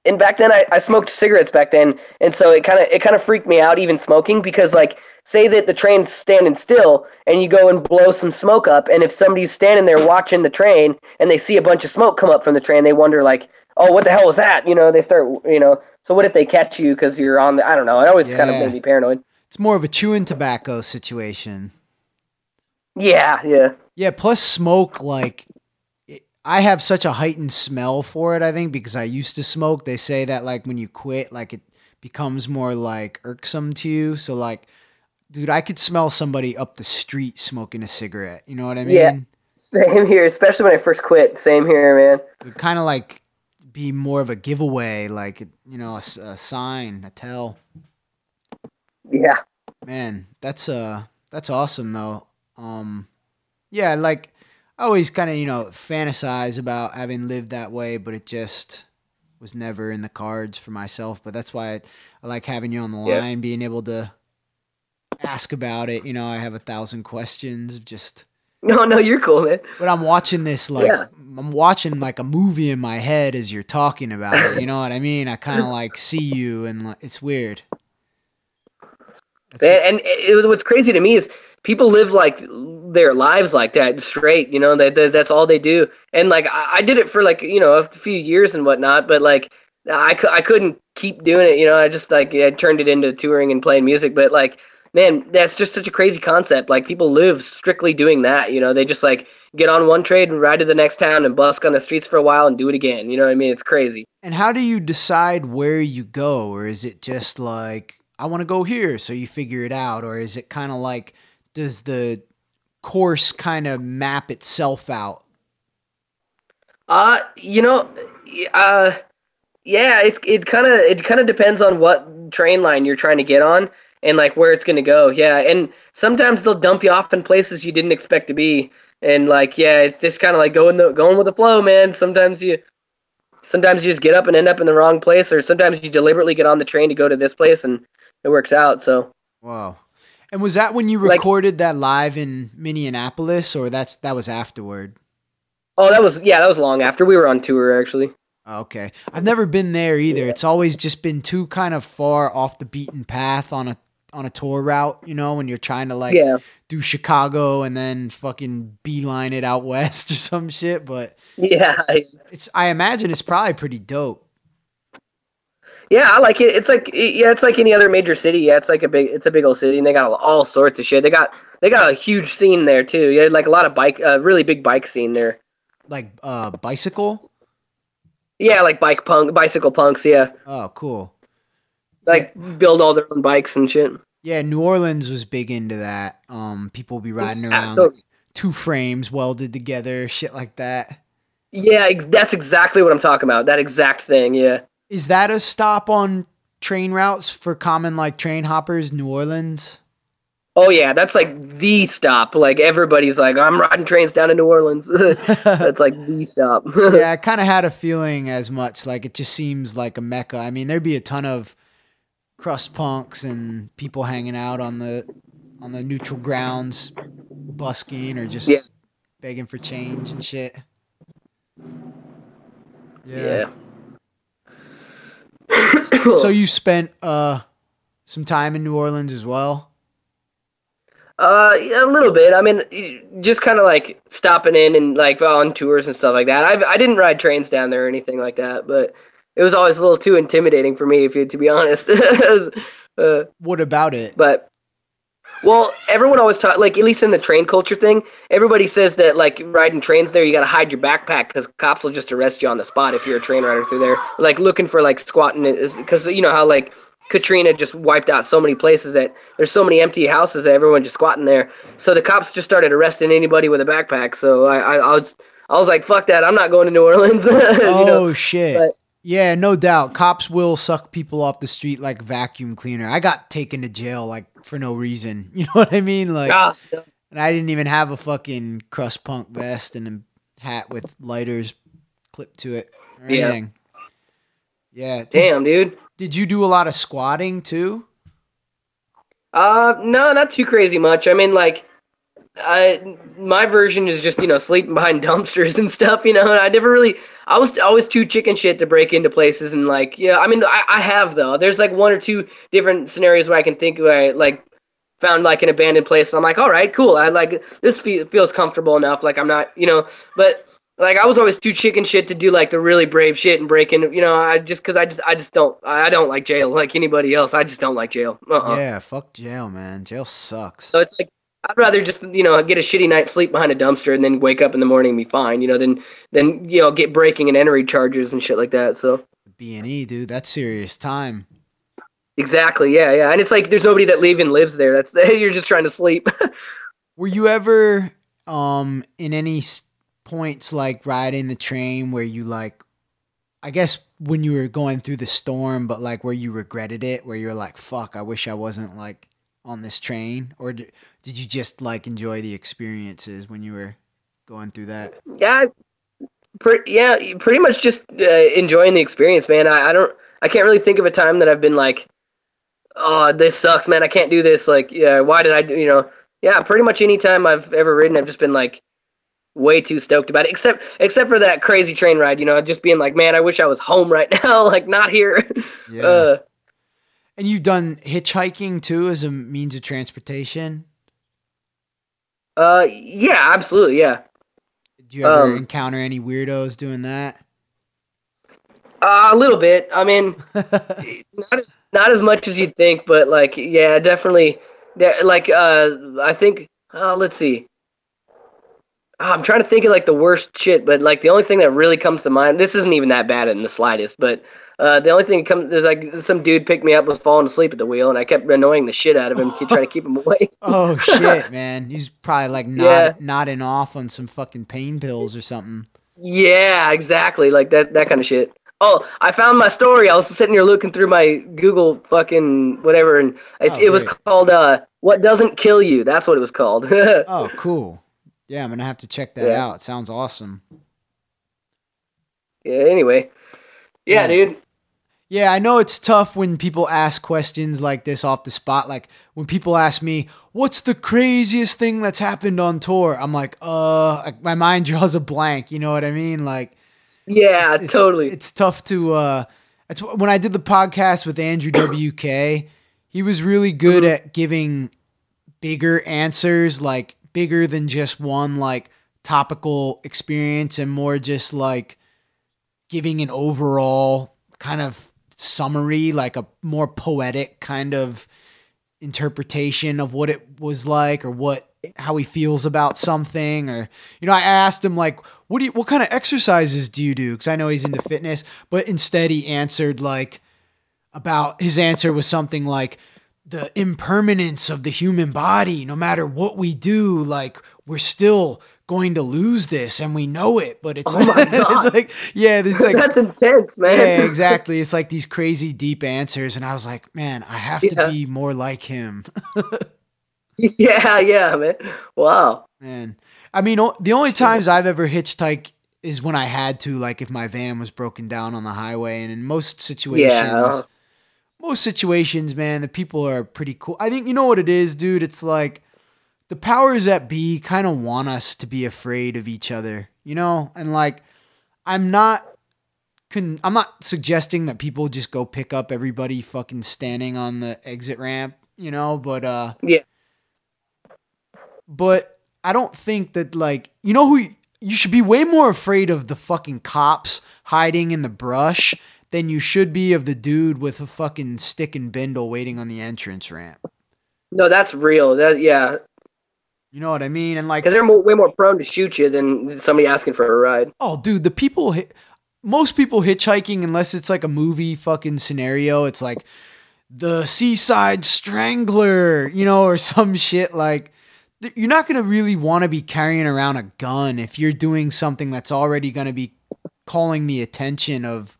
And back then I smoked cigarettes back then, and so it kind of freaked me out even smoking because like say that the train's standing still and you go and blow some smoke up, and if somebody's standing there watching the train and they see a bunch of smoke come up from the train, they wonder like, oh, what the hell was that? They start, so what if they catch you because you're on I don't know. It always kind of Yeah. made me paranoid. It's more of a chewing tobacco situation. Yeah. Yeah, plus smoke, like, I have such a heightened smell for it, I think, because I used to smoke. They say that, like, when you quit, like, it becomes more, like, irksome to you. So, like, dude, I could smell somebody up the street smoking a cigarette. You know what I mean? Yeah. Same here, especially when I first quit. Same here, man. It would kind of, like, be more of a giveaway, like, a sign, a tell. Yeah. Man, that's awesome, though. Yeah, like, I always kind of, fantasize about having lived that way, but it just was never in the cards for myself. But that's why I like having you on the Yeah. line, being able to ask about it. I have 1,000 questions just, No, you're cool, man. but I'm watching this, like, Yeah. I'm watching like a movie in my head as you're talking about it. You know what I mean? I kind of like see you and like, it's weird. What's crazy to me is people live like their lives like that straight, that's all they do. And like I did it for like a few years and whatnot, but like I couldn't keep doing it. I just like I turned it into touring and playing music. But like, man, that's just such a crazy concept. Like people live strictly doing that. They just like get on one train and ride to the next town and busk on the streets for a while and do it again. You know what I mean? It's crazy. And how do you decide where you go? Or is it just like, I want to go here, so you figure it out? Or is it kind of like, does the course kind of map itself out? Yeah, it kind of depends on what train line you're trying to get on and like where it's going to go. Yeah, and sometimes they'll dump you off in places you didn't expect to be, and like yeah, it's just kind of like going with the flow, man. Sometimes you just get up and end up in the wrong place, or sometimes you deliberately get on the train to go to this place and it works out. So Wow. And was that when you Like, recorded that live in Minneapolis, or that was afterward? oh, that was long after we were on tour actually. Okay. I've never been there either. Yeah. It's always just been too kind of far off the beaten path on a tour route, you know, when you're trying to like Yeah. do Chicago and then fucking beeline it out west or some shit. But Yeah. I imagine it's probably pretty dope. Yeah, I like it. It's like it's like any other major city. Yeah, it's a big old city, and they got all sorts of shit. They got a huge scene there too. Yeah, like a lot of really big bike scene there. Like bicycle? Yeah, like bicycle punks. Yeah, Oh, cool. like build all their own bikes and shit. Yeah, New Orleans was big into that. People be riding around So, like 2 frames welded together, shit like that. yeah, that's exactly what I'm talking about. That exact thing. Yeah. Is that a stop on train routes for common like train hoppers, New Orleans? Oh yeah, that's like the stop. Like everybody's like, I'm riding trains down to New Orleans. That's like the stop. Yeah, I kind of had a feeling as much. Like it just seems like a mecca. I mean, there'd be a ton of crust punks and people hanging out on the neutral grounds, busking or just Yeah. begging for change and shit. Yeah. So you spent some time in New Orleans as well? Yeah, a little bit. I mean, just kind of like stopping in and like on tours and stuff like that. I didn't ride trains down there or anything like that, but it was always a little too intimidating for me, to be honest. What about it? But well, everyone always taught, like at least in the train culture thing, everybody says that like riding trains there, you got to hide your backpack because cops will just arrest you on the spot if you're a train rider through there. Like looking for like squatting, because you know how like Katrina just wiped out so many places that there's so many empty houses that everyone just squatting there. So the cops just started arresting anybody with a backpack. So I was like, fuck that, I'm not going to New Orleans. Oh shit. But, yeah, no doubt. Cops will suck people off the street like vacuum cleaner. I got taken to jail like for no reason. You know what I mean? Like, and I didn't even have a fucking crust punk vest and a hat with lighters clipped to it or anything. Yeah. Damn, dude. Did you do a lot of squatting too? No, not too crazy much. I mean, like, my version is just, sleeping behind dumpsters and stuff, and I was always too chicken shit to break into places and like, yeah, I mean, I have though. There's like 1 or 2 different scenarios where I can think where I like found like an abandoned place. And I'm like, all right, cool. I like this feels comfortable enough. Like I'm not, but like I was always too chicken shit to do like the really brave shit and break in, I don't like jail like anybody else. I just don't like jail. Yeah, fuck jail, man. Jail sucks. So it's like, I'd rather just, get a shitty night's sleep behind a dumpster and then wake up in the morning and be fine, than get breaking and entering charges and shit like that. So B&E, dude, that's serious time. Exactly. Yeah. And it's like, there's nobody that even lives there. You're just trying to sleep. Were you ever, in any points like riding the train where you like, I guess when you were going through the storm, but like where you regretted it, where you're like, fuck, I wish I wasn't like on this train? Or did you just like enjoy the experiences when you were going through that? Yeah, pretty much just enjoying the experience, man. I can't really think of a time that I've been like, oh, this sucks, man. I can't do this. Like, yeah, why did I do, yeah, pretty much any time I've ever ridden, I've just been like way too stoked about it, except for that crazy train ride, just being like, man, I wish I was home right now, like not here. Yeah. And you've done hitchhiking too as a means of transportation? Yeah, absolutely, yeah. Did you ever encounter any weirdos doing that? A little bit. I mean, not as much as you'd think, but like, yeah, definitely. Like, I think. Let's see. I'm trying to think of like the worst shit, but like the only thing that really comes to mind. This isn't even that bad in the slightest, but the only thing that comes is like some dude picked me up, was falling asleep at the wheel, and I kept annoying the shit out of him, trying to keep him awake. Oh shit, man! He's probably like nodding off on some fucking pain pills or something. Yeah, exactly, like that kind of shit. Oh, I found my story. I was sitting here looking through my Google fucking whatever, and it was called "What Doesn't Kill You." That's what it was called. Oh, cool. Yeah, I'm gonna have to check that out. It sounds awesome. Yeah. Anyway. Yeah, dude. Yeah, I know it's tough when people ask questions like this off the spot. Like when people ask me, what's the craziest thing that's happened on tour? I'm like, my mind draws a blank. You know what I mean? Like, Yeah, totally. It's tough to, it's when I did the podcast with Andrew WK, he was really good at giving bigger answers, like bigger than just one, like topical experience and more just like giving an overall kind of summary, like a more poetic kind of interpretation of what it was like or how he feels about something. Or, you know, I asked him like, what kind of exercises do you do? Cause I know he's into fitness, but instead he answered like his answer was something like the impermanence of the human body. No matter what we do, like we're still going to lose this and we know it, but it's, oh my God. It's like, yeah, this like, that's intense, man. Yeah, exactly. It's like these crazy deep answers. And I was like, man, I have to be more like him. Yeah, man. Wow. Man. I mean, the only times I've ever hitchhiked is when I had to, like if my van was broken down on the highway. And in most situations, man, the people are pretty cool. I think, you know what it is, dude? It's like, the powers that be kind of want us to be afraid of each other, you know? And like, I'm not suggesting that people just go pick up everybody fucking standing on the exit ramp, you know? But, but I don't think that like, you know who you should be way more afraid of the fucking cops hiding in the brush than you should be of the dude with a fucking stick and bindle waiting on the entrance ramp. No, that's real. Yeah. You know what I mean? And like, because they're way more prone to shoot you than somebody asking for a ride. Oh, dude, most people hitchhiking, unless it's like a movie fucking scenario, it's like the Seaside Strangler, you know, or some shit. Like, you're not going to really want to be carrying around a gun if you're doing something that's already going to be calling the attention of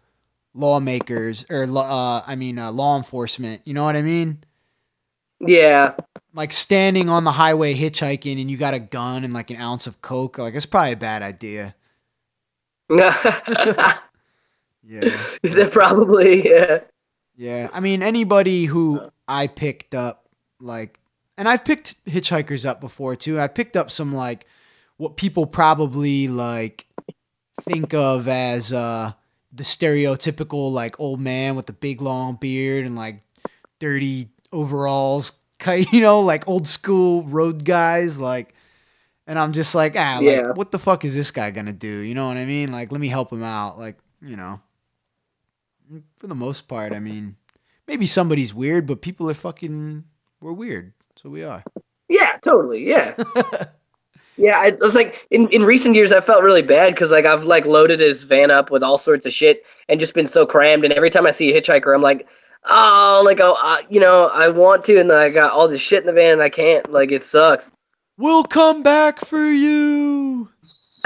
lawmakers or, law enforcement. You know what I mean? Yeah. Like standing on the highway hitchhiking and you got a gun and like an ounce of coke, like it's probably a bad idea. Yeah. They're probably, yeah. Yeah. I mean, anybody who I picked up, like, and I've picked hitchhikers up before too. I picked up some like what people probably like think of as the stereotypical like old man with the big long beard and like dirty overalls, you know, like old school road guys, like, and I'm just like, like, what the fuck is this guy gonna do? You know what I mean? Like, let me help him out. Like, you know, for the most part, I mean, maybe somebody's weird, but people are we're weird. So we are. Yeah, totally. Yeah. Yeah. I was like, in recent years, I felt really bad because like I've like loaded his van up with all sorts of shit and just been so crammed. And every time I see a hitchhiker, I'm like, you know, I want to, and then I got all this shit in the van, and I can't. Like, it sucks. We'll come back for you.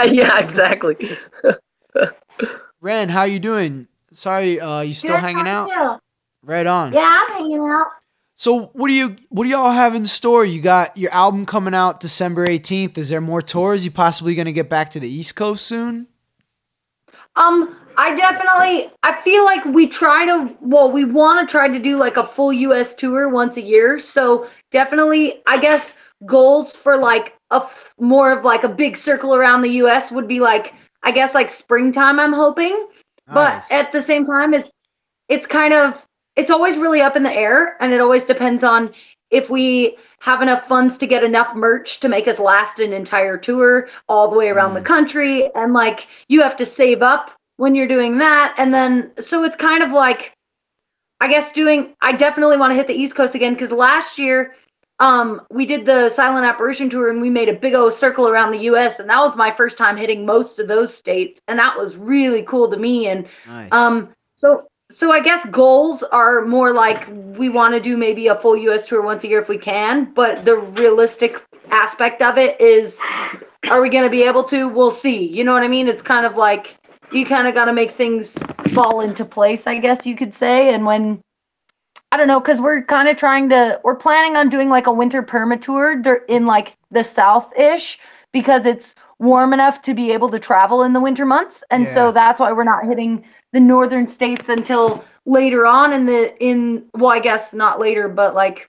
Yeah, exactly. Ren, how you doing? Sorry, you still hanging out? You? Right on. Yeah, I'm hanging out. So, what do y'all have in store? You got your album coming out December 18th. Is there more tours? You possibly going to get back to the East Coast soon? I feel like we want to try to do like a full US tour once a year. So definitely, I guess goals for like more of like a big circle around the US would be like, I guess like springtime, I'm hoping. Nice. But at the same time, it's always really up in the air, and it always depends on if we have enough funds to get enough merch to make us last an entire tour all the way around the country. And like, you have to save up when you're doing that. And then, so it's kind of like, I definitely want to hit the East Coast again. Cause last year, we did the Silent Apparition tour and we made a big old circle around the US. And that was my first time hitting most of those states. And that was really cool to me. And, nice. So I guess goals are more like we want to do maybe a full US tour once a year if we can, but the realistic aspect of it is, are we going to be able to? We'll see. You know what I mean? It's kind of like, you kind of got to make things fall into place, I guess you could say. And when, I don't know, because we're kind of we're planning on doing like a winter perma tour in like the South-ish, because it's warm enough to be able to travel in the winter months. And so that's why we're not hitting the northern states until later on well, I guess not later, but like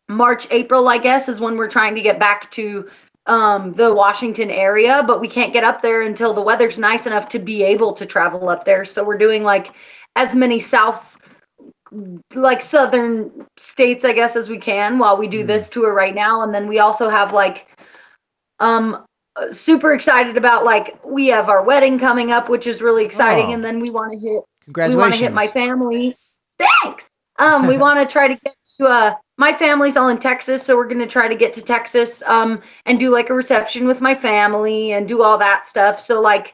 March, April, I guess, is when we're trying to get back to the Washington area, but we can't get up there until the weather's nice enough to be able to travel up there. So we're doing like as many southern states, I guess, as we can while we do this tour right now. And then we also have like super excited about, like, we have our wedding coming up, which is really exciting. And then we want to hit my family. Thanks. We want to try to get to my family's all in Texas, so we're going to try to get to Texas and do like a reception with my family and do all that stuff. So like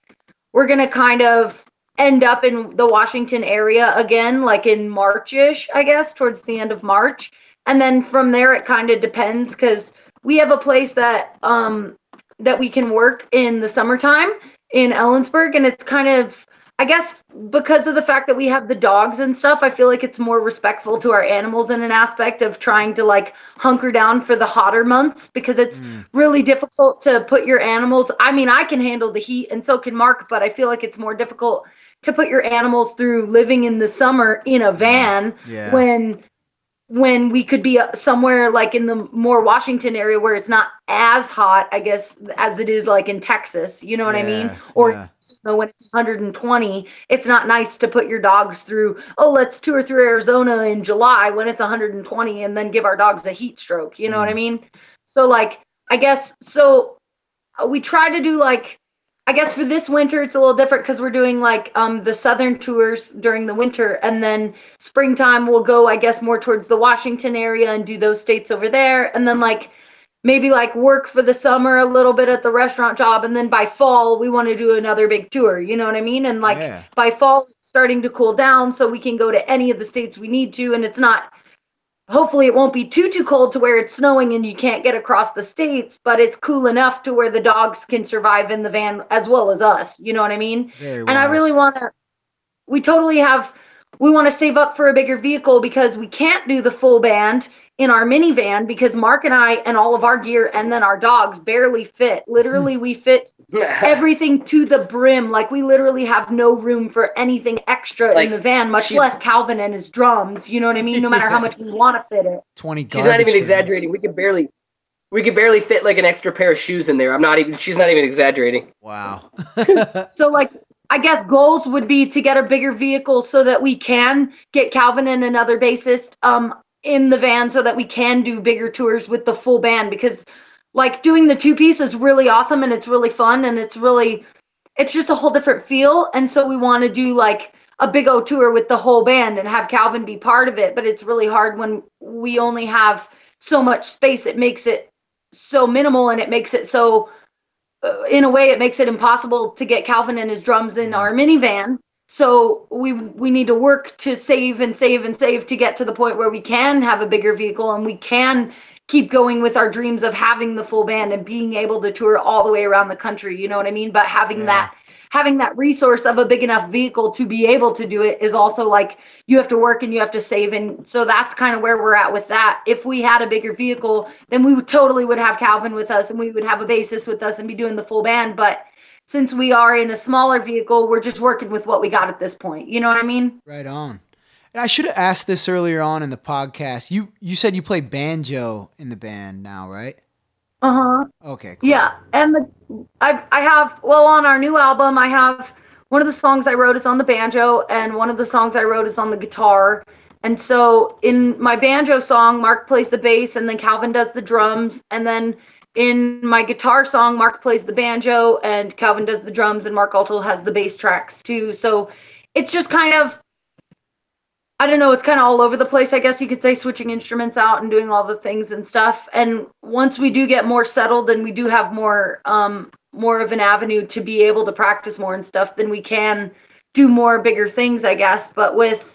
we're going to kind of end up in the Washington area again, like in March-ish, I guess, towards the end of March. And then from there, it kind of depends, because we have a place that we can work in the summertime in Ellensburg, and it's kind of, I guess, because of the fact that we have the dogs and stuff, I feel like it's more respectful to our animals in an aspect of trying to like hunker down for the hotter months, because it's really difficult to put your animals. I mean, I can handle the heat and so can Mark, but I feel like it's more difficult to put your animals through living in the summer in a van when we could be somewhere like in the more Washington area where it's not as hot, I guess, as it is like in Texas, you know what I mean? Or when it's 120, it's not nice to put your dogs through, oh, let's tour through Arizona in July when it's 120 and then give our dogs a heat stroke, you know what I mean? So like, I guess, so we try to do like, I guess for this winter, it's a little different because we're doing like the southern tours during the winter, and then springtime we'll go, I guess, more towards the Washington area and do those states over there. And then like maybe like work for the summer a little bit at the restaurant job. And then by fall, we want to do another big tour. You know what I mean? And like by fall, it's starting to cool down so we can go to any of the states we need to. And it's not, hopefully it won't be too cold to where it's snowing and you can't get across the states, but it's cool enough to where the dogs can survive in the van as well as us. You know what I mean? Very and I really want to, we want to save up for a bigger vehicle because we can't do the full band in our minivan because Mark and I and all of our gear and then our dogs barely fit. Literally, we fit everything to the brim. Like we literally have no room for anything extra like, in the van, much less Calvin and his drums. You know what I mean? No matter how much we want to fit it. 20 She's not even exaggerating. We could barely fit like an extra pair of shoes in there. She's not even exaggerating. Wow. So like, I guess goals would be to get a bigger vehicle so that we can get Calvin and another bassist in the van so that we can do bigger tours with the full band, because like doing the two-piece is really awesome and it's really fun and it's just a whole different feel. And so we want to do like a big O tour with the whole band and have Calvin be part of it. But it's really hard when we only have so much space. It makes it so minimal and it makes it so in a way it makes it impossible to get Calvin and his drums in our minivan. So we need to work to save and save and save to get to the point where we can have a bigger vehicle and we can keep going with our dreams of having the full band and being able to tour all the way around the country. You know what I mean? But having that resource of a big enough vehicle to be able to do it is also like you have to work and you have to save. And so that's kind of where we're at with that. If we had a bigger vehicle, then we totally would have Calvin with us and we would have a bassist with us and be doing the full band. But since we are in a smaller vehicle, we're just working with what we got at this point. You know what I mean? Right on. And I should have asked this earlier on in the podcast. You said you play banjo in the band now, right? Uh-huh. Okay, cool. Yeah. And I have, well, on our new album, I have one of the songs I wrote is on the banjo and one of the songs I wrote is on the guitar. And so in my banjo song, Mark plays the bass and then Calvin does the drums. And then in my guitar song, Mark plays the banjo and Calvin does the drums and Mark also has the bass tracks too. So it's just kind of, I don't know, it's kind of all over the place, I guess you could say, switching instruments out and doing all the things and stuff. And once we do get more settled and we do have more of an avenue to be able to practice more and stuff, then we can do more bigger things, I guess. But with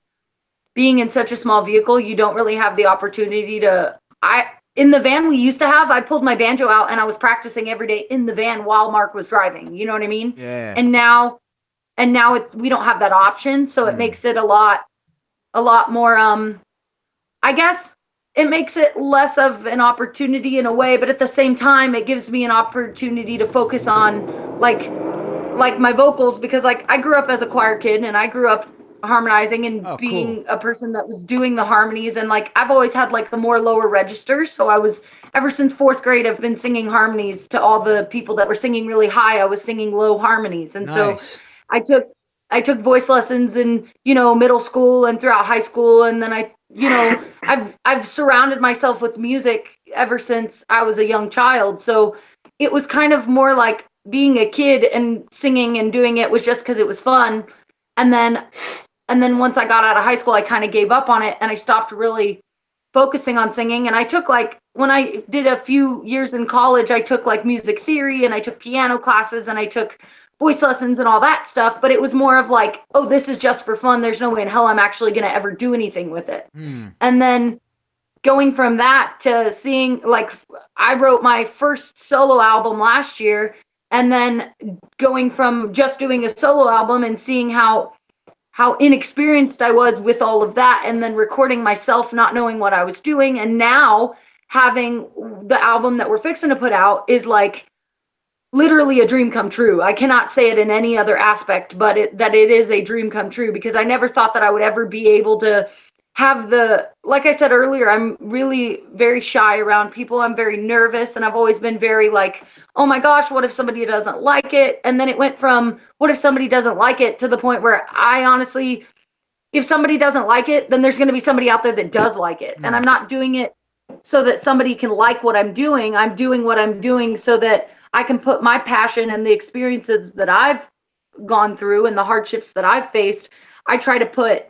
being in such a small vehicle, you don't really have the opportunity to, in the van we used to have, I pulled my banjo out and I was practicing every day in the van while Mark was driving. You know what I mean? Yeah. And now we don't have that option. So it makes it a lot more, I guess it makes it less of an opportunity in a way, but at the same time, it gives me an opportunity to focus on like my vocals, because like I grew up as a choir kid and I grew up harmonizing and being a person that was doing the harmonies. And like, I've always had like the more lower registers. So I was, ever since fourth grade, I've been singing harmonies to all the people that were singing really high. I was singing low harmonies. And so I took voice lessons in, middle school and throughout high school. And then I've surrounded myself with music ever since I was a young child. So it was kind of more like being a kid and singing and doing it was just because it was fun. And then once I got out of high school, I kind of gave up on it and I stopped really focusing on singing. And I took when I did a few years in college, I took music theory and I took piano classes and I took voice lessons and all that stuff. But it was more of like, oh, this is just for fun. There's no way in hell I'm actually going to ever do anything with it. And then going from that to seeing, I wrote my first solo album last year, and then going from just doing a solo album and seeing how inexperienced I was with all of that, and then recording myself not knowing what I was doing, and now having the album that we're fixing to put out is like literally a dream come true. I cannot say it in any other aspect, but that it is a dream come true, because I never thought that I would ever be able to have like I said earlier, I'm really very shy around people. I'm very nervous, and I've always been very like, oh my gosh, what if somebody doesn't like it? And then it went from what if somebody doesn't like it to the point where I honestly, if somebody doesn't like it, then there's going to be somebody out there that does like it. And I'm not doing it so that somebody can like what I'm doing. I'm doing what I'm doing so that I can put my passion and the experiences that I've gone through and the hardships that I've faced. I try to put,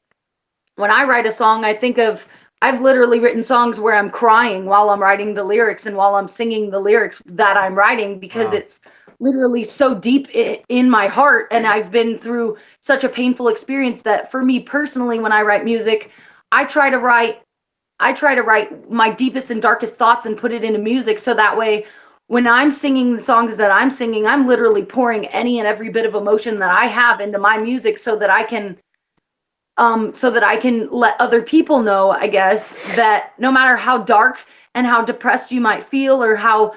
when I write a song, I've literally written songs where I'm crying while I'm writing the lyrics and while I'm singing the lyrics that I'm writing, because it's literally so deep in my heart. And I've been through such a painful experience that for me personally, when I write music, I try to write my deepest and darkest thoughts and put it into music. So that way, when I'm singing the songs that I'm singing, I'm literally pouring any and every bit of emotion that I have into my music so that I can let other people know, I guess, that no matter how dark and how depressed you might feel, or how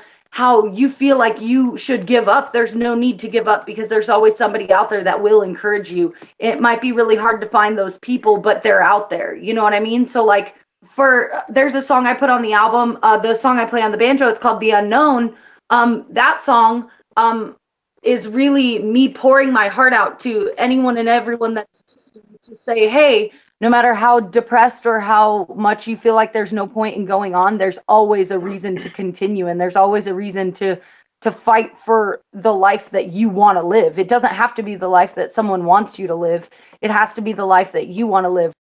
you feel like you should give up, there's no need to give up, because there's always somebody out there that will encourage you. It might be really hard to find those people, but they're out there. You know what I mean? So there's a song I put on the album, the song I play on the banjo, it's called The Unknown. That song, is really me pouring my heart out to anyone and everyone that's listening, to say, hey, no matter how depressed or how much you feel like there's no point in going on, there's always a reason to continue, and there's always a reason to fight for the life that you want to live. It doesn't have to be the life that someone wants you to live. It has to be the life that you want to live.